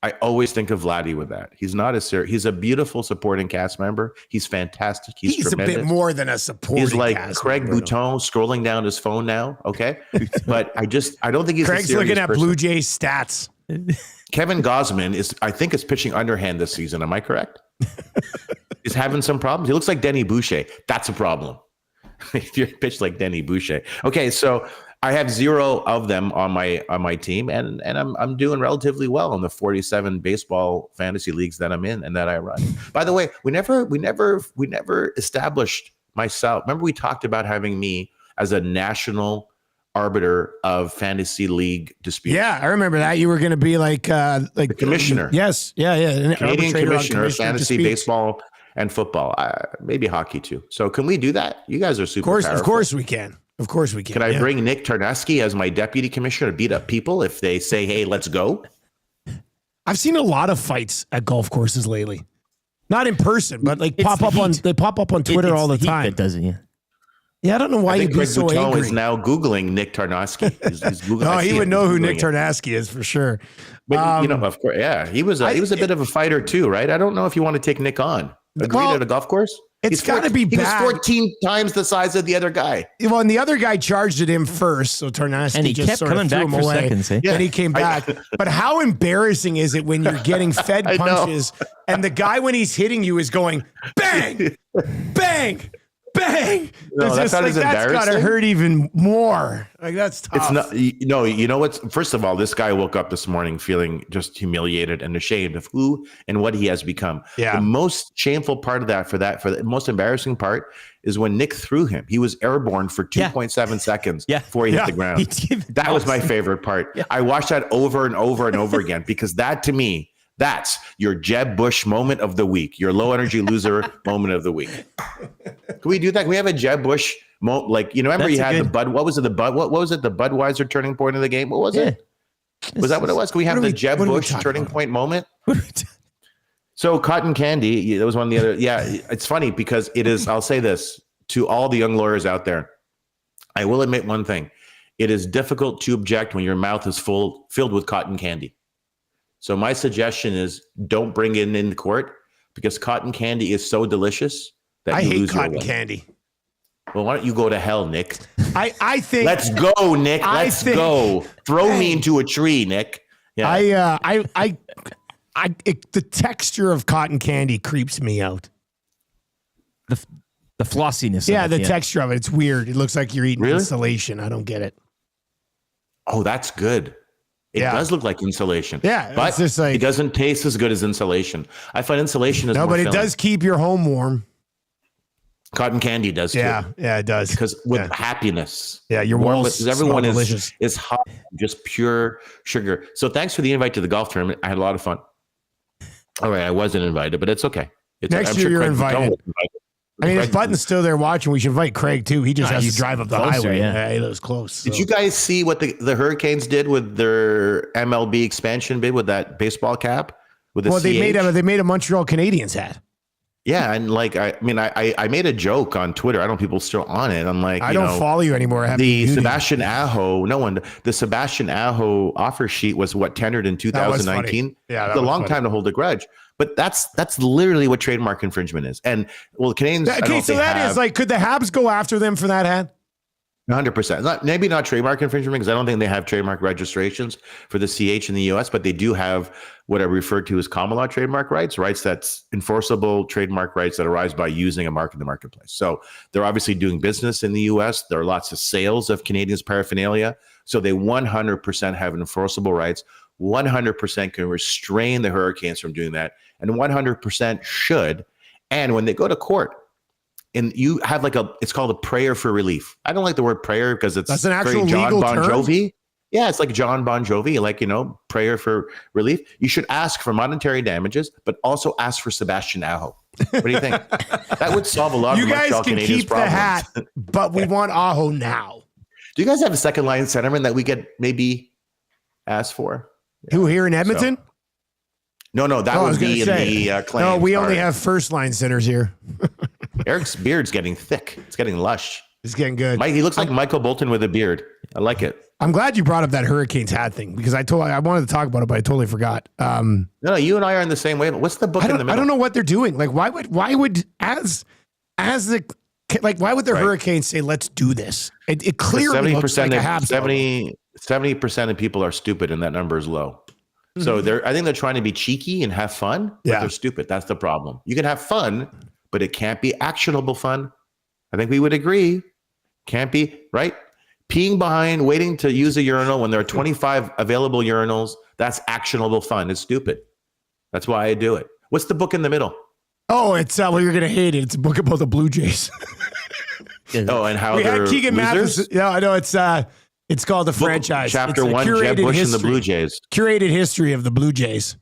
I always think of Vladdy with that. He's not he's a beautiful supporting cast member. He's fantastic. He's tremendous. A bit more than a supporting He's like cast Craig member, Bouton scrolling down his phone now. Okay. But I don't think he's Craig's a serious looking at person. Blue Jays stats. Kevin Gausman is pitching underhand this season. Am I correct? He's having some problems. He looks like Denny Boucher. That's a problem. If you're pitched like Denny Boucher. Okay, so I have 0 of them on my team, and I'm doing relatively well in the 47 baseball fantasy leagues that I'm in and that I run. By the way, we never established myself. Remember, we talked about having me as a national arbiter of fantasy league disputes. Yeah, I remember that. You were going to be like the commissioner. Yes, yeah. Canadian commissioner of fantasy baseball and football, maybe hockey too. So can we do that? You guys are super powerful. Of course we can. Of course we can. Can I bring Nick Tarnowski as my deputy commissioner to beat up people if they say, hey, let's go? I've seen a lot of fights at golf courses lately. Not in person, but they pop up on Twitter all the time. That doesn't, yeah. Yeah, I don't know why you'd be so angry. Is now Googling Nick Tarnowski. He's Googling, he would know who Nick Tarnowski is for sure. But, of course, yeah. He was a bit of a fighter too, right? I don't know if you want to take Nick on. Agreed at a golf course? It's got to be bad. He was 14 times the size of the other guy. Well, and the other guy charged at him first, so Tarnowski just kept coming back for seconds. Eh? Then he came back. But how embarrassing is it when you're getting fed punches and the guy, when he's hitting you, is going bang, bang, bang? No, that's got to hurt even more. Like, that's tough. It's not. You know what's. First of all, this guy woke up this morning feeling just humiliated and ashamed of who and what he has become. Yeah. The most shameful part of that, for the most embarrassing part, is when Nick threw him. He was airborne for 2.7 seconds before he hit the ground. That was my favorite part. Yeah. I watched that over and over and over again because that, to me, that's your Jeb Bush moment of the week, your low energy loser moment of the week. Can we do that? Can we have a Jeb Bush moment? Like, remember you had the Bud. What was it? The Budweiser turning point of the game? What was it? Was that what it was? Can we have the Jeb Bush turning point moment? So cotton candy, that was one of the other. Yeah, it's funny because it is. I'll say this to all the young lawyers out there. I will admit one thing: it is difficult to object when your mouth is filled with cotton candy. So my suggestion is don't bring it in court because cotton candy is so delicious that you lose your way. I hate cotton candy. Well, why don't you go to hell, Nick? I think. Let's go, Nick. Let's go. Throw me into a tree, Nick. Yeah. The texture of cotton candy creeps me out. The flossiness. Yeah, of it, the texture of it. It's weird. It looks like you're eating Really? insulation. I don't get it. Oh, that's good. It does look like insulation. Yeah, but it's just like, it doesn't taste as good as insulation. I find insulation is more but it filling. does keep your home warm. Cotton candy does too. Yeah, it does. Because with happiness. Yeah, your walls everyone smell delicious. is hot, just pure sugar. So thanks for the invite to the golf tournament. I had a lot of fun. All right, I wasn't invited, but it's okay. Next year you're invited. I mean, if Button's still there watching, we should invite Craig too. He just has to drive up the highway. Yeah, he lives close. So. Did you guys see what the Hurricanes did with their MLB expansion bid with that baseball cap? They made a Montreal Canadiens hat. Yeah, and I made a joke on Twitter. I don't know if people still on it. I'm like, I don't follow you anymore. The Sebastian Aho offer sheet was tendered in 2019. Yeah, it's a long time to hold a grudge. But that's literally what trademark infringement is. And the Canadiens. Okay, so that is like, could the Habs go after them for that hat? 100%. Maybe not trademark infringement because I don't think they have trademark registrations for the CH in the US, but they do have what are referred to as common law trademark rights that's enforceable trademark rights that arise by using a mark in the marketplace. So they're obviously doing business in the US. There are lots of sales of Canadians paraphernalia. So they 100% have enforceable rights, 100% can restrain the Hurricanes from doing that, and 100% should. And when they go to court, and you have it's called a prayer for relief. I don't like the word prayer because that's an actual very John legal Bon term? Jovi. Yeah, it's like John Bon Jovi, prayer for relief. You should ask for monetary damages, but also ask for Sebastian Aho. What do you think? That would solve a lot You of guys Montreal can Canadiens keep problems. the hat, but we want Aho now. Do you guys have a second line centerman that we could maybe ask for? Who here in Edmonton? No, that would be in the claims. No, we only Sorry. have first line centers here. Eric's beard's getting thick. It's getting lush. It's getting good. He looks like Michael Bolton with a beard. I like it. I'm glad you brought up that Hurricanes hat thing because I wanted to talk about it, but I totally forgot. No, you and I are in the same way. What's the book in the middle? I don't know what they're doing. Like, why would why would the Hurricanes say, let's do this? It clearly looks like a Habs logo. 70% of people are stupid, and that number is low. So I think they're trying to be cheeky and have fun, but they're stupid. That's the problem. You can have fun, but it can't be actionable fun. I think we would agree. Can't be, right? Peeing behind, waiting to use a urinal when there are 25 available urinals, that's actionable fun. It's stupid. That's why I do it. What's the book in the middle? Oh, it's well, you're gonna hate it. It's a book about the Blue Jays. And how we they're had Keegan losers? Matheson. No, I know it's called The Franchise. Chapter it's 1, Jeb Bush and the Blue Jays. Curated history of the Blue Jays.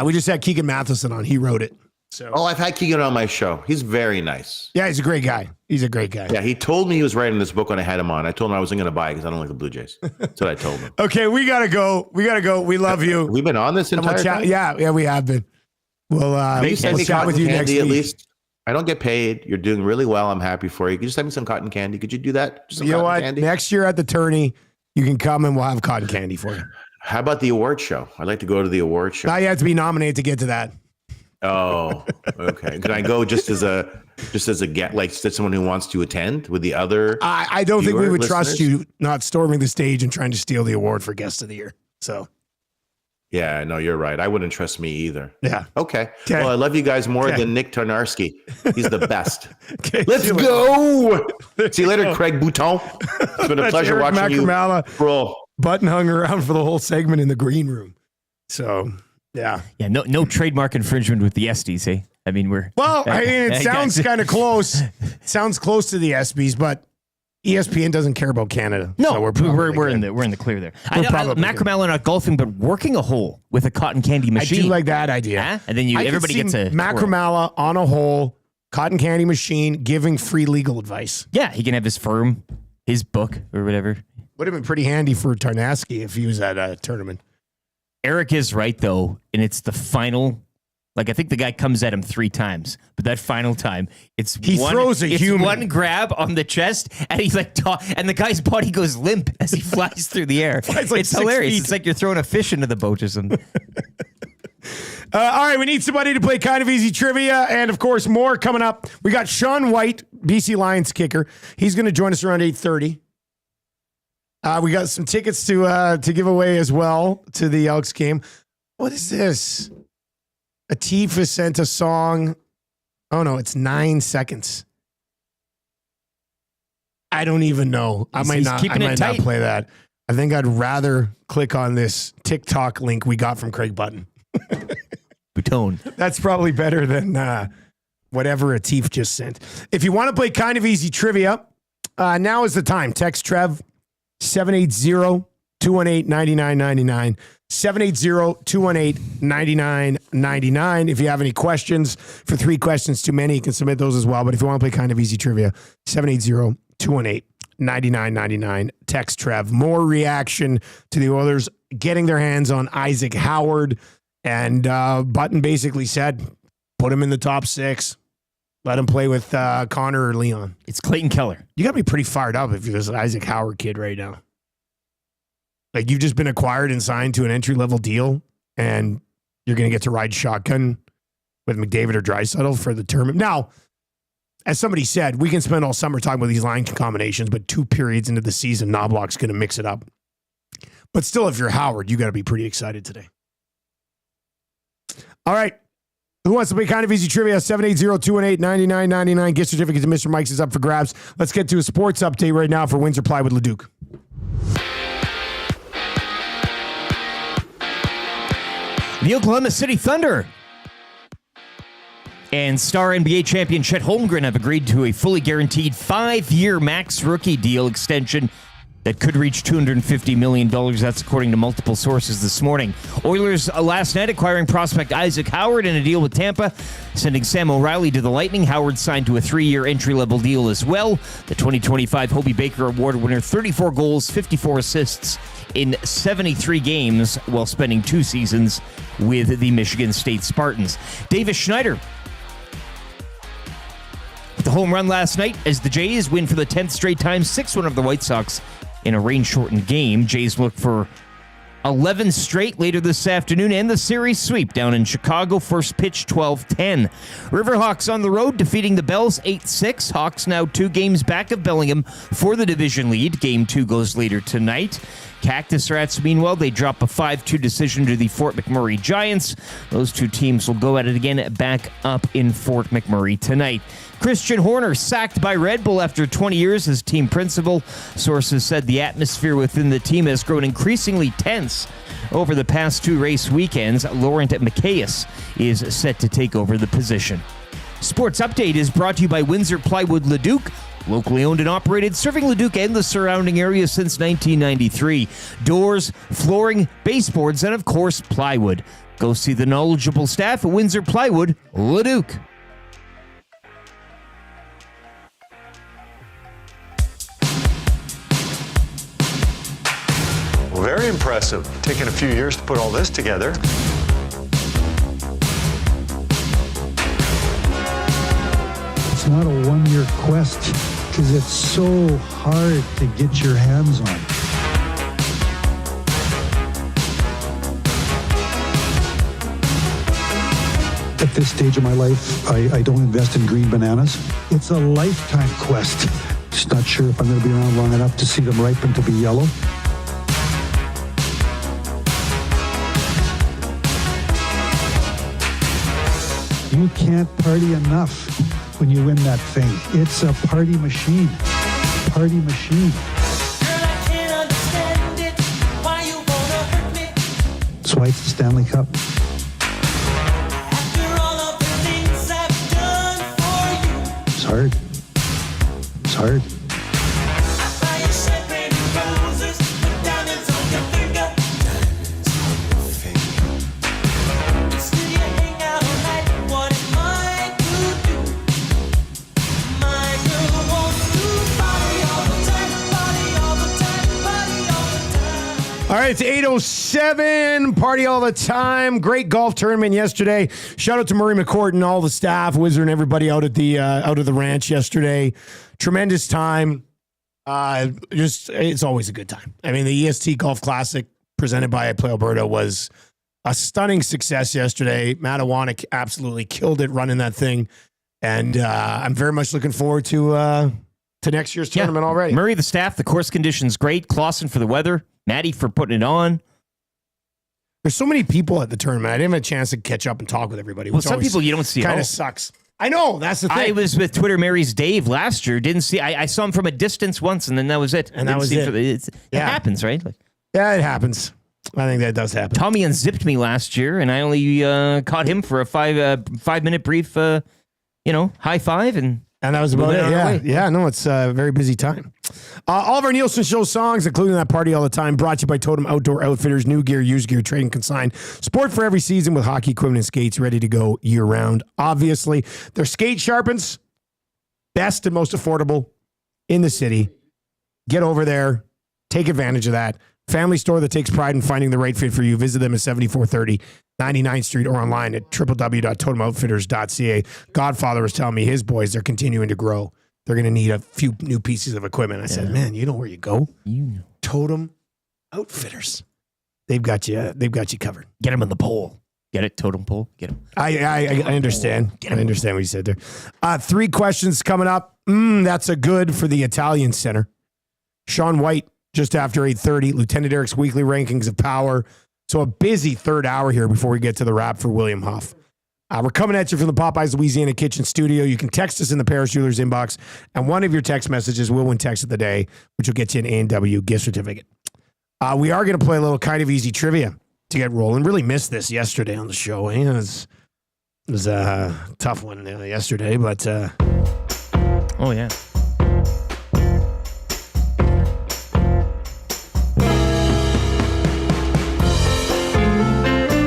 We just had Keegan Matheson on. He wrote it. So I've had Keegan on my show. He's very nice. Yeah, he's a great guy. Yeah, he told me he was writing this book when I had him on. I told him I wasn't going to buy it because I don't like the Blue Jays. That's what I told him. Okay, we gotta go. We love you. We've been on this entire time? Yeah, we have been. We'll chat with you next week. At least. I don't get paid. You're doing really well. I'm happy for you. Could you send me some cotton candy? Could you do that? You know what? Candy? Next year at the tourney, you can come and we'll have cotton candy for you. How about the award show? I'd like to go to the award show. Now you have to be nominated to get to that. Oh, okay. Can I go just as a get, like someone who wants to attend with the other? I don't think we would listeners? trust you not storming the stage and trying to steal the award for Guest of the Year. So. Yeah, no, you're right. I wouldn't trust me either. Yeah. Okay. Well, I love you guys more than Nick Tarnarski. He's the best. Let's go. See you later, Craig Bouton. It's been a pleasure Erik watching Macramalla you roll. Button hung around for the whole segment in the green room. So, yeah. Yeah, no trademark infringement with the Estes, hey? I mean, it sounds kind of close. Sounds close to the ESPYs, but ESPN doesn't care about Canada. No, so we're in the clear there. Macramalla not golfing, but working a hole with a cotton candy machine. I do like that idea. Huh? And then everybody gets a Macramalla on a hole, cotton candy machine, giving free legal advice. Yeah, he can have his firm, his book, or whatever. Would have been pretty handy for Tarnasky if he was at a tournament. Erik is right though, and it's the final. Like, I think the guy comes at him 3 times, but that final time, throws a human. One grab on the chest, and he's like, and the guy's body goes limp as he flies through the air. It's hilarious. Feet. It's like you're throwing a fish into the boat or something. All right, we need somebody to play kind of easy trivia, and of course, more coming up. We got Shawn White, BC Lions kicker. He's going to join us around 8:30. We got some tickets to give away as well to the Elks game. What is this? Atifa sent a song. Oh, no, it's 9 seconds. I don't even know. I might not play that. I think I'd rather click on this TikTok link we got from Craig Button. Bouton. That's probably better than whatever Atif just sent. If you want to play kind of easy trivia, now is the time. Text Trev 780-218-9999. 780-218-9999. If you have any questions, for 3 questions too many, you can submit those as well. But if you want to play kind of easy trivia, 780-218-9999. Text Trev. More reaction to the Oilers getting their hands on Isaac Howard. And Button basically said, put him in the top 6. Let him play with Connor or Leon. It's Clayton Keller. You got to be pretty fired up if you're this Isaac Howard kid right now. Like, you've just been acquired and signed to an entry-level deal, and you're going to get to ride shotgun with McDavid or Draisaitl for the tournament. Now, as somebody said, we can spend all summer talking about these line combinations, but 2 periods into the season, Knobloch's going to mix it up. But still, if you're Howard, you got to be pretty excited today. All right. Who wants to play kind of easy trivia? 780-218-9999. Gift certificate to Mr. Mike's is up for grabs. Let's get to a sports update right now for Windsor Plywood Leduc. The Oklahoma City Thunder and star NBA champion Chet Holmgren have agreed to a fully guaranteed 5-year max rookie deal extension that could reach $250 million. That's according to multiple sources this morning. Oilers last night acquiring prospect Isaac Howard in a deal with Tampa, sending Sam O'Reilly to the Lightning. Howard signed to a 3-year entry-level deal as well. The 2025 Hobey Baker Award winner, 34 goals, 54 assists in 73 games while spending 2 seasons with the Michigan State Spartans. Davis Schneider with the home run last night as the Jays win for the 10th straight time, 6-1 of the White Sox in a rain-shortened game. Jays look for 11 straight later this afternoon and the series sweep down in Chicago. First pitch 12-10. Riverhawks on the road defeating the Bells 8-6. Hawks now 2 games back of Bellingham for the division lead. Game 2 goes later tonight. Cactus Rats, meanwhile, they drop a 5-2 decision to the Fort McMurray Giants. Those 2 teams will go at it again back up in Fort McMurray tonight. Christian Horner sacked by Red Bull after 20 years as team principal. Sources said the atmosphere within the team has grown increasingly tense over the past 2 race weekends. Laurent Macias is set to take over the position. Sports Update is brought to you by Windsor Plywood Leduc. Locally owned and operated, serving Leduc and the surrounding area since 1993. Doors, flooring, baseboards, and of course, plywood. Go see the knowledgeable staff at Windsor Plywood Leduc. Very impressive. Taken a few years to put all this together. It's not a one-year quest because it's so hard to get your hands on. At this stage of my life, I don't invest in green bananas. It's a lifetime quest. Just not sure if I'm going to be around long enough to see them ripen to be yellow. You can't party enough when you win that thing. It's a party machine. Party machine. That's why it's the Stanley Cup. It's hard. It's hard. All right, it's 8:07. Party all the time. Great golf tournament yesterday. Shout out to Murray McCourt and all the staff, Wizard, and everybody out at the out of the ranch yesterday. Tremendous time. It's always a good time. I mean, the EST Golf Classic presented by Play Alberta was a stunning success yesterday. Matt Iwanek absolutely killed it running that thing, and I'm very much looking forward to next year's tournament already. Murray, the staff, the course conditions great. Clausen for the weather. Maddie for putting it on. There's so many people at the tournament. I didn't have a chance to catch up and talk with everybody. Well, some people you don't see. Kind of sucks. I know. That's the thing. I was with Twitter Mary's Dave last year. Didn't see. I saw him from a distance once, and then that was it. And that was it. It happens, right? Yeah, it happens. I think that does happen. Tommy unzipped me last year, and I only caught him for a 5-minute brief, high five, and that was about it. Yeah. No, it's a very busy time. All of our Nielson Show songs, including that Party All the Time, brought to you by Totem Outdoor Outfitters. New gear, used gear, trading consign. Sport for every season with hockey equipment and skates ready to go year-round. Obviously, their skate sharpens, best and most affordable in the city. Get over there. Take advantage of that. Family store that takes pride in finding the right fit for you. Visit them at 7430 99th Street or online at www.totemoutfitters.ca. Godfather was telling me his boys, they're continuing to grow. They're going to need a few new pieces of equipment. I said, man, you know where you go? You know. Totem Outfitters. They've got you covered. Get them on the pole. Get it? Totem pole? Get him. I understand. I understand what you said there. 3 questions coming up. That's a good for the Italian Center. Shawn White, just after 8:30. Lieutenant Eric's weekly rankings of power. So a busy third hour here before we get to the wrap for William Huff. We're coming at you from the Popeyes Louisiana Kitchen Studio. You can text us in the Paris Jewelers inbox, and one of your text messages will win text of the day, which will get you an A&W gift certificate. We are going to play a little kind of easy trivia to get rolling. Really missed this yesterday on the show. It was a tough one yesterday, but... Oh, yeah.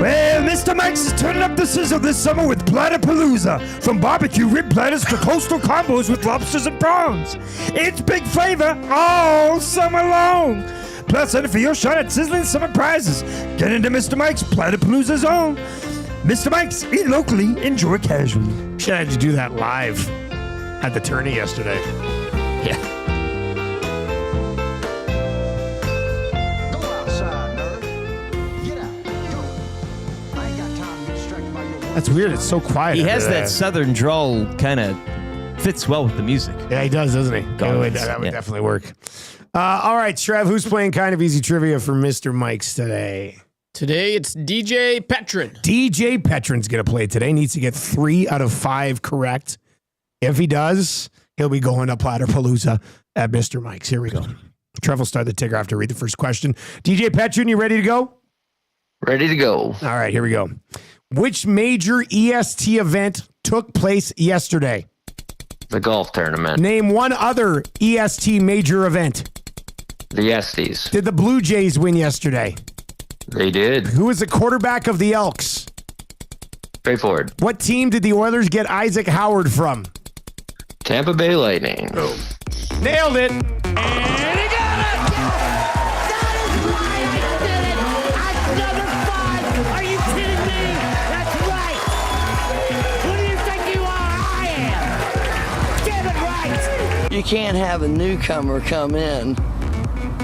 Well, Mr. Mike's is turning up the sizzle this summer with Platypalooza. From barbecue rib platters to coastal combos with lobsters and prawns. It's big flavor all summer long. Plus, enter for your shot at sizzling summer prizes. Get into Mr. Mike's Platypalooza zone. Mr. Mike's, eat locally, enjoy casually. Should have had to do that live at the tourney yesterday. Yeah. That's weird. It's so quiet. He has that southern drawl, kind of fits well with the music. Yeah, he does, doesn't he? That would definitely work. All right, Trev, who's playing kind of easy trivia for Mr. Mike's today? Today, it's DJ Petrin. DJ Petrin's going to play today. Needs to get 3 out of 5 correct. If he does, he'll be going to Platypalooza at Mr. Mike's. Here we go. Trev will start the ticker after I read the first question. DJ Petrin, you ready to go? Ready to go. All right, here we go. Which major EST event took place yesterday? The golf tournament. Name one other EST major event. The Estes. Did the Blue Jays win yesterday? They did. Who is the quarterback of the Elks? Straightforward. What team did the Oilers get Isaac Howard from? Tampa Bay Lightning. Oh. Nailed it. Are you kidding me? That's right. Who do you think you are? I am. Get it right. You can't have a newcomer come in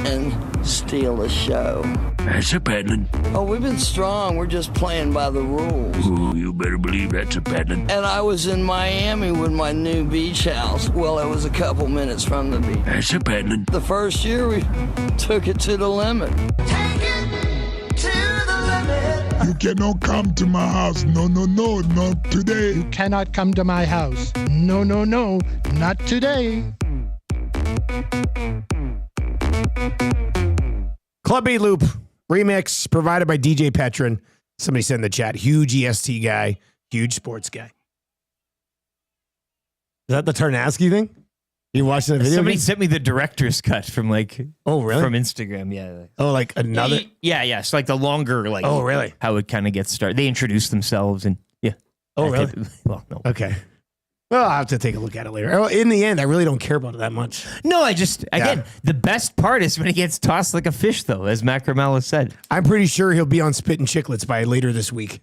and steal the show. That's a paddling. Oh, we've been strong. We're just playing by the rules. Ooh, you better believe that's a paddling. And I was in Miami with my new beach house. Well, it was a couple minutes from the beach. That's a paddling. The first year we took it to the limit. You cannot come to my house. No, not today. You cannot come to my house. No, not today. Club B Loop remix provided by DJ Petrin. Somebody said in the chat, huge EST guy, huge sports guy. Is that the Tarnasky thing? You watching the video? Somebody sent me the director's cut from really? From Instagram. Yeah. Oh, like another? Yeah. It's like the longer, Oh, really? How it kind of gets started. They introduce themselves and yeah. Oh, really? Well, no. Okay. Well, I'll have to take a look at it later. In the end, I really don't care about it that much. No, again, the best part is when he gets tossed like a fish, though, as Macramalla said. I'm pretty sure he'll be on Spit and Chicklets by later this week.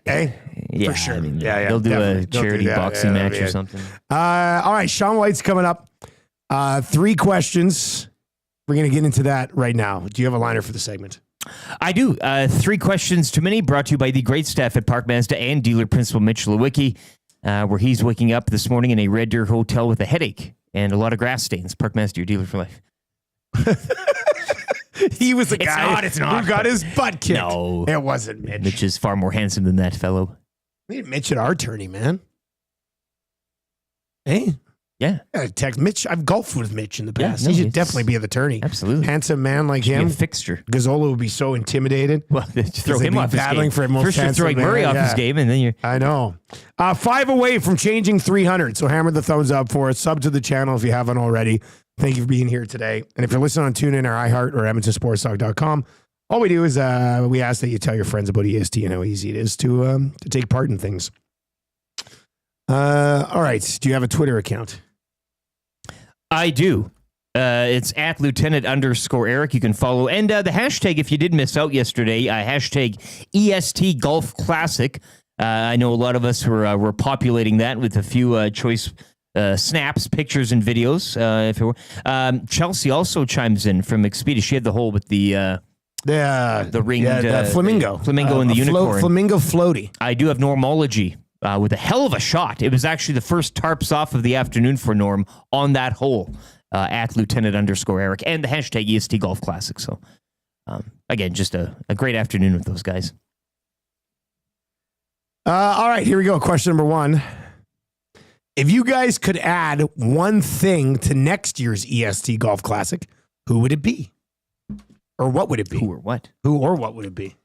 Hey, yeah, for sure. I mean, Yeah. They'll do definitely. a charity boxing match or something. All right, Shawn White's coming up. 3 questions. We're going to get into that right now. Do you have a liner for the segment? I do. 3 questions too many, brought to you by the great staff at Park Mazda and dealer principal Mitch Lewicki, where he's waking up this morning in a Red Deer hotel with a headache and a lot of grass stains. Park Mazda, your dealer for life. He was the guy It's not. who got his butt kicked. No. It wasn't Mitch. Mitch is far more handsome than that fellow. We need Mitch at our tourney, man. Hey? Yeah. Text Mitch. I've golfed with Mitch in the past. no, he should it's- definitely be at the tourney. Absolutely. Handsome man like Should be him. a fixture. Gazzola would be so intimidated. Well, throw they'd him be off his battling game. for most First you're handsome throwing man. Murray off his game, and then you're... I know. 5 away from changing 300. So hammer the thumbs up for us. Sub to the channel if you haven't already. Thank you for being here today. And if you're listening on TuneIn or iHeart or EdmontonSportsTalk.com, all we do is we ask that you tell your friends about EST and how easy it is to take part in things. All right. Do you have a Twitter account? I do. It's at Lieutenant_Erik. You can follow. And the hashtag, if you did miss out yesterday, hashtag EST Golf Classic. I know a lot of us were populating that with a few choice snaps, pictures, and videos. If it were. Chelsea also chimes in from Expedia. She had the hole with the The ringed the flamingo. Flamingo and the unicorn. Flamingo floaty. I do have Normology with a hell of a shot. It was actually the first tarps off of the afternoon for Norm on that hole at Lieutenant_Erik and the hashtag EST Golf Classic. So, again, just a great afternoon with those guys. All right, here we go. Question number 1. If you guys could add one thing to next year's EST Golf Classic, who would it be? Or what would it be? Who or what? Who or what would it be?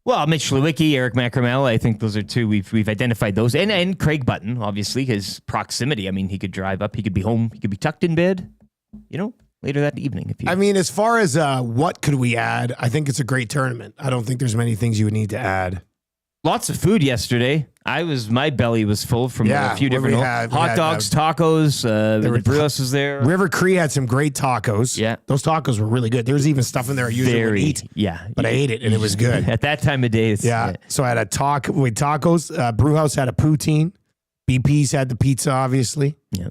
Well, Mitch Lewicki, Erik Macramalla, I think those are two. We've identified those. And Craig Button, obviously, his proximity. I mean, he could drive up. He could be home. He could be tucked in bed, later that evening. I mean, as far as what could we add, I think it's a great tournament. I don't think there's many things you would need to add. Lots of food yesterday. My belly was full from a few different hot dogs, tacos. The Brewhouse was there. River Cree had some great tacos. Yeah, those tacos were really good. There was even stuff in there I usually would eat. Yeah, but I ate it and it was good at that time of day. So I had a taco with tacos. Brewhouse had a poutine. BP's had the pizza, obviously. Yeah.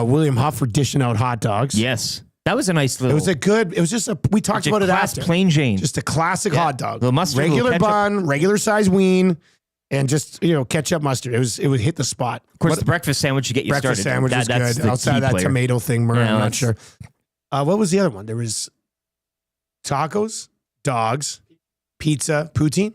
William Huff were dishing out hot dogs. Yes. That was a nice little. It was just we talked about it after. Plain Jane. Just a classic hot dog. Little mustard, regular bun, regular size ween, and just ketchup mustard. It would hit the spot. Of course, the breakfast sandwich to get you breakfast started. Breakfast sandwich is good. Outside that tomato thing, I'm not sure. What was the other one? There was tacos, dogs, pizza, poutine.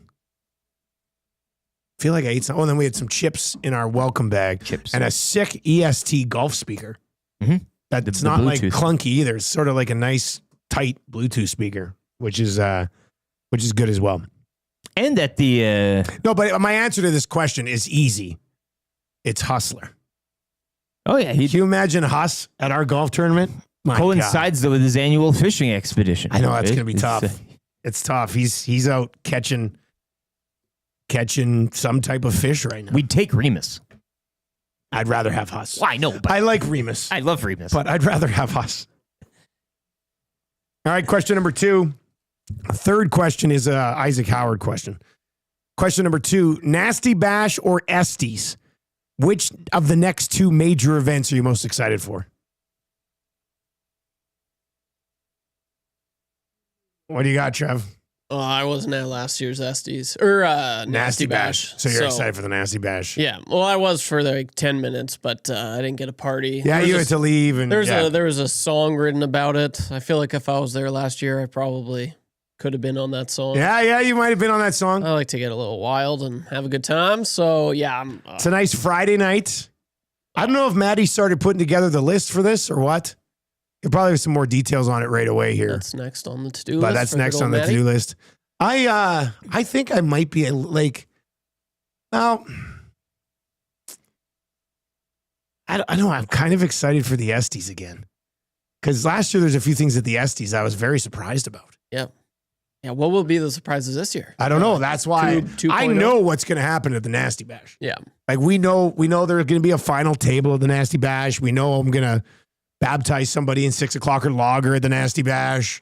I feel like I ate some. Oh, and then we had some chips in our welcome bag. And a sick EST golf speaker. Mm-hmm. That's not like clunky either. It's sort of like a nice, tight Bluetooth speaker, which is good as well. And at the no, but my answer to this question is easy. It's Hustler. Oh yeah, can you imagine Huss at our golf tournament? Coincides though with his annual fishing expedition. I know that's going to be tough. It's tough. He's out catching some type of fish right now. We'd take Remus. I'd rather have Huss. Well, I know, but I like Remus. I love Remus. But I'd rather have Huss. All right, question number 2. Third question is a Isaac Howard question. Question number 2, Nasty Bash or Estes? Which of the next 2 major events are you most excited for? What do you got, Trev? Oh, I wasn't at last year's Estes or Nasty Bash. So you're excited for the Nasty Bash? Yeah. Well, I was for like 10 minutes, but I didn't get a party. Yeah, you had to leave. And there was a song written about it. I feel like if I was there last year, I probably could have been on that song. Yeah, you might have been on that song. I like to get a little wild and have a good time. So yeah, it's a nice Friday night. I don't know if Maddie started putting together the list for this or what. You'll probably have some more details on it right away here. That's next on the to-do list. But that's next on the to-do list. I think I might be well, I don't know. I'm kind of excited for the Estes again. Because last year there's a few things at the Estes I was very surprised about. Yeah. Yeah, what will be the surprises this year? I don't know. That's why I know what's going to happen at the Nasty Bash. Yeah. Like we know there's going to be a final table at the Nasty Bash. We know I'm going to baptize somebody in 6 o'clock lager at the Nasty Bash.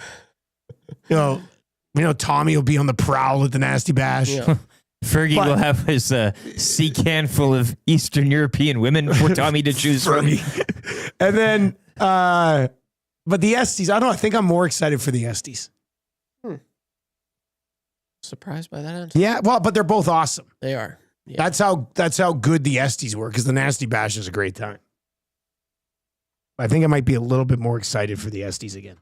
Tommy will be on the prowl at the Nasty Bash. Yeah. Fergie will have his sea can full of Eastern European women for Tommy to choose from. And then, but the Estes, I don't know. I think I'm more excited for the Estes. Surprised by that answer? Yeah, well, but they're both awesome. They are. Yeah. That's how good the Estes were, because the Nasty Bash is a great time. I think I might be a little bit more excited for the Estes again.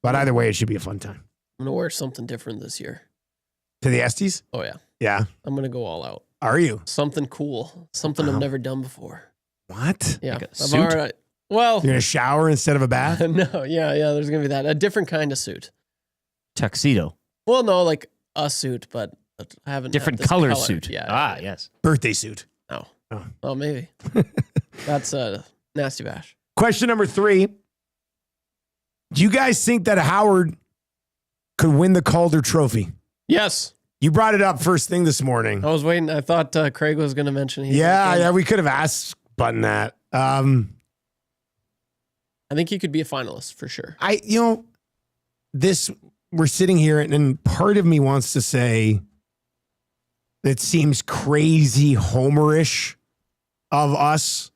But either way, it should be a fun time. I'm going to wear something different this year. To the Estes? Oh, yeah. Yeah? I'm going to go all out. Are you? Something cool. Something I've never done before. What? Yeah. Like a suit? Well. You're going to shower instead of a bath? No, yeah, there's going to be that. A different kind of suit. Tuxedo. Well, no, like a suit, but I haven't different had color color suit. Yeah. Yes. Birthday suit. No. Oh, maybe. That's a Nasty Bash. Question number 3. Do you guys think that Howard could win the Calder Trophy? Yes. You brought it up first thing this morning. I was waiting. I thought Craig was going to mention. Yeah, we could have asked Button that. I think he could be a finalist for sure. We're sitting here and part of me wants to say it seems crazy homerish of us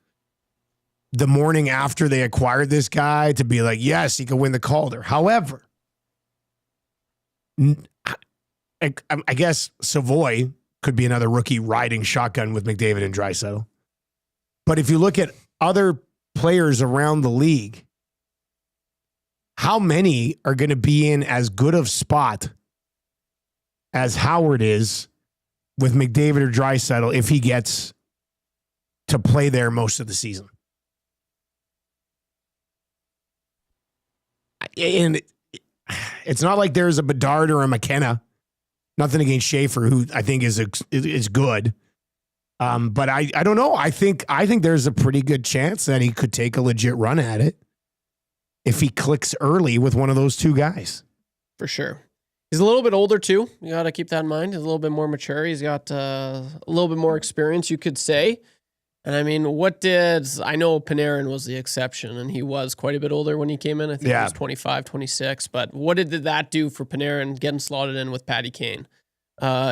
the morning after they acquired this guy to be like, yes, he could win the Calder. However, I guess Savoy could be another rookie riding shotgun with McDavid and Draisaitl. But if you look at other players around the league, how many are going to be in as good of spot as Howard is with McDavid or Draisaitl if he gets to play there most of the season? And it's not like there's a Bedard or a McKenna. Nothing against Schaefer, who I think is good. But I don't know. I think there's a pretty good chance that he could take a legit run at it if he clicks early with one of those two guys. For sure. He's a little bit older too. You got to keep that in mind. He's a little bit more mature. He's got a little bit more experience, you could say. And I mean, I know Panarin was the exception, and he was quite a bit older when he came in. I think he was 25, 26. But what did that do for Panarin getting slotted in with Patty Kane?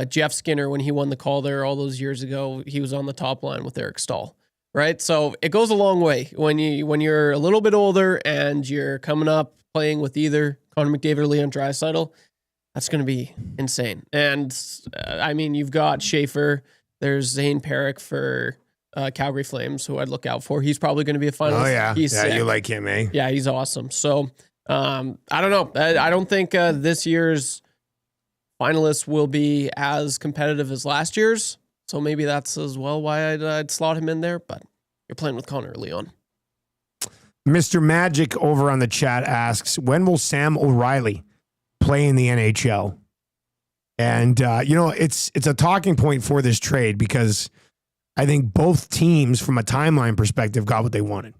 Jeff Skinner, when he won the call there all those years ago, he was on the top line with Eric Stahl, right? So it goes a long way when you're a little bit older and you're coming up playing with either Connor McDavid or Leon Draisaitl. That's going to be insane. And I mean, you've got Schaefer. There's Zane Perrick for Calgary Flames, who I'd look out for. He's probably going to be a finalist. Oh, yeah. He's sick. You like him, eh? Yeah, he's awesome. So I don't know. I don't think this year's finalists will be as competitive as last year's. So maybe that's as well why I'd slot him in there. But you're playing with Connor early on. Mr. Magic over on the chat asks, when will Sam O'Reilly play in the NHL? And, it's a talking point for this trade because I think both teams, from a timeline perspective, got what they wanted.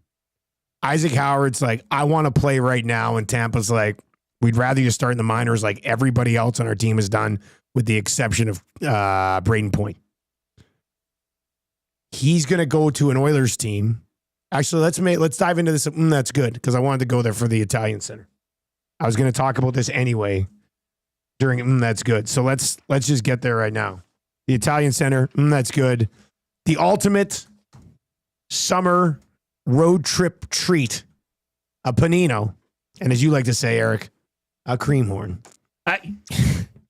Isaac Howard's like, I want to play right now. And Tampa's like, we'd rather you start in the minors like everybody else on our team has done, with the exception of Braden Point. He's going to go to an Oilers team. Actually, let's dive into this. That's good, because I wanted to go there for the Italian Center. I was going to talk about this anyway during that's good. So let's just get there right now. The Italian Center, that's good. The ultimate summer road trip treat, a panino, and as you like to say, Eric, a cream horn.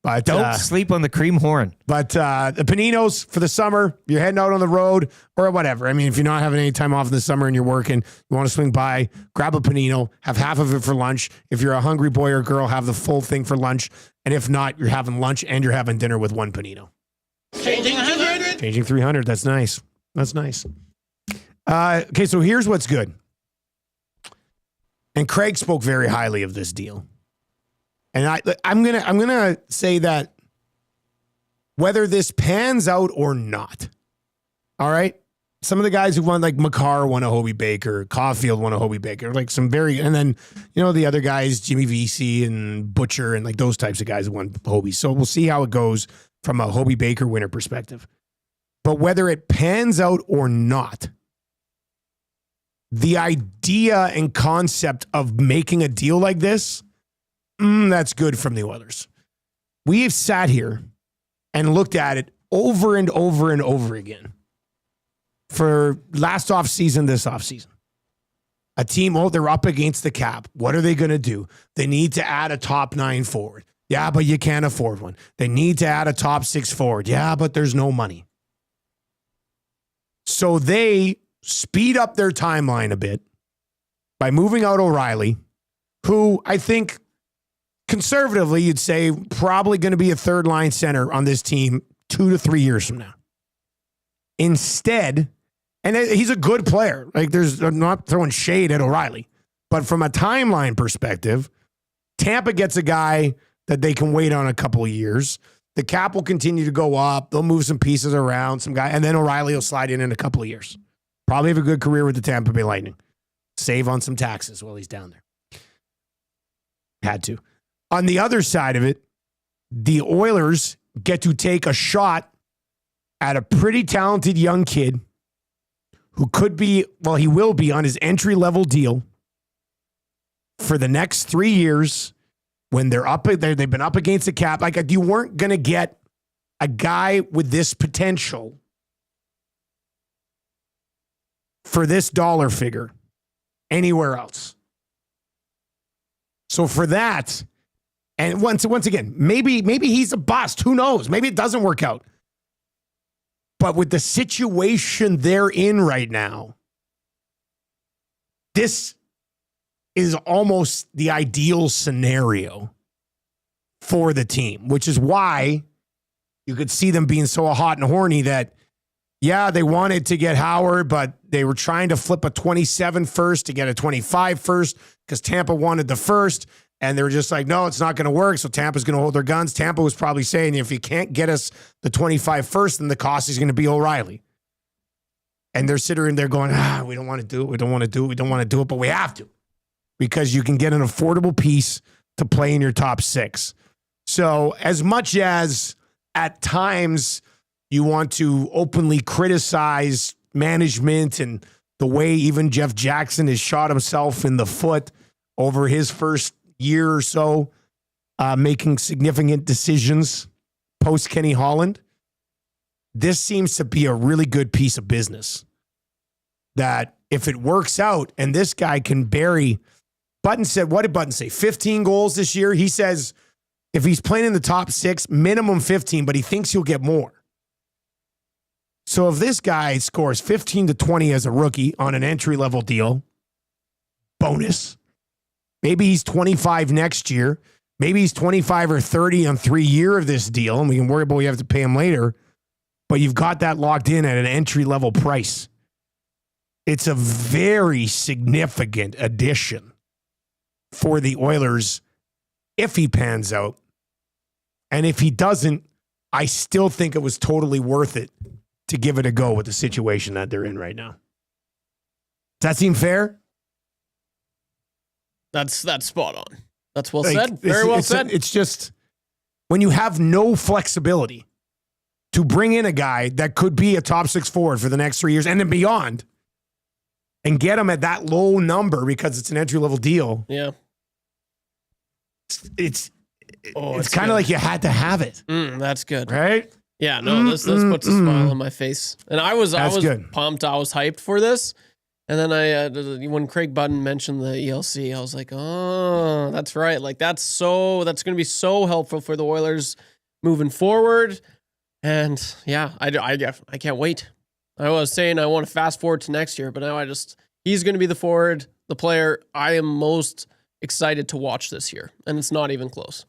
But don't sleep on the cream horn. But the paninos for the summer, you're heading out on the road or whatever. I mean, if you're not having any time off in the summer and you're working, you want to swing by, grab a panino, have half of it for lunch. If you're a hungry boy or girl, have the full thing for lunch. And if not, you're having lunch and you're having dinner with one panino. Changing 200. Changing 300. That's nice. That's nice. Okay, so here's what's good. And Craig spoke very highly of this deal. And I'm gonna say that whether this pans out or not, all right. Some of the guys who won, like Makar won a Hobie Baker, Caulfield won a Hobie Baker, like some and then the other guys, Jimmy Vesey and Butcher and like those types of guys who won Hobies. So we'll see how it goes from a Hobie Baker winner perspective. But whether it pans out or not, the idea and concept of making a deal like this, that's good from the Oilers. We have sat here and looked at it over and over and over again for last offseason, this offseason. A team, they're up against the cap. What are they going to do? They need to add a top 9 forward. Yeah, but you can't afford one. They need to add a top 6 forward. Yeah, but there's no money. So they speed up their timeline a bit by moving out O'Reilly, who I think conservatively you'd say probably going to be a third line center on this team 2 to 3 years from now. Instead, and he's a good player. Like I'm not throwing shade at O'Reilly, but from a timeline perspective, Tampa gets a guy that they can wait on a couple of years. The cap will continue to go up. They'll move some pieces around, and then O'Reilly will slide in a couple of years. Probably have a good career with the Tampa Bay Lightning. Save on some taxes while he's down there. Had to. On the other side of it, the Oilers get to take a shot at a pretty talented young kid who could be, he will be on his entry-level deal for the next 3 years when they've been up against the cap. Like, you weren't going to get a guy with this potential for this dollar figure anywhere else. So for that, And once again, maybe he's a bust. Who knows? Maybe it doesn't work out. But with the situation they're in right now, this is almost the ideal scenario for the team, which is why you could see them being so hot and horny that, yeah, they wanted to get Howard, but they were trying to flip a 27 first to get a 25 first because Tampa wanted the first. And they were just like, no, it's not going to work. So Tampa's going to hold their guns. Tampa was probably saying, if you can't get us the 25 first, then the cost is going to be O'Reilly. And they're sitting there going, we don't want to do it. We don't want to do it. We don't want to do it, but we have to. Because you can get an affordable piece to play in your top 6. So as much as at times you want to openly criticize management and the way even Jeff Jackson has shot himself in the foot over his first year or so, making significant decisions post Kenny Holland, this seems to be a really good piece of business that if it works out and this guy can bury, Button said, what did Button say? 15 goals this year. He says if he's playing in the top 6, minimum 15, but he thinks he'll get more. So if this guy scores 15 to 20 as a rookie on an entry-level deal, bonus. Maybe he's 25 next year. Maybe he's 25 or 30 on 3 year of this deal, and we can worry about we have to pay him later. But you've got that locked in at an entry-level price. It's a very significant addition for the Oilers if he pans out. And if he doesn't, I still think it was totally worth it to give it a go with the situation that they're in right now. Does that seem fair? That's spot on. That's well said. Very well said. It's just when you have no flexibility to bring in a guy that could be a top 6 forward for the next 3 years and then beyond and get him at that low number because it's an entry-level deal. Yeah. It's kind of like you had to have it. That's good. Right? Yeah, no, this puts a smile on my face. And I was good. Pumped. I was hyped for this. And then when Craig Button mentioned the ELC, I was like, oh, that's right. Like that's going to be so helpful for the Oilers moving forward. And yeah, I can't wait. I was saying I want to fast forward to next year, but now he's going to be the forward, the player I am most excited to watch this year. And it's not even close.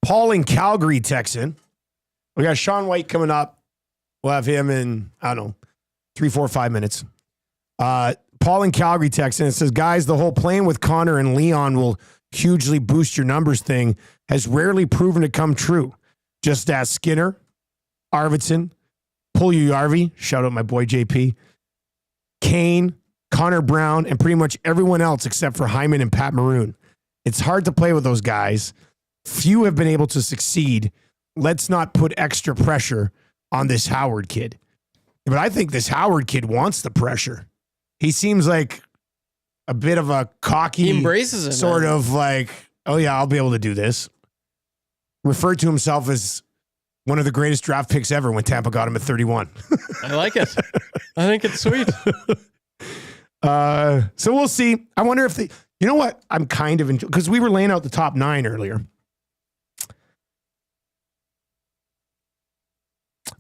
Paul in Calgary texts in. We got Shawn White coming up. We'll have him in, 3, 4, 5 minutes. Paul in Calgary texts in and says, guys, the whole playing with Connor and Leon will hugely boost your numbers thing has rarely proven to come true. Just ask Skinner, Arvidsson, Puljujarvi, shout out my boy JP, Kane, Connor Brown, and pretty much everyone else except for Hyman and Pat Maroon. It's hard to play with those guys. Few have been able to succeed. Let's not put extra pressure on this Howard kid. But I think this Howard kid wants the pressure. He seems like a bit of a cocky, he embraces it, sort man. of like, oh yeah, I'll be able to do this. Referred to himself as one of the greatest draft picks ever when Tampa got him at 31. I like it. I think it's sweet. So we'll see. I wonder if you know what? I'm kind of enjoying, because we were laying out the top 9 earlier.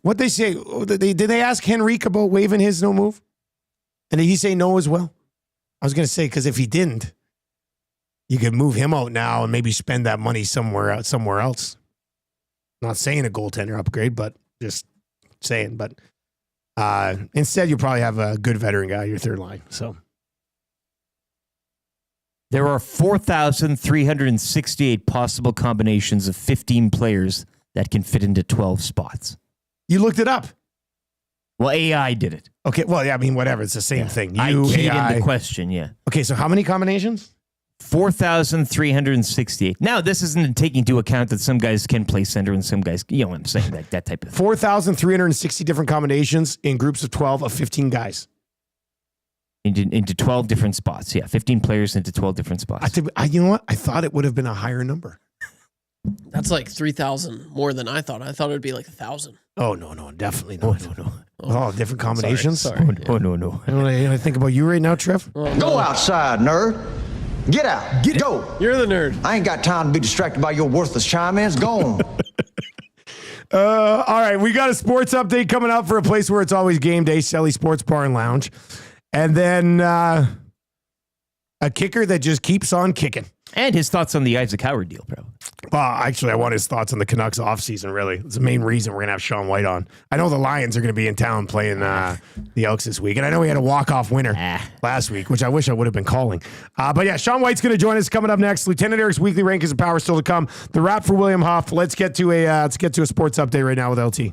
What they say? Did they ask Henrique about waiving his no move? And did he say no as well? I was going to say, because if he didn't, you could move him out now and maybe spend that money somewhere else. Not saying a goaltender upgrade, but just saying. But instead, you'll probably have a good veteran guy, your third line. So there are 4,368 possible combinations of 15 players that can fit into 12 spots. You looked it up. Well, AI did it. Okay, well, yeah, I mean, whatever. It's the same thing. I keyed AI. in the question, yeah. Okay, so how many combinations? 4,368. Now, this isn't taking into account that some guys can play center and some guys, you know what I'm saying, that type of thing. 4,360 different combinations in groups of 12 of 15 guys. Into 12 different spots, yeah. 15 players into 12 different spots. You know what? I thought it would have been a higher number. That's like 3,000 more than I thought. I thought it would be like 1,000. Oh, no, definitely not. No. Oh, different combinations? Sorry. Oh, no. You know what I think about you right now, Trev? Go outside, nerd. Get out. Go. You're the nerd. I ain't got time to be distracted by your worthless chime-ins. Go on. All right, we got a sports update coming up for a place where it's always game day, Selly Sports Bar and Lounge. And then a kicker that just keeps on kicking. And his thoughts on the Isaac Howard deal, bro. Actually, I want his thoughts on the Canucks offseason, really. It's the main reason we're going to have Shawn White on. I know the Lions are going to be in town playing the Elks this week. And I know we had a walk-off winner last week, which I wish I would have been calling. But yeah, Shawn White's going to join us coming up next. Lieutenant Eric's weekly rankings of power still to come. The wrap for William Huff. Let's get to a sports update right now with LT.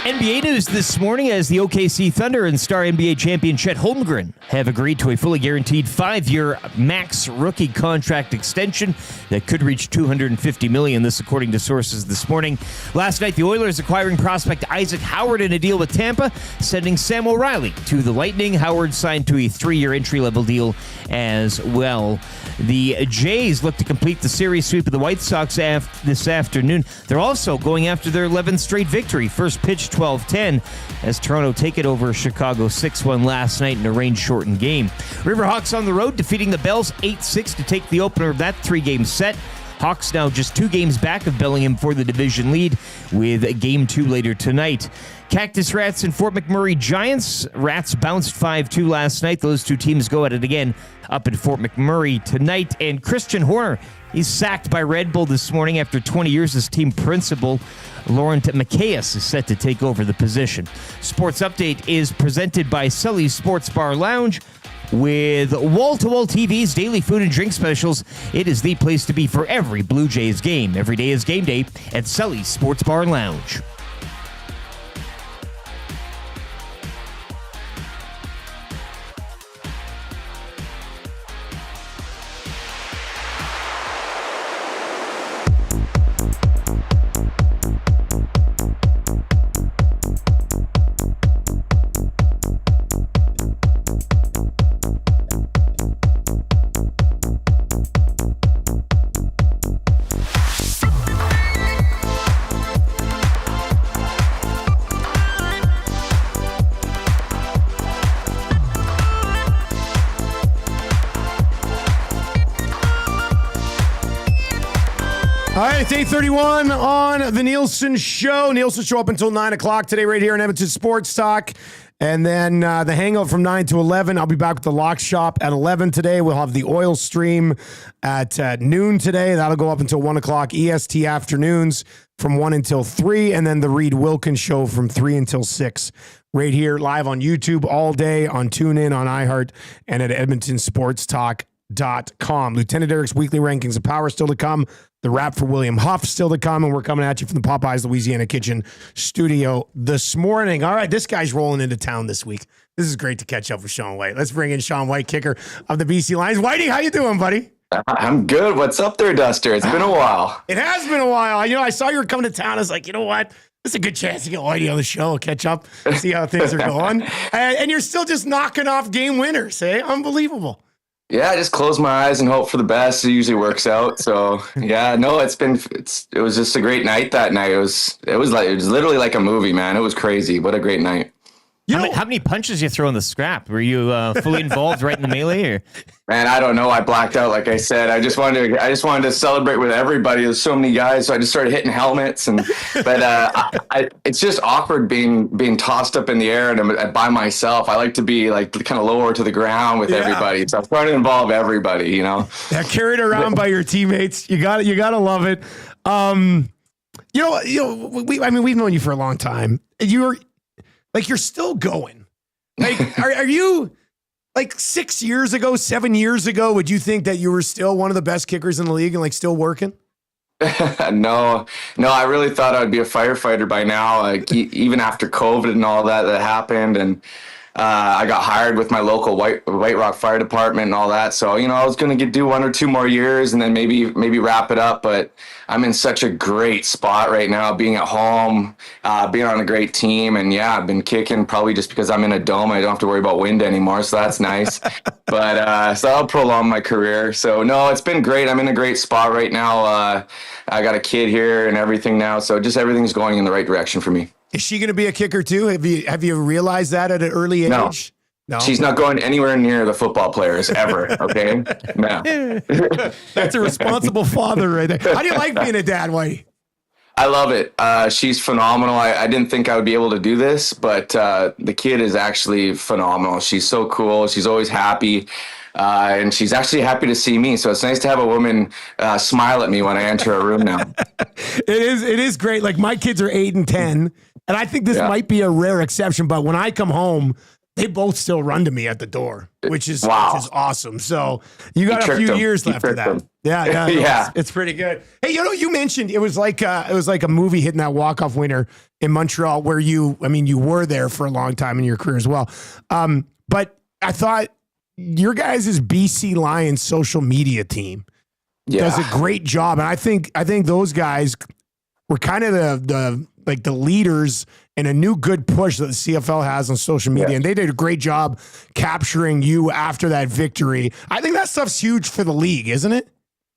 NBA news this morning as the OKC Thunder and star NBA champion Chet Holmgren have agreed to a fully guaranteed 5-year max rookie contract extension that could reach $250 million. This according to sources this morning. Last night, the Oilers acquiring prospect Isaac Howard in a deal with Tampa, sending Sam O'Reilly to the Lightning. Howard signed to a 3-year entry-level deal as well. The Jays look to complete the series sweep of the White Sox this afternoon. They're also going after their 11th straight victory. First pitch 12-10 as Toronto take it over Chicago 6-1 last night in a rain-shortened game. Riverhawks on the road defeating the Bells 8-6 to take the opener of that 3-game set. Hawks now just 2 games back of Bellingham for the division lead with Game 2 later tonight. Cactus Rats and Fort McMurray Giants. Rats bounced 5-2 last night. Those two teams go at it again up at Fort McMurray tonight. And Christian Horner, he's sacked by Red Bull this morning after 20 years as team principal. Laurent Macias is set to take over the position. Sports Update is presented by Sully's Sports Bar Lounge. With wall-to-wall TVs, daily food and drink specials, it is the place to be for every Blue Jays game. Every day is game day at Sully's Sports Bar Lounge. All right, it's 8:31 on the Nielson Show. Nielson Show up until 9 o'clock today right here in Edmonton Sports Talk. And then the hangout from 9 to 11. I'll be back with the Lock Shop at 11 today. We'll have the oil stream at noon today. That'll go up until 1 o'clock. EST afternoons from 1 until 3. And then the Reed Wilkins Show from 3 until 6. Right here live on YouTube all day, on TuneIn, on iHeart, and at EdmontonSportsTalk.com. Lieutenant Eric's weekly rankings of power still to come. The wrap for William Huff still to come, and we're coming at you from the Popeyes Louisiana Kitchen studio this morning. All right, this guy's rolling into town this week. This is great to catch up with Shawn White. Let's bring in Shawn White, kicker of the BC Lions. Whitey, how you doing, buddy? I'm good. What's up there, Duster? It's been a while. It has been a while. You know, I saw you were coming to town. I was like, you know what? This is a good chance to get Whitey on the show, catch up, see how things are going. And you're still just knocking off game winners, eh? Unbelievable. Yeah, I just close my eyes and hope for the best. It usually works out. So yeah, no, it was just a great night that night. It was literally like a movie, man. It was crazy. What a great night. How many punches you throw in the scrap? Were you fully involved right in the melee? Or? Man, I don't know. I blacked out, like I said. I just wanted to celebrate with everybody. There's so many guys, so I just started hitting helmets. It's just awkward being tossed up in the air and by myself. I like to be like kind of lower to the ground with everybody. So I'm trying to involve everybody, you know. Yeah, carried around by your teammates. You got to love it. We've known you for a long time. You're still going. Like, are you like 7 years ago, would you think that you were still one of the best kickers in the league and like still working? No, I really thought I'd be a firefighter by now, like, even after COVID and all that happened. And I got hired with my local White Rock Fire Department and all that. So, you know, I was going to do 1 or 2 more years and then maybe wrap it up. But I'm in such a great spot right now, being at home, being on a great team. And yeah, I've been kicking probably just because I'm in a dome. I don't have to worry about wind anymore. So that's nice. But so I'll prolong my career. So no, it's been great. I'm in a great spot right now. I got a kid here and everything now. So just everything's going in the right direction for me. Is she going to be a kicker too? Have you realized that at an early age? No. She's not going anywhere near the football players ever. Okay. No. That's a responsible father right there. How do you like being a dad, Whitey? I love it. She's phenomenal. I didn't think I would be able to do this, but the kid is actually phenomenal. She's so cool. She's always happy. And she's actually happy to see me. So it's nice to have a woman smile at me when I enter a room now. It is great. Like my kids are 8 and 10, and I think this might be a rare exception, but when I come home, they both still run to me at the door, which is awesome. So you got a few years left of that. Yeah. Yeah. It's pretty good. Hey, you mentioned it was like a movie hitting that walk-off winner in Montreal where you were there for a long time in your career as well. But I thought your guys' BC Lions social media team does a great job. And I think those guys were kind of the leaders and a new good push that the CFL has on social media. And they did a great job capturing you after that victory. I think that stuff's huge for the league, isn't it?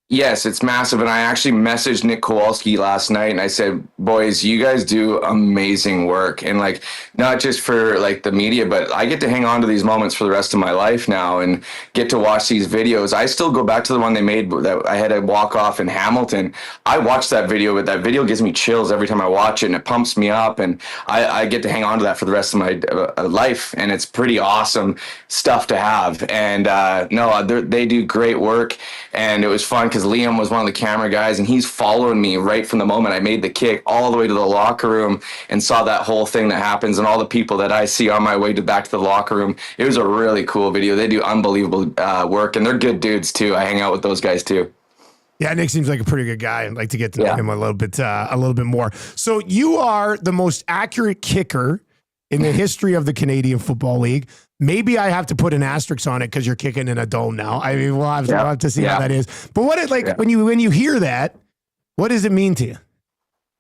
Yes, it's massive. And I actually messaged Nick Kowalski last night and I said, boys, you guys do amazing work. And like, not just for like the media, but I get to hang on to these moments for the rest of my life now and get to watch these videos. I still go back to the one they made that I had a walk off in Hamilton. I watched that video, but that video gives me chills every time I watch it and it pumps me up. And I get to hang on to that for the rest of my life. And it's pretty awesome stuff to have. And they do great work. And it was fun because Liam was one of the camera guys and he's following me right from the moment I made the kick all the way to the locker room and saw that whole thing that happens and all the people that I see on my way back to the locker room. It was a really cool video. They do unbelievable work and they're good dudes too. I hang out with those guys too. Yeah, Nick seems like a pretty good guy. I'd like to get to know him a little bit more. So you are the most accurate kicker in the history of the Canadian Football League. Maybe I have to put an asterisk on it because you're kicking in a dome now. I mean, we'll have to see how that is. But when you hear that, what does it mean to you?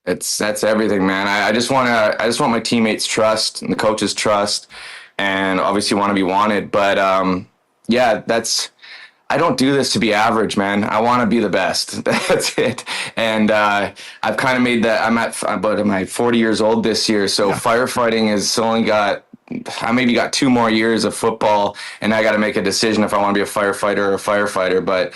That's everything, man. I just want my teammates' trust and the coaches' trust, and obviously want to be wanted. But I don't do this to be average, man. I want to be the best. That's it. And I've kind of made that. I'm about 40 years old this year, so firefighting has only got. I maybe got 2 more years of football, and I got to make a decision if I want to be a firefighter or a firefighter. But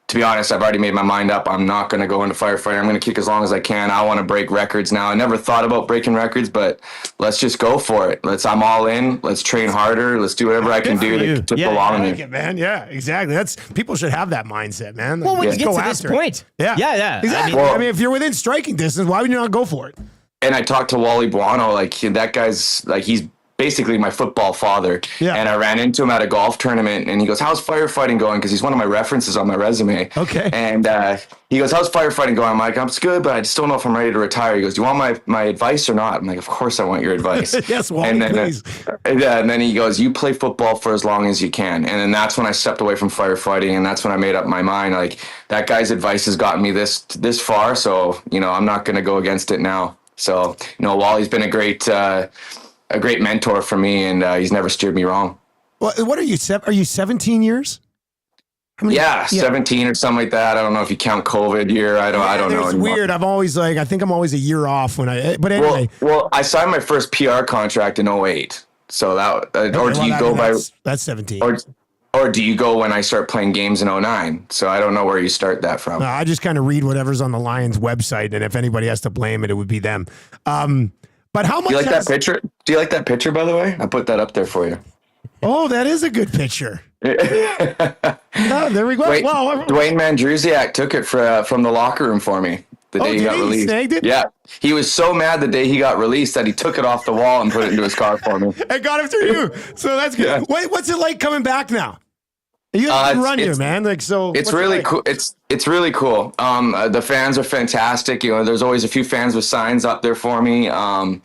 to be honest, I've already made my mind up. I'm not going to go into firefighting. I'm going to kick as long as I can. I want to break records now. I never thought about breaking records, but let's just go for it. I'm all in. Let's train harder. Let's do whatever I can do to belong there. It, man. Yeah, exactly. People should have that mindset, man. Well, when you get to this point. Yeah. Exactly. I mean, if you're within striking distance, why would you not go for it? And I talked to Wally Buono. That guy's he's basically my football father. Yeah. And I ran into him at a golf tournament and he goes, how's firefighting going? Because he's one of my references on my resume. Okay. And he goes, how's firefighting going? I'm like, it's good, but I just don't know if I'm ready to retire. He goes, do you want my advice or not? I'm like, of course I want your advice. Yes, Wally, please. And then he goes, you play football for as long as you can. And then that's when I stepped away from firefighting, and that's when I made up my mind. Like, that guy's advice has gotten me this far, so, I'm not going to go against it now. So, Wally's been a great mentor for me, and he's never steered me wrong. What are you? Are you 17 years? 17 or something like that. I don't know if you count COVID year. I don't know. It's weird. I think I'm always a year off but anyway. Well, I signed my first PR contract in 2008. So that's 17. Or do you go when I start playing games in 2009? So I don't know where you start that from. No, I just kind of read whatever's on the Lions website, and if anybody has to blame it, it would be them. But how much? Do you like that picture? Do you like that picture, by the way? I put that up there for you. Oh, that is a good picture. Oh, there we go. Dwayne Mandrusiak took it from the locker room for me the day he got released. Snagged it? Yeah. He was so mad the day he got released that he took it off the wall and put it into his car for me. I got it through you. So that's good. Yeah. Wait, what's it like coming back now? You have to run here, man. It's really cool. It's really cool. The fans are fantastic. There's always a few fans with signs up there for me. I've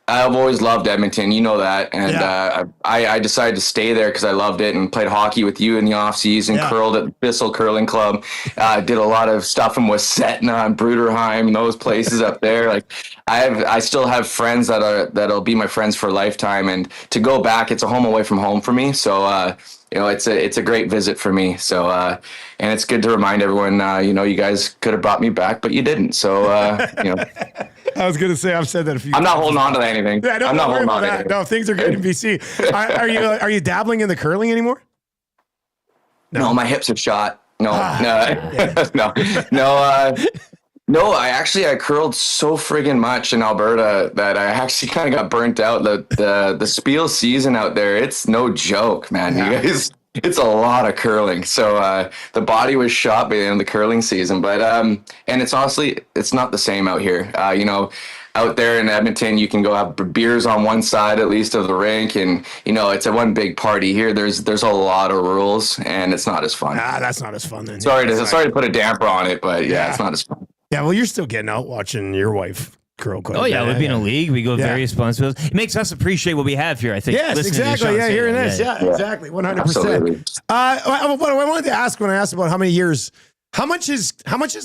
always loved Edmonton, that, and I decided to stay there because I loved it and played hockey with you in the off season. Curled at the Bissell Curling Club. Did a lot of stuff in Wessetna and Bruderheim and those places up there. I still have friends that'll be my friends for a lifetime, and to go back, it's a home away from home for me. So it's a great visit for me. So, and it's good to remind everyone, you guys could have brought me back, but you didn't. So, I was going to say, I've said that a few I'm times. not holding on to anything. Yeah, I'm not holding on to that. anything. No, things are good in BC. Are you dabbling in the curling anymore? No, my hips are shot. No. No, I curled so friggin' much in Alberta that I actually kind of got burnt out. The Spiel season out there, it's no joke, man. You guys, it's a lot of curling. So the body was shot by the end of the curling season, but and it's honestly, it's not the same out here. Out there in Edmonton, you can go have beers on one side at least of the rink, and it's a one big party. Here, there's a lot of rules, and it's not as fun. That's not as fun then. Sorry to put a damper on it, but it's not as fun. Yeah, well, you're still getting out watching your wife curl quite a bit. We've been in a league. We go very responsible. It makes us appreciate what we have here, I think. Yes, exactly. Yeah, hearing this. Yeah, exactly. 100%. What I wanted to ask when I asked about how many years, how much has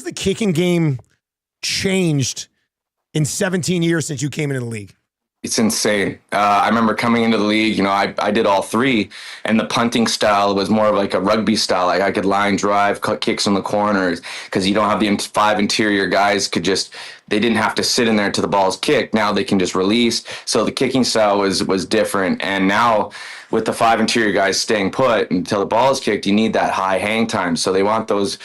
the kicking game changed in 17 years since you came into the league? It's insane. I remember coming into the league, I did all three, and the punting style was more of like a rugby style. Like I could line drive, cut kicks in the corners, because you don't have the 5 interior guys they didn't have to sit in there till the ball's kicked. Now they can just release. So the kicking style was different. And now with the 5 interior guys staying put until the ball is kicked, you need that high hang time. So they want those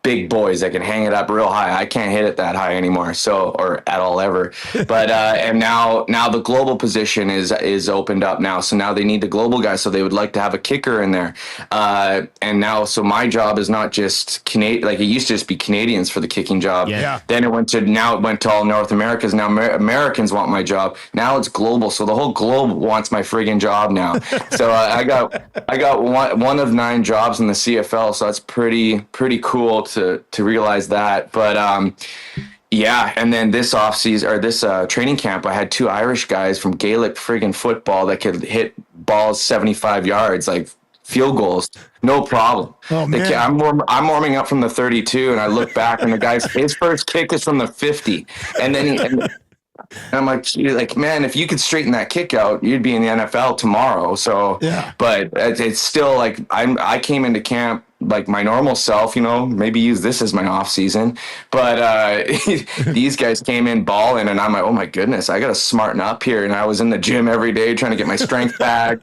big boys that can hang it up real high. I can't hit it that high anymore, or at all ever. But and now the global position is opened up now. So now they need the global guys. So they would like to have a kicker in there. And now, so my job is not just Canadian. Like it used to just be Canadians for the kicking job. Yeah. Then it went to all North Americans. Now Americans want my job. Now it's global. So the whole globe wants my friggin' job now. So I got one of 9 jobs in the CFL. So that's pretty cool to realize that. But and then this offseason or this training camp, I had 2 Irish guys from Gaelic friggin' football that could hit balls 75 yards, like field goals, no problem. Oh, man. I'm warming up from the 32, and I look back, and the guy's his first kick is from the 50, and then and I'm like, man, if you could straighten that kick out, you'd be in the NFL tomorrow. So, but it's still like I came into camp like my normal self, maybe use this as my off season. But these guys came in balling, and I'm like, oh my goodness, I got to smarten up here. And I was in the gym every day trying to get my strength back.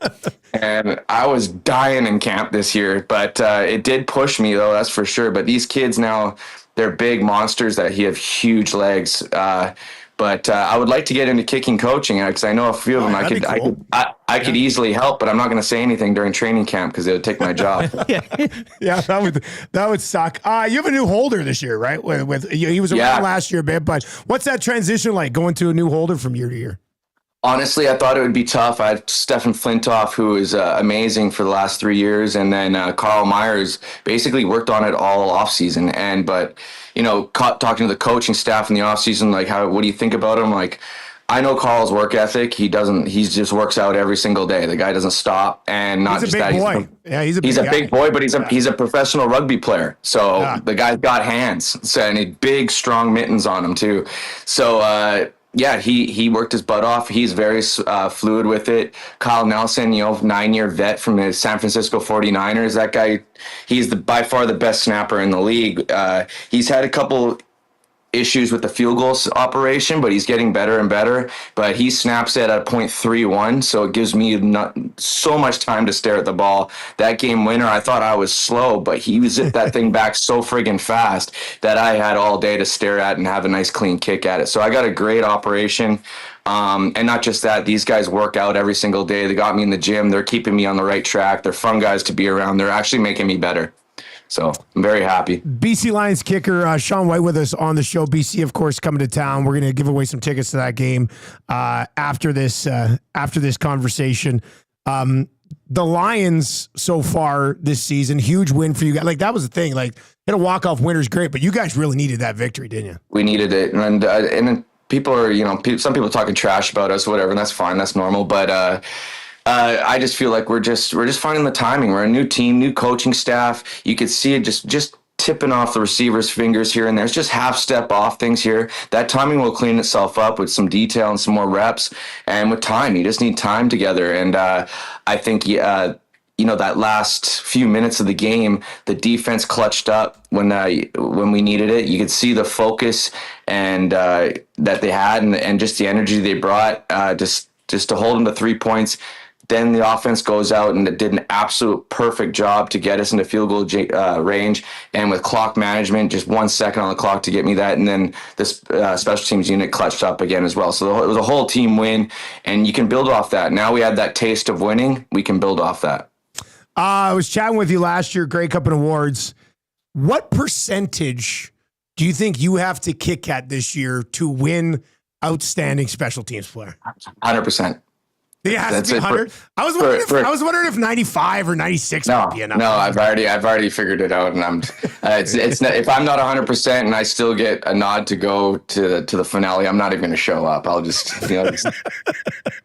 And I was dying in camp this year, but it did push me though, that's for sure. But these kids now, they're big monsters that have huge legs. But I would like to get into kicking coaching because I know a few of them I could easily help, but I'm not going to say anything during training camp because it would take my job. Yeah, that would suck. You have a new holder this year, right? He was around last year a bit, but what's that transition like going to a new holder from year to year? Honestly, I thought it would be tough. I had Stefan Flintoff, who is amazing for the last 3 years, and then Carl Myers basically worked on it all off season. But talking to the coaching staff in the off season, like, what do you think about him? Like, I know Carl's work ethic. He just works out every single day. The guy doesn't stop, and not he's just a big that. Boy. He's a big boy, but he's a professional rugby player. So the guy's got hands, and he big, strong mittens on him too. So. He worked his butt off. He's very fluid with it. Kyle Nelson, 9-year vet from the San Francisco 49ers. That guy, he's by far the best snapper in the league. He's had a couple issues with the field goals operation, but he's getting better and better. But he snaps it at .31, so it gives me not so much time to stare at the ball. That game winner, I thought I was slow, but he zipped that thing back so friggin' fast that I had all day to stare at and have a nice clean kick at it. So I got a great operation. And not just that, these guys work out every single day. They got me in the gym. They're keeping me on the right track. They're fun guys to be around. They're actually making me better. So I'm very happy. BC Lions kicker Shawn White with us on the show. BC, of course, coming to town. We're going to give away some tickets to that game after this conversation. The Lions so far this season, huge win for you guys. Like that was the thing. Like hit a walk-off winner is great, but you guys really needed that victory, didn't you? We needed it, and people are some people talking trash about us, whatever, and that's fine, that's normal, but. I just feel like we're just finding the timing. We're a new team, new coaching staff. You could see it just tipping off the receiver's fingers here and there. It's just half step off things here. That timing will clean itself up with some detail and some more reps. And with time, you just need time together. And I think that last few minutes of the game, the defense clutched up when we needed it. You could see the focus and that they had, and just the energy they brought, just to hold them to 3 points. Then the offense goes out and it did an absolute perfect job to get us into field goal range. And with clock management, just 1 second on the clock to get me that. And then this special teams unit clutched up again as well. So it was a whole team win, and you can build off that. Now we had that taste of winning. We can build off that. I was chatting with you last year, Grey Cup and Awards. What percentage do you think you have to kick at this year to win outstanding special teams player? 100%. Yeah, that's 100. I was wondering if 95 or 96 would be enough. No, I've already figured it out, and I'm it's not, if I'm not 100% and I still get a nod to go to the finale, I'm not even going to show up. I'll just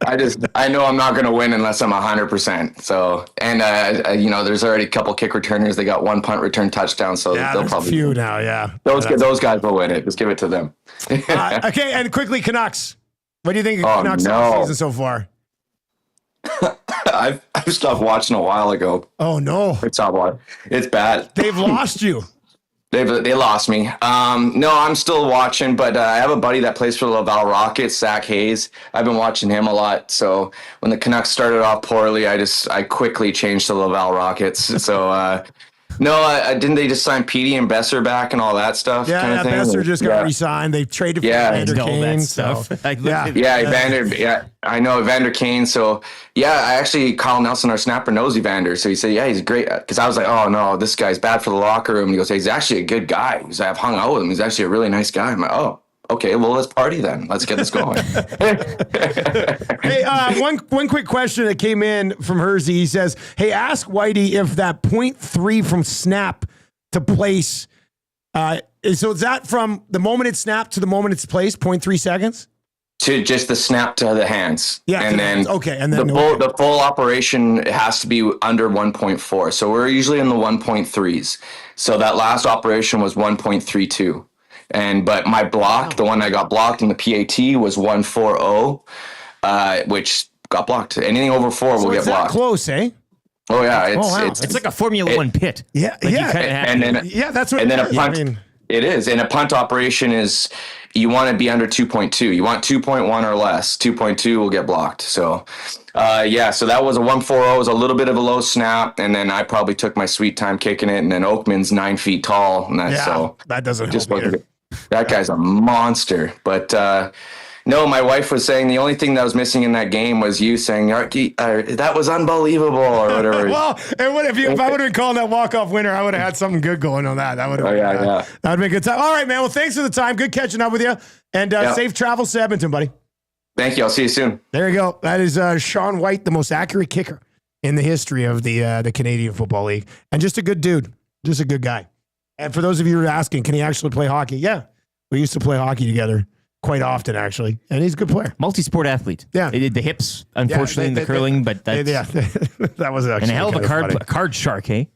I know I'm not going to win unless I'm 100%. So and there's already a couple kick returners. They got 1 punt return touchdown, so they'll probably a few now. Yeah, those guys will win it. Just give it to them. Okay, and quickly, Canucks. What do you think of Canucks season so far? I've stopped watching a while ago. Oh no! It's bad. They've lost you. They lost me. No, I'm still watching, but I have a buddy that plays for the Laval Rockets, Zach Hayes. I've been watching him a lot. So when the Canucks started off poorly, I quickly changed to Laval Rockets. So no, didn't they just sign Petey and Besser back and all that stuff? Yeah, kind of thing? Besser just got re-signed. They traded for Evander Kane. Stuff. So, Evander. I know Evander Kane. So Kyle Nelson, our snapper, knows Evander. So he said, yeah, he's great. Because I was like, oh no, this guy's bad for the locker room. And he goes, hey, he's actually a good guy. He's I've hung out with him. He's actually a really nice guy. I'm like, oh. Okay, well, let's party then. Let's get this going. Hey, one quick question that came in from Hersey. He says, hey, ask Whitey if that 0.3 from snap to place, so is that from the moment it's snapped to the moment it's placed, 0.3 seconds? To just the snap to the hands. Yeah. And then the full operation has to be under 1.4. So we're usually in the 1.3s. So that last operation was 1.32. But my block, the one I got blocked in the PAT was 1.40, which got blocked. Anything over 4 will get blocked. Close, eh? Oh yeah, it's like a Formula One pit. Yeah, that's what. And then a punt. It is, and a punt operation is you want to be under 2.2. You want 2.1 or less. 2.2 will get blocked. So, so that was a 1.40. It was a little bit of a low snap, and then I probably took my sweet time kicking it. And then Oakman's 9 feet tall, and that doesn't help either. That guy's a monster. But no, my wife was saying the only thing that was missing in that game was you saying, that was unbelievable or whatever. Well, if I would have been calling that walk-off winner, I would have had something good going on that. That would have that would have been a good time. All right, man. Well, thanks for the time. Good catching up with you. And safe travels to Edmonton, buddy. Thank you. I'll see you soon. There you go. That is Shawn White, the most accurate kicker in the history of the Canadian Football League. And just a good dude. Just a good guy. And for those of you who are asking, can he actually play hockey? Yeah. We used to play hockey together quite often, actually. And he's a good player. Multi-sport athlete. Yeah. They did the hips, unfortunately, in the curling, but that's... that was actually and a hell of a card shark, eh?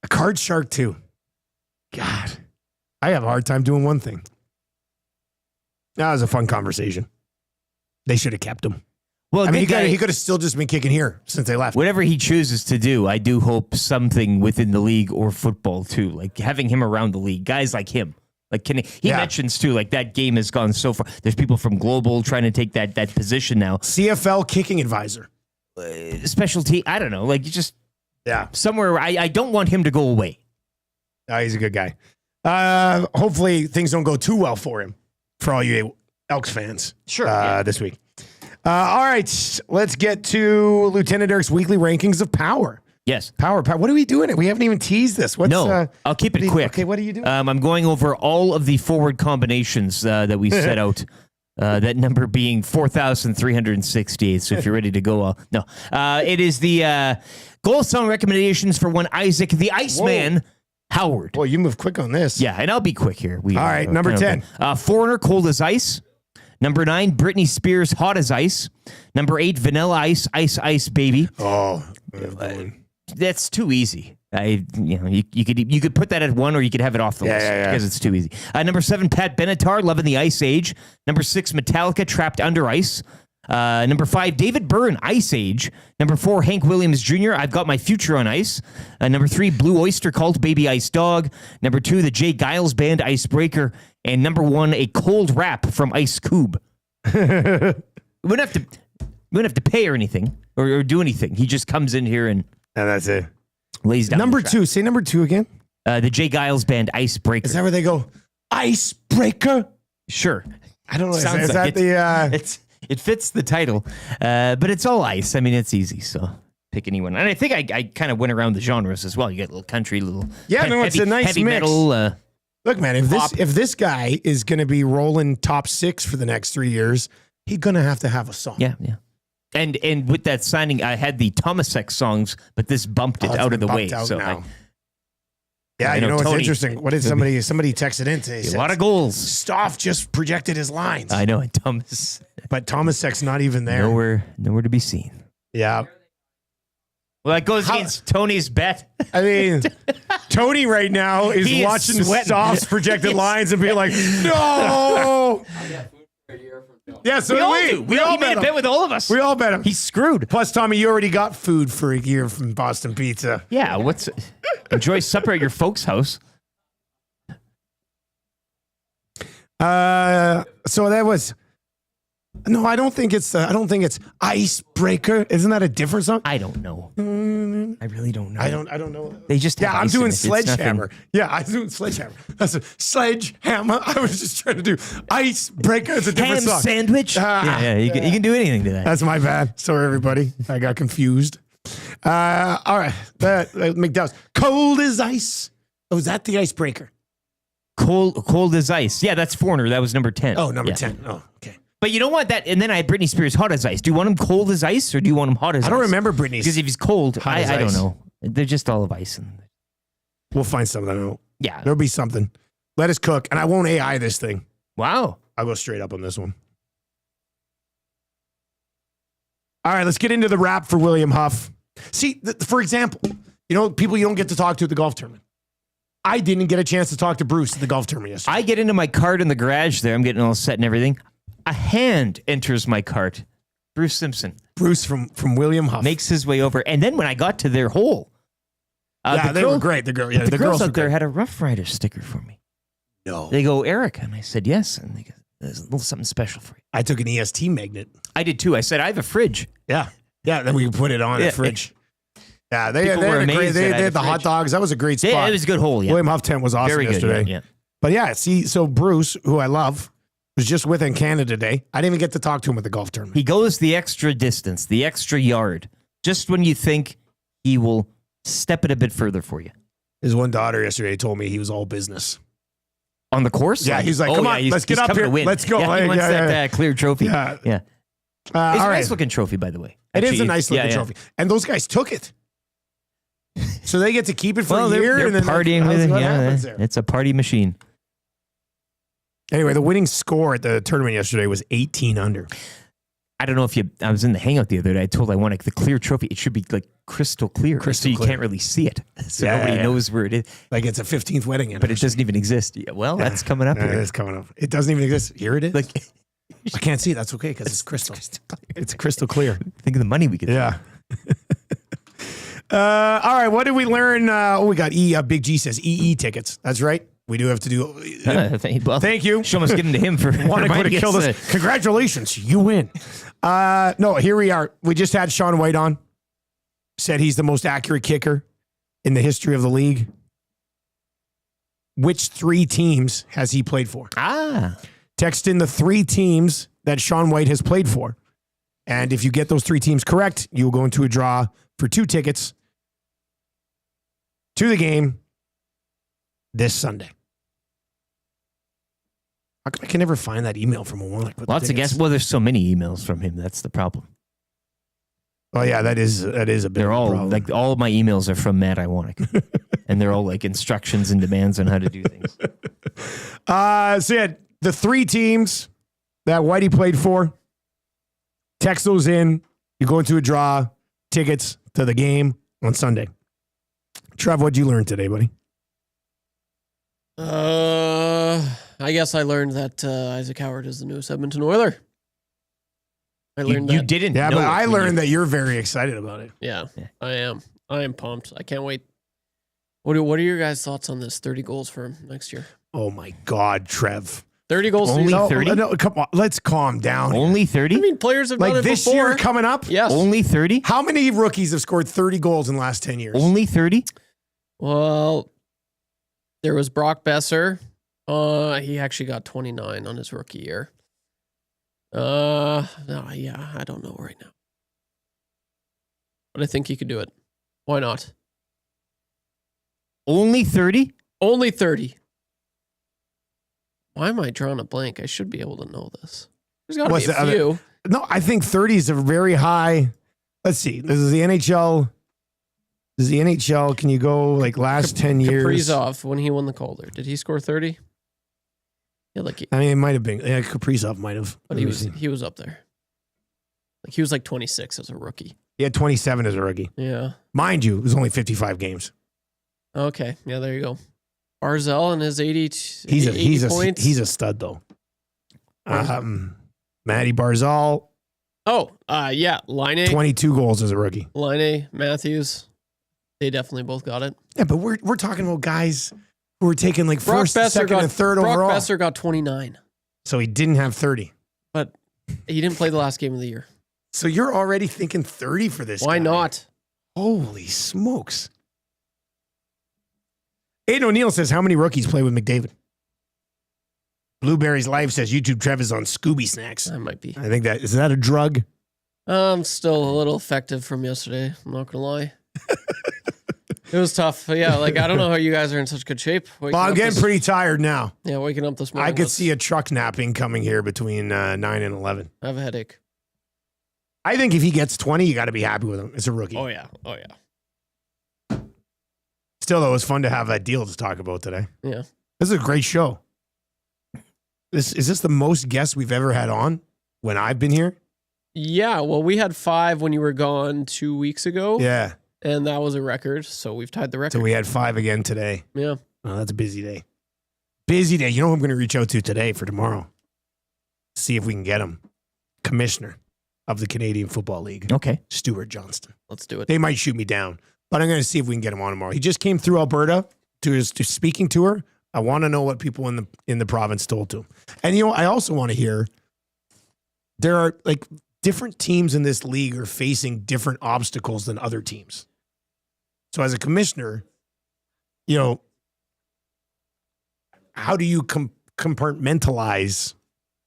A card shark, too. God. I have a hard time doing one thing. That was a fun conversation. They should have kept him. Well, he could have still just been kicking here since they left. Whatever he chooses to do, I do hope something within the league or football too, like having him around the league, guys like him. Like he mentions too, like that game has gone so far. There's people from Global trying to take that position now. CFL kicking advisor, specialty. I don't know, like you just somewhere. I don't want him to go away. He's a good guy. Hopefully things don't go too well for him. For all you Elks fans, this week. All right, let's get to Lieutenant Eric's weekly rankings of power. Yes. Power. What are we doing? We haven't even teased this. I'll keep it quick. Okay, what are you doing? I'm going over all of the forward combinations that we set out. That number being 4,368. So if you're ready to go, it is the goal song recommendations for one Isaac the Iceman Howard. Boy, you move quick on this. Yeah, and I'll be quick here. All right, number 10. Foreigner, Cold as Ice. Number 9, Britney Spears, Hot as Ice. Number 8, Vanilla Ice, Ice Ice Baby. Oh, that's too easy. You could put that at 1, or you could have it off the list because it's too easy. Number 7, Pat Benatar, Love in the Ice Age. Number 6, Metallica, Trapped Under Ice. Number 5, David Byrne, Ice Age. Number 4, Hank Williams Jr., I've Got My Future on Ice. Number 3, Blue Oyster Cult, Baby Ice Dog. Number 2, the Jay Giles Band, Icebreaker. And number 1, a cold rap from Ice Cube. We wouldn't have to pay or anything or do anything. He just comes in here and that's it. Lays down. Number 2. Say number 2 again. The Jay Giles Band, Icebreaker. Is that where they go? Icebreaker? Sure. I don't know. Sounds Is like that it fits the title, but it's all ice. I mean, it's easy, so pick anyone. And I think I kind of went around the genres as well. You get a little country, a little it's a nice heavy mix. metal. Look, man, if this guy is going to be rolling top 6 for the next 3 years, he's going to have a song. Yeah. And with that signing, I had the Tomasek songs, but this bumped it out of the way. So yeah, you know what's interesting? What did somebody texted in today? A lot of goals. Stoff just projected his lines. I know, and but Tomasek's not even there. Nowhere to be seen. Yeah. Well, that goes against Tony's bet. I mean, Tony right now is watching Stoff's projected lines and being like, no. Yeah, so we all made a bet with all of us. We all bet him. He's screwed. Plus, Tommy, you already got food for a year from Boston Pizza. Yeah, enjoy supper at your folks' house. So that was no. I don't think it's Icebreaker. Isn't that a different song? I don't know. I really don't know. I don't know. They just have I'm ice in doing it. It's Sledgehammer. nothing. Yeah, I'm doing Sledgehammer. That's a Sledgehammer. I was just trying to do Icebreaker. It's a different Ham song. sandwich. Yeah, you can do anything to that. That's my bad. Sorry, everybody. I got confused. All right. McDowell's Cold as Ice. Oh, is that the Icebreaker? Cold as Ice. Yeah, that's Foreigner. That was number 10. Oh, number 10. Oh, okay. But you know what? And then I had Britney Spears Hot as Ice. Do you want him cold as ice or do you want him hot as ice? I don't remember Britney's. Because if he's cold, Hot as I don't ice. know. They're just all of ice. We'll find something. I don't know. Yeah. There'll be something. Let us cook. And I won't AI this thing. Wow. I'll go straight up on this one. All right, let's get into the rap for William Huff. See, for example, people you don't get to talk to at the golf tournament. I didn't get a chance to talk to Bruce at the golf tournament yesterday. I get into my cart in the garage there. I'm getting all set and everything. A hand enters my cart. Bruce Simpson. Bruce from William Huff. Makes his way over. And then when I got to their hole. They were great. The girls girls out there had a Rough Rider sticker for me. No. They go, Erik. And I said, yes. And they go, there's a little something special for you. I took an EST magnet. I did too. I said, I have a fridge. Yeah. Yeah, then we can put it on the fridge. Yeah, they had the hot dogs. That was a great spot. Yeah, it was a good hole. Yeah. William Huff tent was awesome Very good, yesterday. yeah. But yeah, see, so Bruce, who I love, was just with in Canada today. I didn't even get to talk to him at the golf tournament. He goes the extra distance, the extra yard, just when you think he will step it a bit further for you. His one daughter yesterday told me he was all business. On the course? Yeah, he's like, come on, let's get up here. Let's go. Yeah, he wants that clear trophy. Yeah. Yeah. It's a nice looking trophy, by the way. It is a nice looking trophy. And those guys took it. So they get to keep it for a year. They're and then partying with it. Yeah, it's a party machine. Anyway, the winning score at the tournament yesterday was 18 under. I don't know if I was in the hangout the other day. I told I want the clear trophy. It should be like crystal clear. So you can't really see it. So nobody knows where it is. Like it's a 15th wedding But it doesn't even exist. Yeah, well, that's coming up. It is coming up. It doesn't even exist. Here it is. Like, I can't see it. That's okay because it's crystal. It's crystal clear. Think of the money we could. Yeah. All right. What did we learn? We got Big G says EE tickets. That's right. We do have to do. Thank you. Show must give them to him for wanting to kill this. Congratulations, you win. No, here we are. We just had Shawn White on. Said he's the most accurate kicker in the history of the league. Which 3 teams has he played for? Text in the 3 teams that Shawn White has played for. And if you get those 3 teams correct, you will go into a draw for 2 tickets to the game this Sunday. How come I can never find that email from him? Like, lots of guesses. Well, there's so many emails from him. That's the problem. Oh yeah, that is a bit. They're all problem. like all of my emails are from Matt Iwanek, and they're all like instructions and demands on how to do things. So yeah, the 3 teams that Whitey played for. Text those in. You go into a draw. Tickets to the game on Sunday. Trev, what'd you learn today, buddy? I guess I learned that Isaac Howard is the newest Edmonton Oiler. I learned You that. didn't. Yeah, know but it I when learned you- that you're very excited about it. Yeah, I am. I am pumped. I can't wait. What are your guys' thoughts on this? 30 goals for him next year. Oh my God, Trev. 30 goals. Only season. 30? No, come on. Let's calm down. Only 30? I mean, players have done Like it this before. year coming up? Yes. Only 30? How many rookies have scored 30 goals in the last 10 years? Only 30? Well, there was Brock Besser. He actually got 29 on his rookie year. No, yeah, I don't know right now. But I think he could do it. Why not? Only 30? Only 30. Why am I drawing a blank? I should be able to know this. There's got to be a few. No, I think 30 is a very high. Let's see. This is the NHL. This is the NHL. Can you go like last 10 years? Kaprizov, when he won the Calder, did he score 30? Yeah, like I mean, it might have been. Yeah, Kaprizov might have. but he was up there. Like he was like 26 as a rookie. He had 27 as a rookie. Yeah. Mind you, it was only 55 games. Okay. Yeah, there you go. Barzell and his 80 points. He's a stud though. Matty Barzal. Oh, yeah. Line 22 goals as a rookie. Line Matthews. They definitely both got it. Yeah, but we're talking about guys who were taking like Brock first, Besser second, and third Brock overall. Besser got 29, So he didn't have 30. but he didn't play the last game of the year. So you're already thinking 30 for this Why guy. not? Holy smokes. Aiden O'Neill says, how many rookies play with McDavid? Blueberry's Life says, YouTube Trev is on Scooby Snacks. That might be. I think is that a drug? Still a little effective from yesterday. I'm not gonna lie. It was tough. Yeah, like I don't know how you guys are in such good shape. Well, I'm getting pretty tired now. Yeah, waking up this morning. I could see a truck napping coming here between 9 and 11. I have a headache. I think if he gets 20, you got to be happy with him. It's a rookie. Oh yeah. Still, though, it was fun to have that deal to talk about today. Yeah. This is a great show. Is this the most guests we've ever had on when I've been here? Yeah, well, we had 5 when you were gone 2 weeks ago. Yeah. And that was a record, so we've tied the record. So we had 5 again today. Yeah. Oh, that's a busy day. Busy day. You know who I'm going to reach out to today for tomorrow? See if we can get him. Commissioner of the Canadian Football League. Okay. Stuart Johnston. Let's do it. They might shoot me down, but I'm going to see if we can get him on tomorrow. He just came through Alberta to his speaking tour. I want to know what people in the province told to him. And, you know, I also want to hear there are like different teams in this league are facing different obstacles than other teams. So as a commissioner, you know, how do you compartmentalize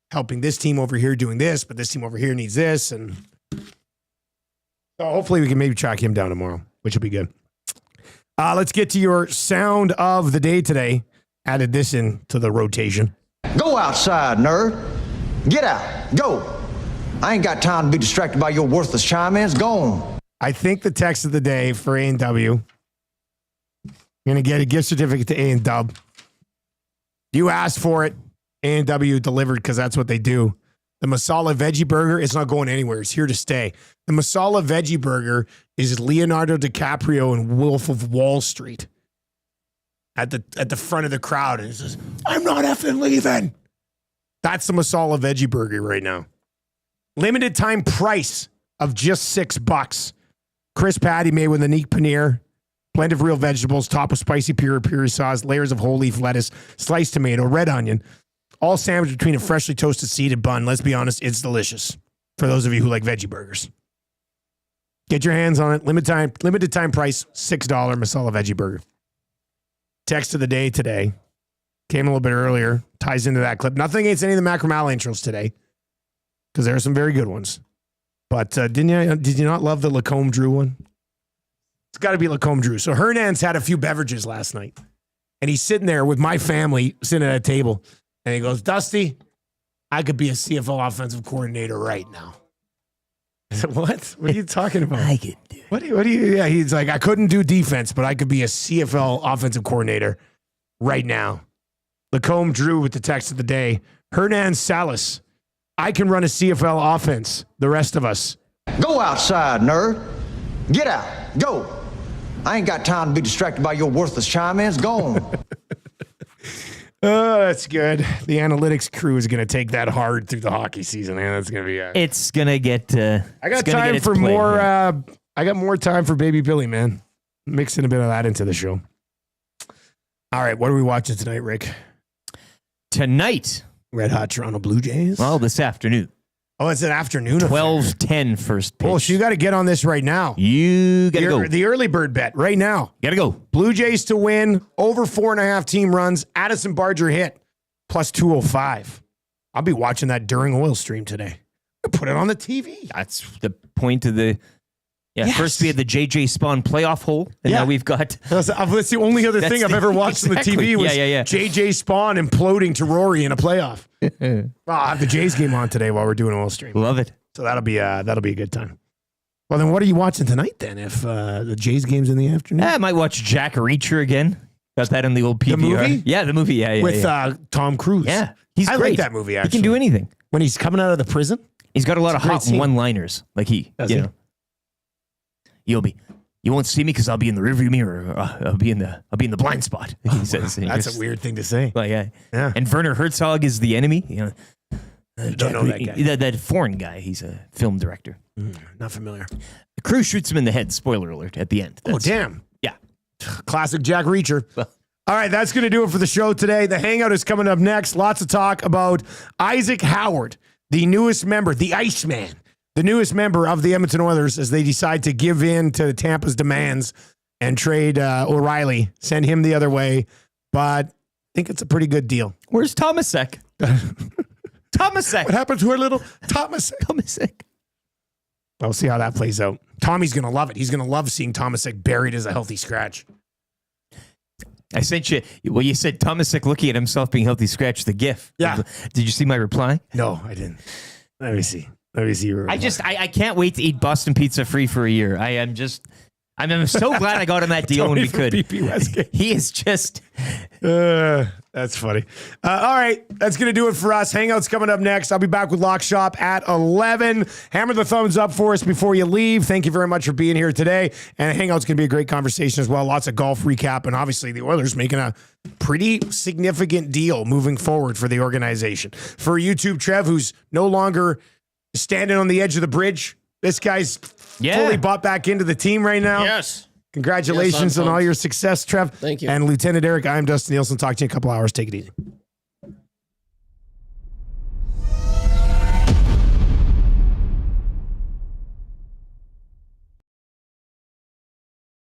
helping this team over here doing this, but this team over here needs this? And so hopefully we can maybe track him down tomorrow, which will be good. Let's get to your sound of the day today. Added this in to the rotation. Go outside, nerd. Get out. Go. I ain't got time to be distracted by your worthless chime-ins. Go on. I think the text of the day for A&W. You're going to get a gift certificate to A&W. You asked for it. A&W delivered because that's what they do. The Masala Veggie Burger is not going anywhere. It's here to stay. The Masala Veggie Burger is Leonardo DiCaprio in Wolf of Wall Street at the front of the crowd. And it says, I'm not effing leaving. That's the Masala Veggie Burger right now. Limited time price of just $6. Crisp patty made with unique paneer, blend of real vegetables, top of spicy piri sauce, layers of whole leaf lettuce, sliced tomato, red onion, all sandwiched between a freshly toasted seeded bun. Let's be honest, it's delicious for those of you who like veggie burgers. Get your hands on it. Limited time price, $6 Masala Veggie Burger. Text of the day today. Came a little bit earlier. Ties into that clip. Nothing against any of the Macramalla intros today, because there are some very good ones. But did you not love the Lacombe Drew one? It's got to be Lacombe Drew. So Hernan's had a few beverages last night, and he's sitting there with my family sitting at a table, and he goes, Dusty, I could be a CFL offensive coordinator right now. I said, what? What are you talking about? I could do. What do you? Yeah, he's like, I couldn't do defense, but I could be a CFL offensive coordinator right now. Lacombe Drew with the text of the day. Hernan Salas, I can run a CFL offense. The rest of us. Go outside, nerd. Get out. Go. I ain't got time to be distracted by your worthless chime-ins. Go on. Oh, that's good. The analytics crew is going to take that hard through the hockey season, man. That's going to be. It's going to get. I got time for more. I got more time for Baby Billy, man. Mixing a bit of that into the show. All right, what are we watching tonight, Rick? Tonight, Red Hot Toronto Blue Jays. Well, this afternoon. Oh, it's an afternoon. 12:10 first pitch. Oh, so you got to get on this right now. You got to go. The early bird bet right now. Got to go. Blue Jays to win, over 4.5 team runs. Addison Barger hit, plus 205. I'll be watching that during Oil Stream today. Put it on the TV. That's the point of the... Yeah, Yes. First we had the JJ Spawn playoff hole, and now we've got... That's the only other thing I've ever watched on the TV was JJ Spawn imploding to Rory in a playoff. I'll have the Jays game on today while we're doing Oil Stream. Love it. So that'll be a good time. Well, then what are you watching tonight then if the Jays game's in the afternoon? I might watch Jack Reacher again. Got that on the old PPR. The movie? Yeah, the movie. Yeah, With Tom Cruise. Yeah, he's I great. like that movie, actually. He can do anything. When he's coming out of the prison? He's got a lot of hot scene. one-liners. Like you know. You won't see me because I'll be in the rearview mirror. I'll be in the blind spot. He says. That's a weird thing to say. Like, Yeah. And Werner Herzog is the enemy. You know, Don't know that guy. That foreign guy. He's a film director. Not familiar. The crew shoots him in the head. Spoiler alert at the end. Oh, damn. Yeah. Classic Jack Reacher. All right, that's going to do it for the show today. The Hangout is coming up next. Lots of talk about Isaac Howard, the newest member, the Iceman, the newest member of the Edmonton Oilers, as they decide to give in to Tampa's demands and trade O'Reilly, send him the other way. But I think it's a pretty good deal. Where's Tomasek? Tomasek. What happened to our little Tomasek? We'll see how that plays out. Tommy's going to love it. He's going to love seeing Tomasek buried as a healthy scratch. I sent you, you said Tomasek looking at himself being healthy scratch, the GIF. Yeah. Did you see my reply? No, I didn't. Let me see your reply. I can't wait to eat Boston pizza free for a year. I'm so glad I got him that deal when we could. He is just... That's funny. All right, that's going to do it for us. Hangout's coming up next. I'll be back with Lock Shop at 11. Hammer the thumbs up for us before you leave. Thank you very much for being here today. And Hangout's going to be a great conversation as well. Lots of golf recap. And obviously the Oilers making a pretty significant deal moving forward for the organization. For YouTube Trev, who's no longer standing on the edge of the bridge. This guy's fully bought back into the team right now. Yes. Congratulations on all your success, Trev. Thank you. And Lieutenant Erik, I'm Dustin Nielson. Talk to you in a couple hours. Take it easy.